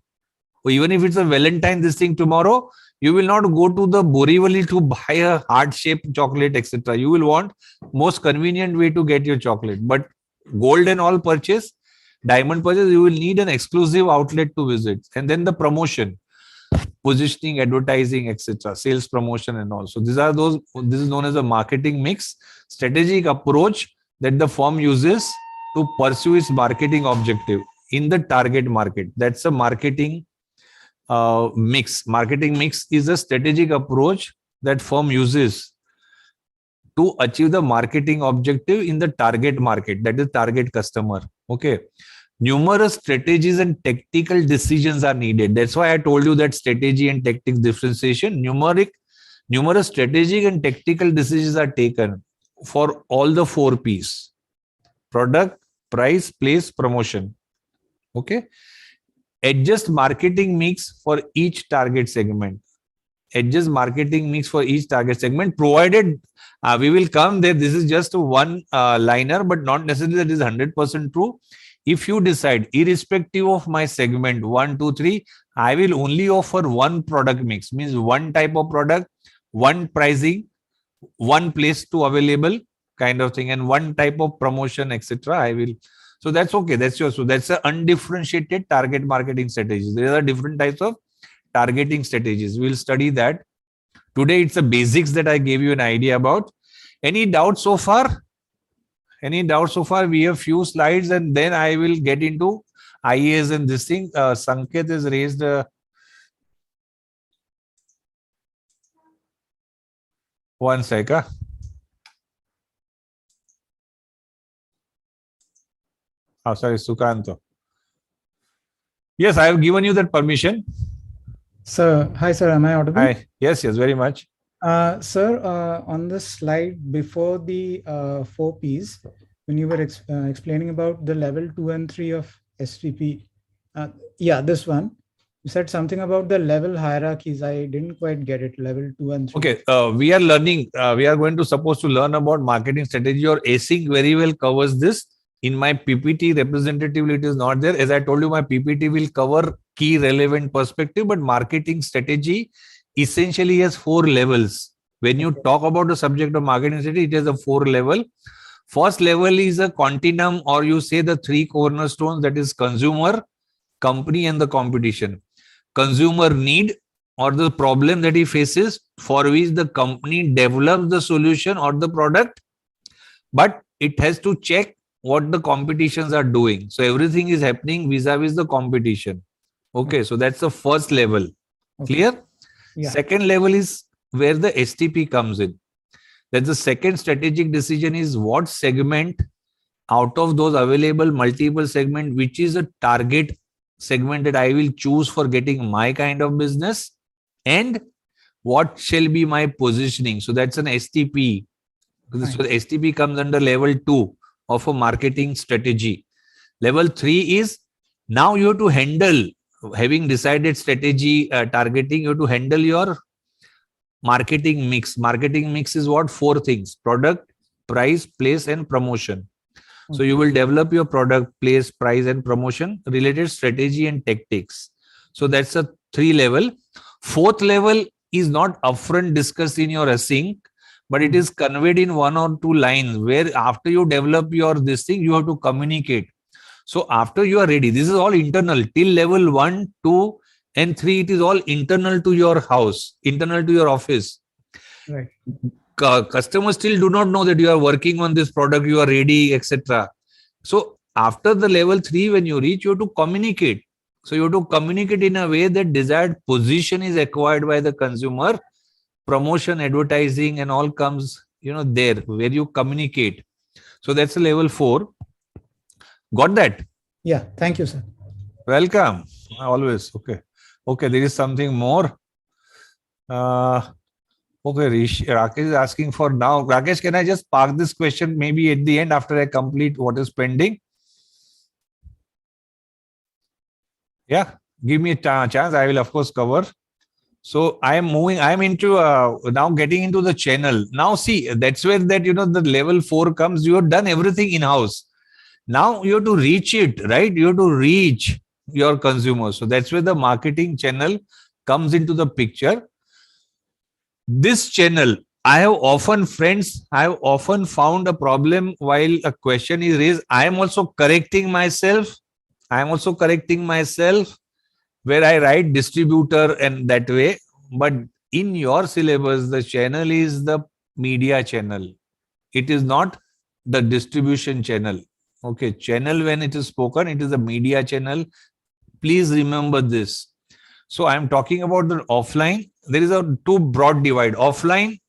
S1: Or even if it's a Valentine, this thing tomorrow, you will not go to the Borivali to buy a heart-shaped chocolate, etc. You will want most convenient way to get your chocolate. But gold and all purchase, diamond purchase, you will need an exclusive outlet to visit. And then the promotion, positioning, advertising, etc., sales promotion and all. So this is known as a marketing mix, strategic approach that the firm uses to pursue its marketing objective in the target market. That's a marketing mix. Marketing mix is a strategic approach that firm uses to achieve the marketing objective in the target market, that is target customer. Okay. Numerous strategies and tactical decisions are needed. That's why I told you that strategy and tactics differentiation, numerous strategic and tactical decisions are taken for all the 4 P's: product, price, place, promotion. Okay. Adjust marketing mix for each target segment. Adjust marketing mix for each target segment, provided we will come there. This is just one liner, but not necessarily that is 100% true. If you decide, irrespective of my segment 1, 2, 3, I will only offer one product mix, means one type of product, one pricing, one place to available kind of thing, and one type of promotion, etc. I will. So that's okay. That's yours. So that's an undifferentiated target marketing strategy. There are different types of targeting strategies. We'll study that. Today, it's the basics that I gave you an idea about. Any doubts so far? Any doubts so far? We have few slides and then I will get into IAs and this thing. Sanket has raised one second. Oh, sorry, Sukanto. Yes, I have given you that permission.
S3: Sir, hi sir, am I audible?
S1: Hi. Yes, very much.
S3: Sir, on the slide before the 4Ps, when you were explaining about the level 2 and 3 of STP, yeah, this one, you said something about the level hierarchies. I didn't quite get it, level 2 and 3.
S1: Okay, we are learning, we are going to supposed to learn about marketing strategy, or ASIC very well covers this. In my PPT, representatively, it is not there. As I told you, my PPT will cover key relevant perspective, but marketing strategy essentially has 4 levels. When you talk about the subject of marketing strategy, it has a 4 level. First level is a continuum, or you say the 3 cornerstones, that is consumer, company, and the competition. Consumer need or the problem that he faces, for which the company develops the solution or the product, but it has to check what the competitions are doing. So everything is happening vis-a-vis the competition. Okay, so that's the first level. Clear? Yeah. Second level is where the STP comes in. That's the second strategic decision, is what segment out of those available multiple segment, which is a target segment that I will choose for getting my kind of business, and what shall be my positioning. So that's an STP. So the STP comes under level 2 of a marketing strategy. Level 3 is, now you have to handle, having decided strategy targeting, you have to handle your marketing mix. Marketing mix is what? 4 things: product, price, place, and promotion. So you will develop your product, place, price, and promotion related strategy and tactics. So that's a 3 level. 4th level is not upfront discussed in your async, but it is conveyed in 1 or 2 lines, where after you develop your this thing, you have to communicate. So after you are ready, this is all internal till level 1, 2, and 3. It is all internal to your house, internal to your office.
S3: Right.
S1: Customers still do not know that you are working on this product, you are ready, etc. So after the level 3, when you reach, you have to communicate. So you have to communicate in a way that desired position is acquired by the consumer. Promotion, advertising, and all comes, there where you communicate. So that's a level 4. Got that?
S3: Yeah. Thank you, sir.
S1: Welcome. Always. Okay. Okay. There is something more. Okay. Rakesh is asking for now. Rakesh, can I just park this question maybe at the end after I complete what is pending? Yeah. Give me a chance. I will, of course, cover. So I am moving, I am into now getting into the channel. Now see, that's where that, the level 4 comes. You have done everything in-house. Now you have to reach it, right? You have to reach your consumers. So that's where the marketing channel comes into the picture. This channel, I have often found a problem while a question is raised. I am also correcting myself. Where I write distributor and that way. But in your syllabus, the channel is the media channel. It is not the distribution channel. Okay, channel, when it is spoken, it is a media channel. Please remember this. So I am talking about the offline. There is a 2 broad divide: offline,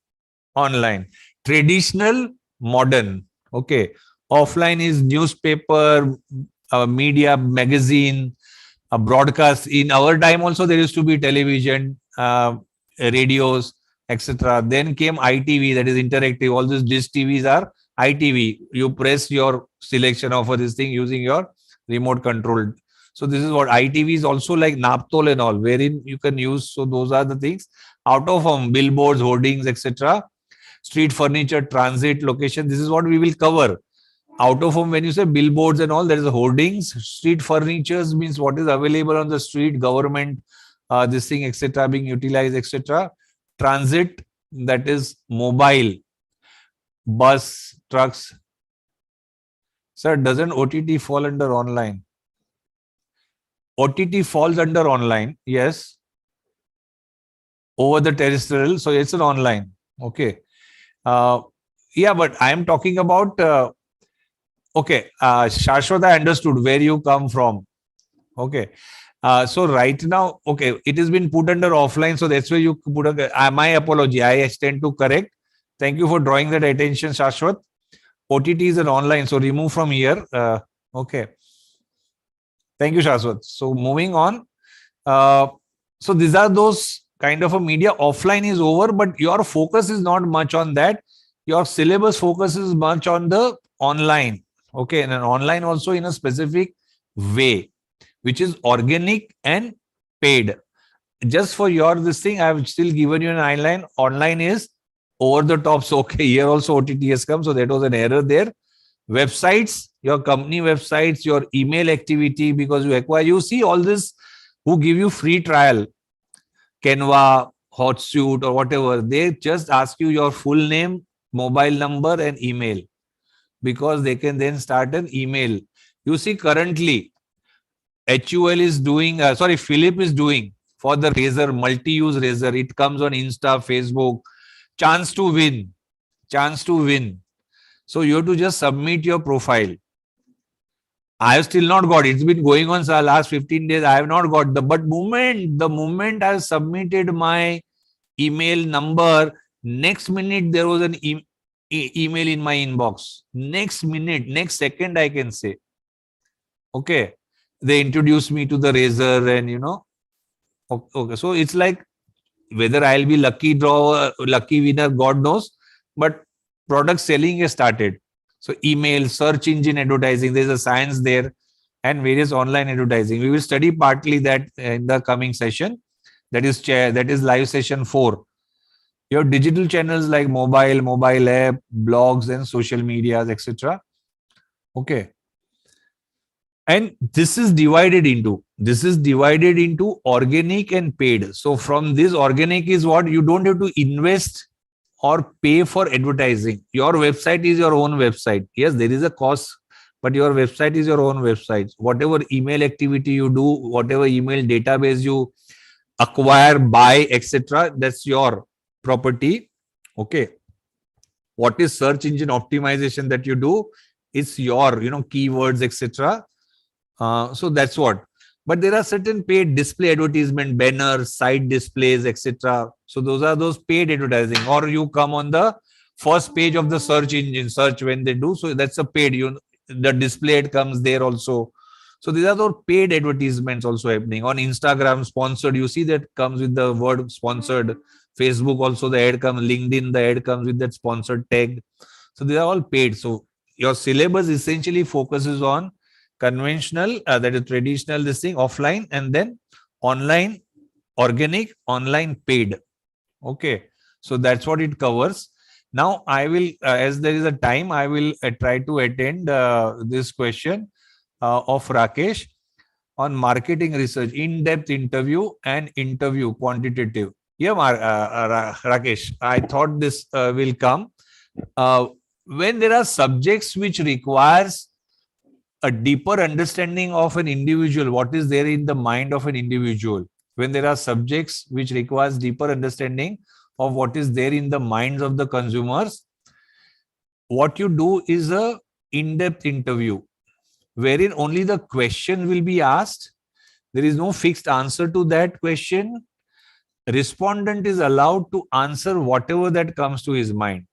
S1: online, traditional, modern. Okay, offline is newspaper, media, magazine, a broadcast. In our time also there used to be television, radios, etc. Then came ITV, that is interactive. All these dish TVs are ITV. You press your selection of this thing using your remote control. So this is what ITV is also like Naptol and all, wherein you can use. So those are the things. Out of billboards, hoardings, etc. Street furniture, transit, location. This is what we will cover. Out of home, when you say billboards and all, there is hoardings. Street furnitures means what is available on the street, government, this thing, etc., being utilized, etc. Transit, that is mobile, bus, trucks. Sir, doesn't OTT fall under online? OTT falls under online, yes. over the terrestrial. So it's an online. Okay. Yeah, but I am talking about, okay, Shashwat, I understood where you come from. Okay. So right now, okay, it has been put under offline. So that's why you put my apology. I extend to correct. Thank you for drawing that attention, Shashwat. OTT is an online. So remove from here. Okay. Thank you, Shashwat. So moving on. Uh, so these are those kind of a media. Offline is over, but your focus is not much on that. Your syllabus focuses much on the online. Okay. And an online also in a specific way, which is organic and paid. Just for your this thing, I've still given you an outline. Online is over the top. So okay, here also OTT has come. So that was an error there. Websites, your company websites, your email activity, because you acquire, you see all this who give you free trial, Canva, Hotsuite, or whatever. They just ask you your full name, mobile number, and email, because they can then start an email. You see, currently HUL is doing, Philip is doing for the razor, multi-use razor. It comes on Insta, Facebook. Chance to win. Chance to win. So you have to just submit your profile. I have still not got it. It's been going on for the last 15 days. I have not got the moment I submitted my email number, next minute there was an email in my inbox. Next minute, next second, I can say. Okay. They introduced me to the razor, and okay. So it's like whether I'll be lucky draw, lucky winner, God knows. But product selling has started. So email, search engine advertising, there's a science there, and various online advertising. We will study partly that in the coming session. That is live session 4. Your digital channels like mobile app, blogs, and social medias, etc. Okay. And this is divided into organic and paid. So from this, organic is what you don't have to invest or pay for advertising. Your website is your own website. Yes, there is a cost, but your website is your own website. Whatever email activity you do, whatever email database you acquire, buy, etc., that's your property. Okay. What is search engine optimization that you do? It's your, keywords, etc. So that's what. But there are certain paid display advertisement, banners, site displays, etc. So those are those paid advertising. Or you come on the first page of the search engine, search when they do. So that's a paid. The display ad comes there also. So these are those paid advertisements also happening. On Instagram, sponsored. You see that comes with the word sponsored. Facebook also the ad comes. LinkedIn, the ad comes with that sponsored tag. So these are all paid. So your syllabus essentially focuses on conventional, that is traditional, this thing, offline, and then online, organic, online, paid. Okay. So that's what it covers. Now I will, as there is a time, I will try to attend this question of Rakesh on marketing research, in-depth interview and interview quantitative. Yeah, Rakesh, I thought this will come. When there are subjects which requires a deeper understanding of an individual, what is there in the mind of an individual, when there are subjects which requires deeper understanding of what is there in the minds of the consumers, what you do is a in-depth interview wherein only the question will be asked. There is no fixed answer to that question. Respondent is allowed to answer whatever that comes to his mind.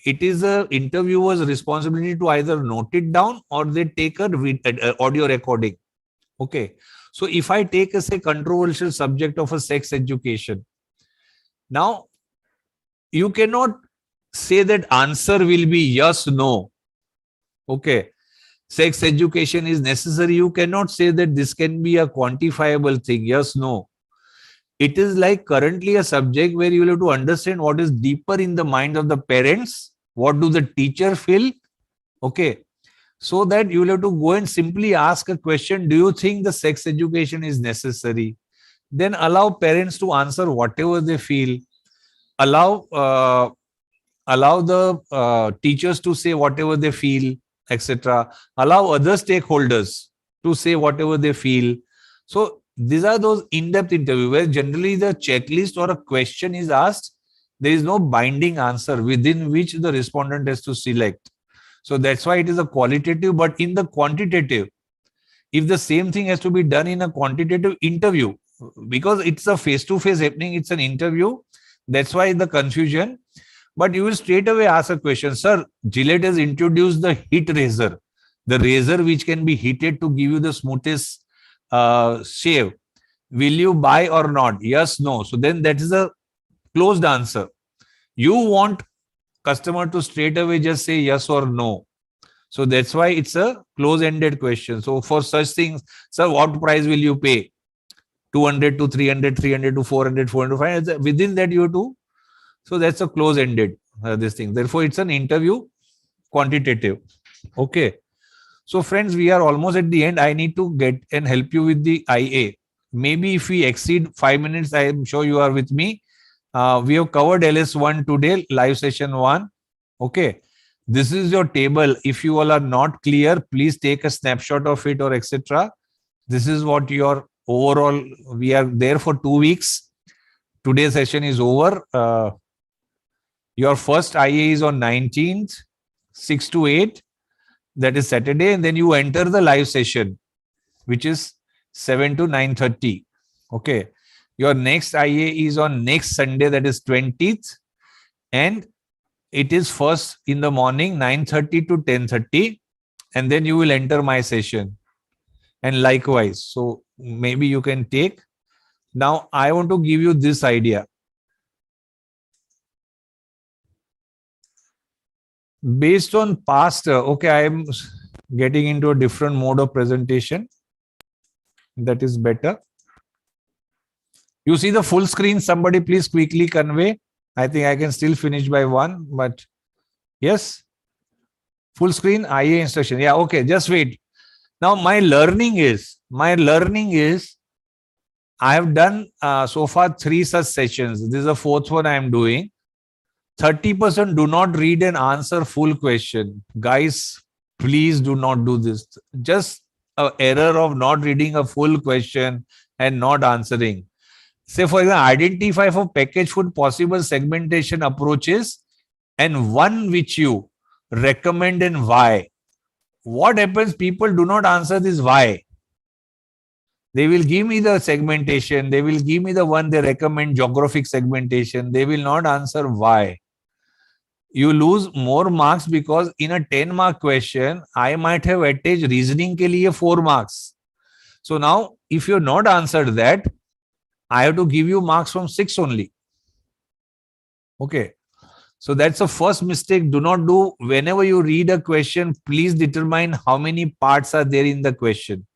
S1: It is a interviewer's responsibility to either note it down or they take a audio recording. Okay. So if I take a say controversial subject of a sex education, now you cannot say that answer will be yes, no. Okay. Sex education is necessary. You cannot say that this can be a quantifiable thing. Yes, no. It is like currently a subject where you will have to understand what is deeper in the mind of the parents. What do the teacher feel? Okay. So that you will have to go and simply ask a question. Do you think the sex education is necessary? Then allow parents to answer whatever they feel. Allow the teachers to say whatever they feel, etc. Allow other stakeholders to say whatever they feel. So these are those in-depth interview where generally the checklist or a question is asked. There is no binding answer within which the respondent has to select. So that's why it is a qualitative. But in the quantitative, if the same thing has to be done in a quantitative interview, because it's a face-to-face happening, it's an interview. That's why the confusion. But you will straight away ask a question, sir, Gillette has introduced the heat razor, the razor which can be heated to give you the smoothest shave. Will you buy or not? Yes, no. So then that is a closed answer. You want customer to straight away just say yes or no. So that's why it's a close-ended question. So for such things, sir, what price will you pay? 200 to 300, 300 to 400, 400 to 500. Within that you have to. So that's a close-ended this thing. Therefore, it's an interview quantitative. Okay. So friends, we are almost at the end. I need to get and help you with the IA. Maybe if we exceed 5 minutes, I am sure you are with me. We have covered LS1 today, live session 1. Okay. This is your table. If you all are not clear, please take a snapshot of it or etc. This is what your overall, we are there for 2 weeks. Today's session is over. Your first IA is on 19th, 6 to 8. That is Saturday. And then you enter the live session, which is 7 to 9:30. Okay. Your next IA is on next Sunday, that is 20th. And it is first in the morning, 9:30 to 10:30. And then you will enter my session. And likewise. So maybe you can take. Now, I want to give you this idea. Based on past, okay, I am getting into a different mode of presentation. That is better. You see the full screen? Somebody please quickly convey. I think I can still finish by 1, but yes. Full screen, IA instruction. Yeah, okay, just wait. Now my learning is, I have done so far 3 such sessions. This is the 4th one I am doing. 30% do not read and answer full question. Guys, please do not do this. Just an error of not reading a full question and not answering. Say, for example, identify for packaged food possible segmentation approaches and one which you recommend and why. What happens? People do not answer this why. They will give me the segmentation. They will give me the one they recommend, geographic segmentation. They will not answer why. You lose more marks because in a 10-mark question, I might have attached reasoning ke liye 4 marks. So now, if you have not answered that, I have to give you marks from 6 only. Okay. So that's the first mistake. Do not do. Whenever you read a question, please determine how many parts are there in the question.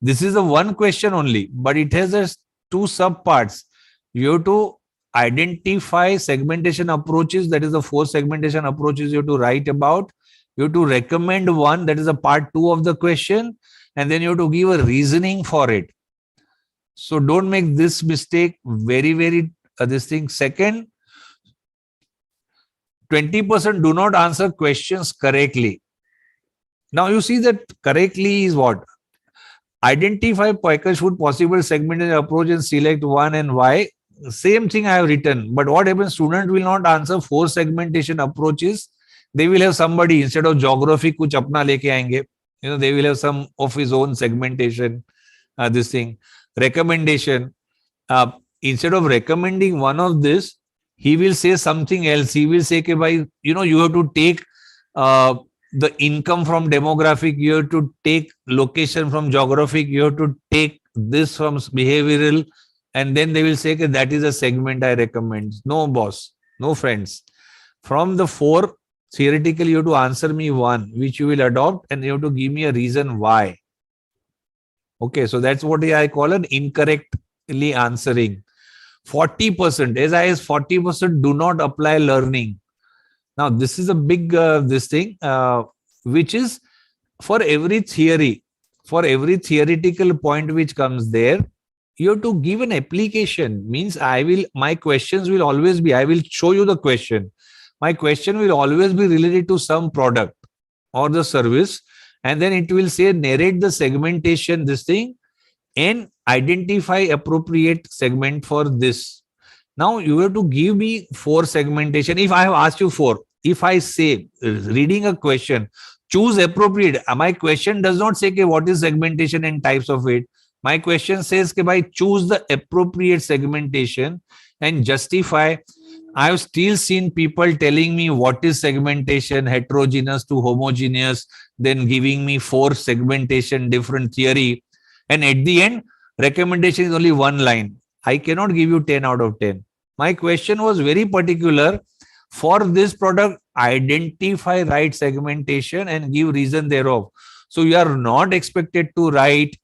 S1: This is a one question only, but it has a 2 sub parts. You have to identify segmentation approaches. That is the 4 segmentation approaches you have to write about. You have to recommend one. That is a part 2 of the question. And then you have to give a reasoning for it. So don't make this mistake. Very, this thing. Second, 20% do not answer questions correctly. Now you see that correctly is what? Identify packaged food possible segmentation approach and select one and why. Same thing I have written. But what happens? Student will not answer 4 segmentation approaches. They will have somebody instead of geography kuch apna leke aayenge. You know, they will have some of his own segmentation. This thing. Recommendation. Instead of recommending one of this, he will say something else. He will say, you have to take the income from demographic, you have to take location from geographic, you have to take this from behavioral, and then they will say that is a segment I recommend. No, boss. No, friends. From the 4, theoretically, you have to answer me one, which you will adopt, and you have to give me a reason why. Okay, so that's what I call an incorrectly answering. 40%, as I is 40% do not apply learning. Now, this is a big which is for every theory, for every theoretical point which comes there, you have to give an application. Means my questions will always be, I will show you the question. My question will always be related to some product or the service. And then it will say, narrate the segmentation, this thing. And identify appropriate segment for this. Now you have to give me 4 segmentation. If I have asked you 4, if I say reading a question, choose appropriate. My question does not say what is segmentation and types of it. My question says by choose the appropriate segmentation and justify. I have still seen people telling me what is segmentation, heterogeneous to homogeneous, then giving me 4 segmentation, different theory. And at the end, recommendation is only 1 line. I cannot give you 10 out of 10. My question was very particular. For this product, identify right segmentation and give reason thereof. So you are not expected to write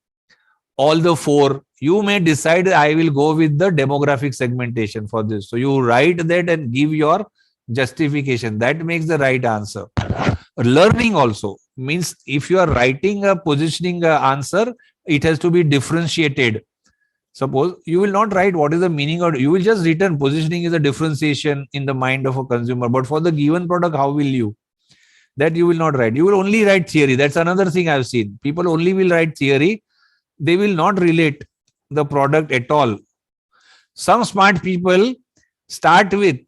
S1: all the 4. You may decide I will go with the demographic segmentation for this. So you write that and give your justification. That makes the right answer. Learning also means if you are writing a positioning answer, it has to be differentiated. Suppose you will not write what is the meaning of, you will just return positioning is a differentiation in the mind of a consumer. But for the given product, how will you? That you will not write. You will only write theory. That's another thing I've seen. People only will write theory. They will not relate the product at all. Some smart people start with,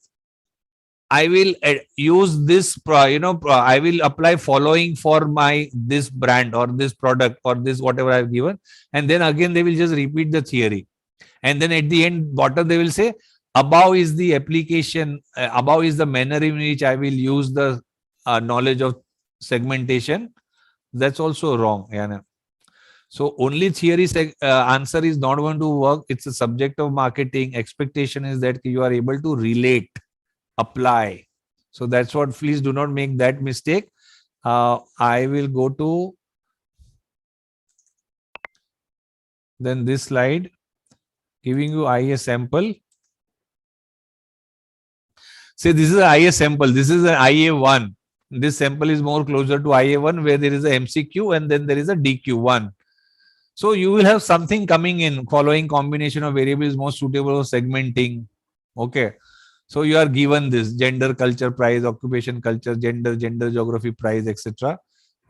S1: I will use this, I will apply following for my this brand or this product or this whatever I've given. And then again, they will just repeat the theory. And then at the end, bottom, they will say, above is the application, above is the manner in which I will use the knowledge of segmentation. That's also wrong. Yeah. So only theory answer is not going to work. It's a subject of marketing. Expectation is that you are able to relate, apply. So that's what, please do not make that mistake. I will go to then this slide, giving you IA sample. Say this is an IA sample. This is an IA1. This sample is more closer to IA1 where there is a MCQ and then there is a DQ1. So you will have something coming in following combination of variables most suitable for segmenting. Okay. So you are given this gender, culture, price, occupation, culture, gender, geography, price, etc.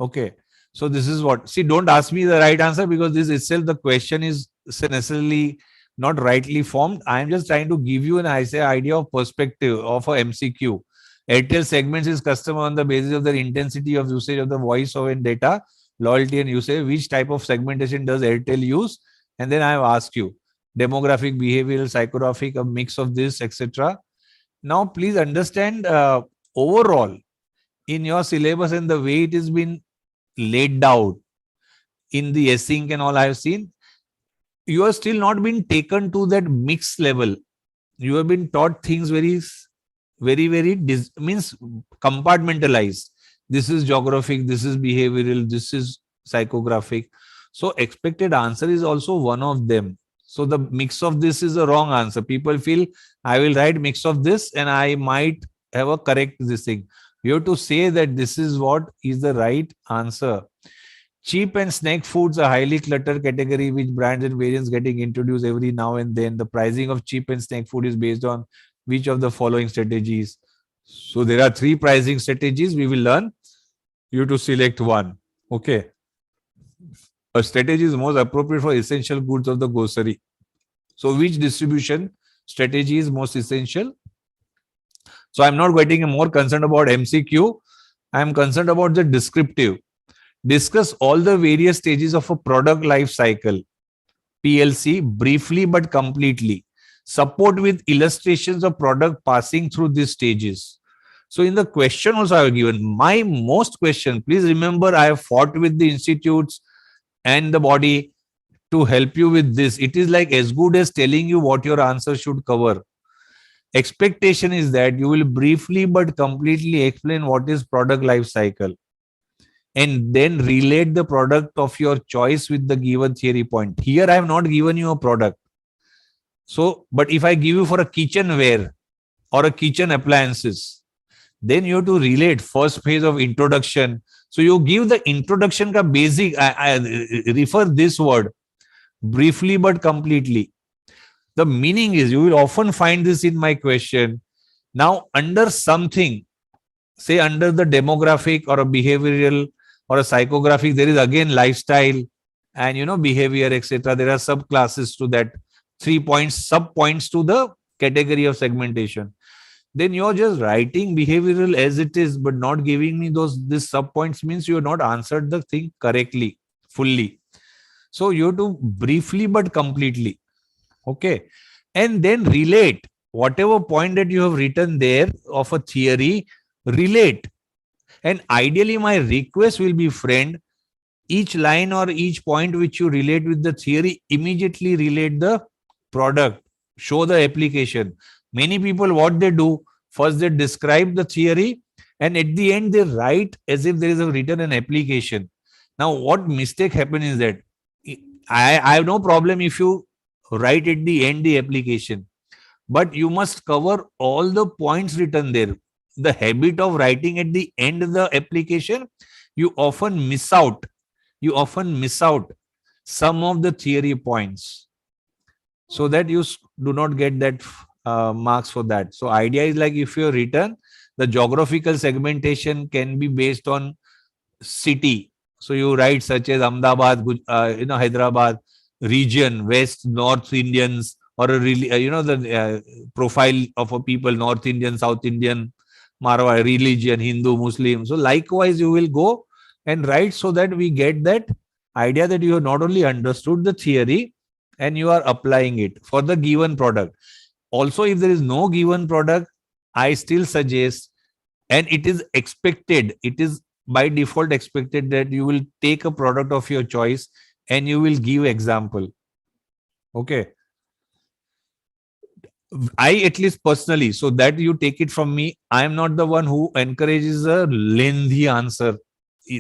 S1: Okay. So this is what, see, don't ask me the right answer because this itself, the question is necessarily not rightly formed. I am just trying to give you an idea of perspective of a MCQ. Airtel segments its customer on the basis of their intensity of usage of the voice or in data, loyalty and usage. Which type of segmentation does Airtel use? And then I have asked you demographic, behavioral, psychographic, a mix of this, etc. Now, please understand overall in your syllabus and the way it has been laid out in the async and all I have seen, you have still not been taken to that mix level. You have been taught things very means compartmentalized. This is geographic, this is behavioral, this is psychographic. So expected answer is also one of them. So the mix of this is a wrong answer. People feel I will write mix of this and I might have a correct this thing. You have to say that this is what is the right answer. Cheap and snack foods are highly cluttered category which brands and variants getting introduced every now and then. The pricing of cheap and snack food is based on which of the following strategies? So there are 3 pricing strategies we will learn. You have to select one. Okay. A strategy is most appropriate for essential goods of the grocery. So which distribution strategy is most essential? So I'm not getting more concerned about MCQ. I'm concerned about the descriptive. Discuss all the various stages of a product life cycle, PLC, briefly but completely. Support with illustrations of product passing through these stages. So in the question also I have given, my most question, please remember I have fought with the institutes and the body to help you with this. It is like as good as telling you what your answer should cover. Expectation is that you will briefly but completely explain what is product life cycle and then relate the product of your choice with the given theory point. Here I have not given you a product. So, but if I give you for a kitchenware or a kitchen appliances, then you have to relate first phase of introduction. So you give the introduction ka basic, I refer this word, briefly but completely. The meaning is, you will often find this in my question. Now, under something, say under the demographic or a behavioral or a psychographic, there is again lifestyle and behavior, etc. There are subclasses to that, 3 points, sub points to the category of segmentation. Then you're just writing behavioral as it is, but not giving me this sub points, means you're not answered the thing correctly, fully. So you have to briefly but completely. Okay. And then relate whatever point that you have written there of a theory, relate. And ideally, my request will be, friend, each line or each point which you relate with the theory, immediately relate the product, show the application. Many people, what they do, first they describe the theory, and at the end they write as if there is a written an application. Now, what mistake happen is that I have no problem if you write at the end the application, but you must cover all the points written there. The habit of writing at the end of the application, you often miss out. You often miss out some of the theory points, so that you do not get that marks for that. So idea is like, if you're written, the geographical segmentation can be based on city. So you write such as Ahmedabad, Hyderabad, region, West, North Indians, or a really, the profile of a people, North Indian, South Indian, Marwari, religion, Hindu, Muslim. So likewise, you will go and write, so that we get that idea that you have not only understood the theory and you are applying it for the given product. Also, if there is no given product, I still suggest, and it is expected, it is by default expected, that you will take a product of your choice and you will give example. Okay. I, at least personally, so that you take it from me, I am not the one who encourages a lengthy answer.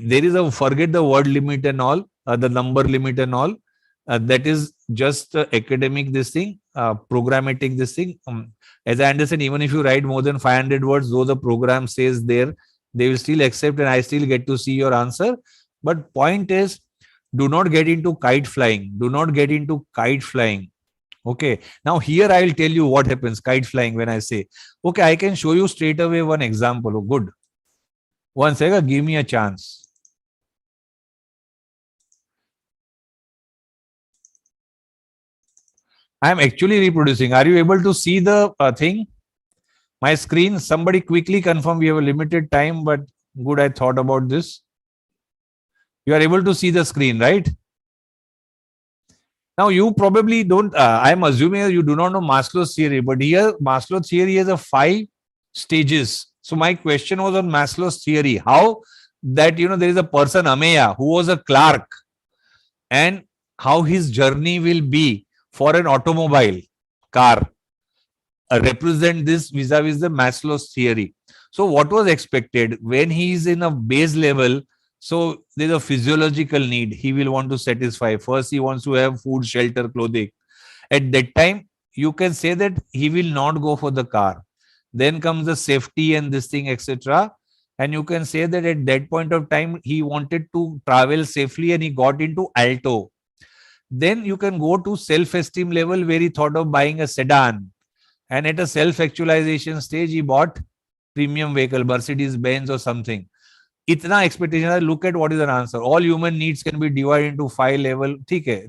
S1: There is a, forget the word limit and all, the number limit and all. That is just academic this thing, programmatic this thing. As I understand, even if you write more than 500 words, though the program says there, they will still accept, and I still get to see your answer. But point is, do not get into kite flying. Do not get into kite flying. Okay. Now here I will tell you what happens kite flying when I say, okay, I can show you straight away one example. Oh, good. One second, give me a chance. I am actually reproducing. Are you able to see the thing? My screen? Somebody quickly confirm. We have a limited time, but good, I thought about this. You are able to see the screen, right? Now, you probably don't, I'm assuming you do not know Maslow's theory, but here Maslow's theory has a 5 stages. So my question was on Maslow's theory, how that, there is a person, Ameya, who was a clerk, and how his journey will be for an automobile car, represent this vis-a-vis the Maslow's theory. So what was expected when he is in a base level? So there's a physiological need he will want to satisfy. First, he wants to have food, shelter, clothing. At that time, you can say that he will not go for the car. Then comes the safety and this thing, etc. And you can say that at that point of time, he wanted to travel safely and he got into Alto. Then you can go to self-esteem level where he thought of buying a sedan. And at a self-actualization stage, he bought premium vehicle, Mercedes Benz or something. Itna expectation, look at what is an answer. All human needs can be divided into 5 level. Okay,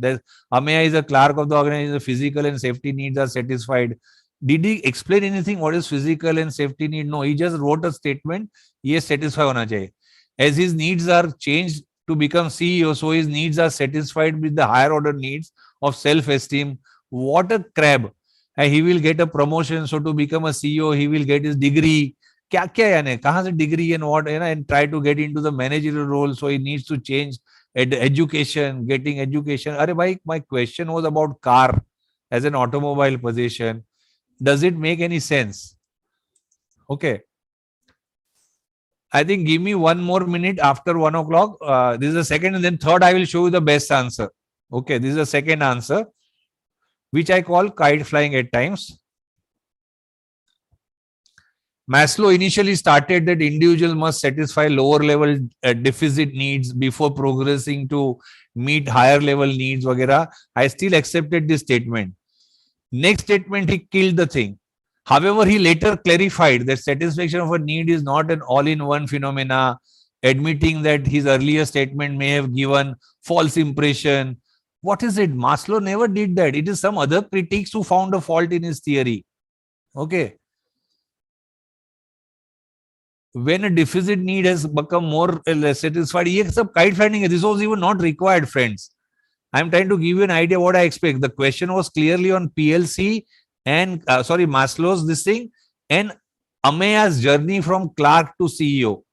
S1: Ameya is a clerk of the organization, physical and safety needs are satisfied. Did he explain anything? What is physical and safety need? No, he just wrote a statement. Yes, satisfy hona chahiye. As his needs are changed to become CEO, so his needs are satisfied with the higher order needs of self-esteem. What a crab. And he will get a promotion. So to become a CEO, he will get his degree. क्या क्या यानी कहाँ से degree and what, and try to get into the managerial role. So he needs to change education, getting education. Arey bhai, my question was about car as an automobile position. Does it make any sense? Okay. I think give me 1 more minute after 1 o'clock. This is the second, and then third, I will show you the best answer. Okay, this is the second answer, which I call kite flying at times. Maslow initially started that individuals must satisfy lower level deficit needs before progressing to meet higher level needs, वगैरह. I still accepted this statement. Next statement, he killed the thing. However, he later clarified that satisfaction of a need is not an all-in-one phenomena. admitting that his earlier statement may have given false impression. What is it? Maslow never did that. It is some other critics who found a fault in his theory. Okay. When a deficit need has become more or less satisfied, ये सब kite finding है. This was even not required, friends. I'm trying to give you an idea what I expect. The question was clearly on PLC and Maslow's this thing and Ameya's journey from clerk to CEO.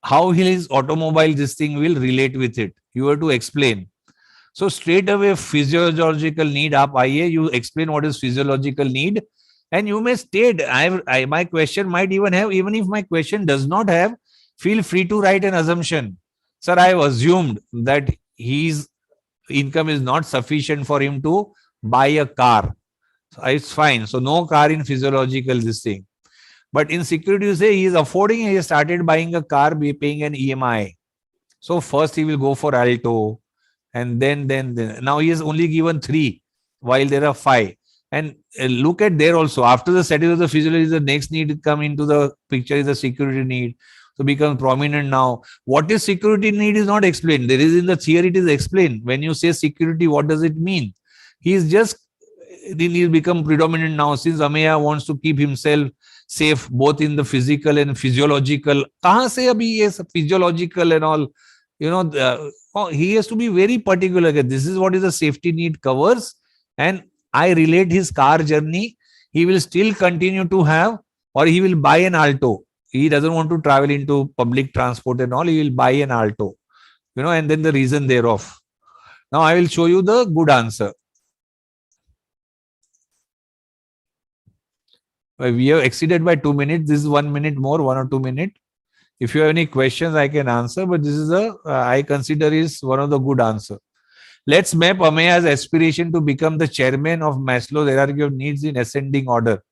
S1: How his automobile this thing will relate with it. You have to explain. So straight away physiological need आप आइए, you explain what is physiological need. And you may state, my question might even have, even if my question does not have, feel free to write an assumption. Sir, I have assumed that his income is not sufficient for him to buy a car. So it's fine. So no car in physiological this thing. But in security, you say he is affording, he started buying a car, paying an EMI. So first he will go for Alto. And then now he has only given 3 while there are 5. And look at there also, after the study of the physiology, the next need to come into the picture is the security need. So become prominent now. What is security need is not explained. There is in the theory, it is explained. When you say security, what does it mean? He is just, he's become predominant now since Ameya wants to keep himself safe both in the physical and physiological. Kahan se abhi ye physiological and all? You know, he has to be very particular. This is what is the safety need covers. And I relate his car journey. He will still continue to have, or he will buy an Alto. He doesn't want to travel into public transport and all. He will buy an Alto, you know, and then the reason thereof. Now I will show you the good answer. We have exceeded by 2 minutes. This is 1 minute more, 1 or 2 minutes. If you have any questions, I can answer, but this is I consider is one of the good answer. Let's map Ameya's aspiration to become the chairman of Maslow's hierarchy of needs in ascending order.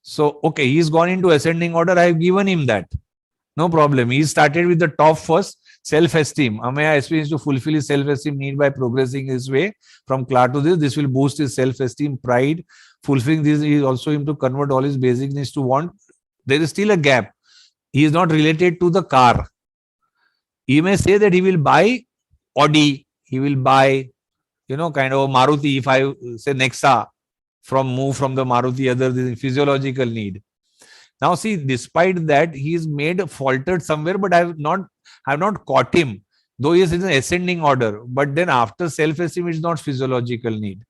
S1: So, okay, he's gone into ascending order. I've given him that. No problem. He started with the top first, self-esteem. Ameya aspires to fulfill his self-esteem need by progressing his way from clerk to this. This will boost his self-esteem, pride. Fulfilling this is also him to convert all his basic needs to want. There is still a gap. He is not related to the car. He may say that he will buy Audi. He will buy, you know, kind of a Maruti. If I say Nexa, move from the Maruti, other than physiological need. Now see, despite that, he's made faltered somewhere, but I have not caught him. Though he is in an ascending order, but then after self-esteem, it's not physiological need.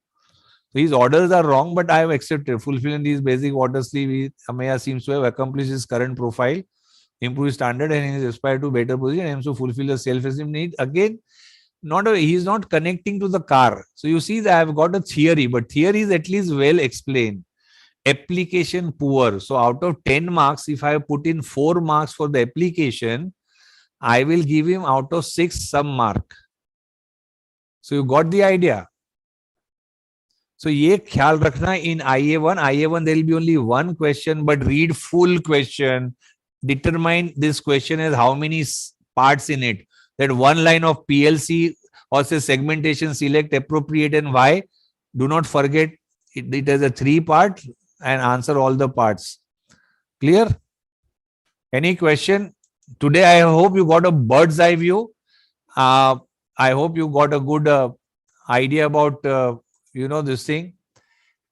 S1: So his orders are wrong, but I have accepted. Fulfilling these basic order sleeve, Ameya seems to have accomplished his current profile, improve his standard, and he is aspired to better position, and to fulfill the self-esteem need. Again, he is not connecting to the car. So you see that I have got a theory, but theory is at least well explained. Application poor. So out of 10 marks, if I put in 4 marks for the application, I will give him out of 6 some mark. So you got the idea. So ye khyaal rakhna in IA1 there will be only one question, but read full question. Determine this question as how many parts in it. That one line of PLC or say segmentation, select appropriate and why. Do not forget it has a 3 part and answer all the parts. Clear? Any question? Today I hope you got a bird's eye view. I hope you got a good idea about this thing,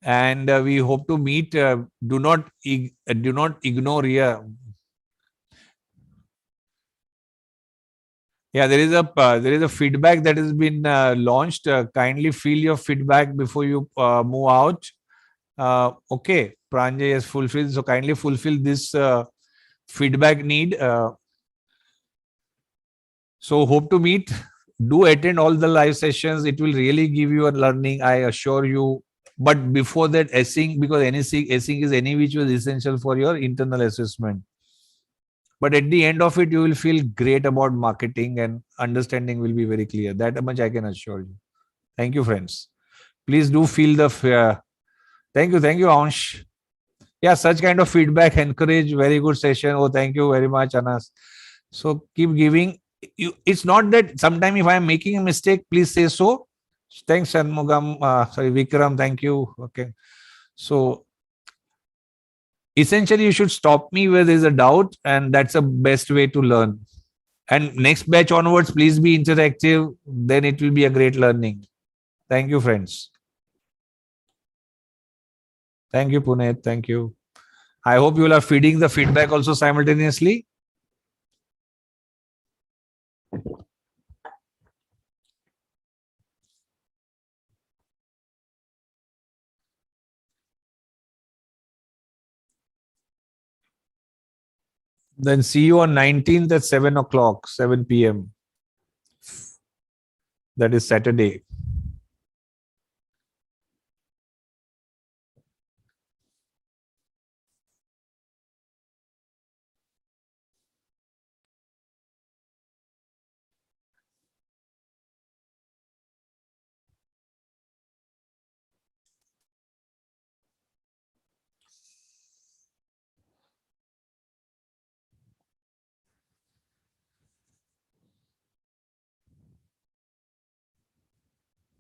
S1: and we hope to meet. Do not ignore here. Yeah, there is a feedback that has been launched. Kindly fill your feedback before you move out. Okay, Pranjay has fulfilled. So kindly fulfill this feedback need. So hope to meet. Do attend all the live sessions. It will really give you a learning, I assure you. But before that, essing, because essing is any which was essential for your internal assessment. But at the end of it, you will feel great about marketing and understanding will be very clear. That much I can assure you. Thank you, friends. Please do feel the fear. Thank you, Ansh. Yeah, such kind of feedback encourage very good session. Oh, thank you very much, Anas. So keep giving. It's not that sometime if I am making a mistake, please say so. Thanks, Shanmugam. Vikram, thank you. Okay. So essentially, you should stop me where there's a doubt, and that's the best way to learn. And next batch onwards, please be interactive. Then it will be a great learning. Thank you, friends. Thank you, Puneet. Thank you. I hope you will are feeding the feedback also simultaneously. Then see you on 19th at 7 o'clock, 7 p.m. That is Saturday.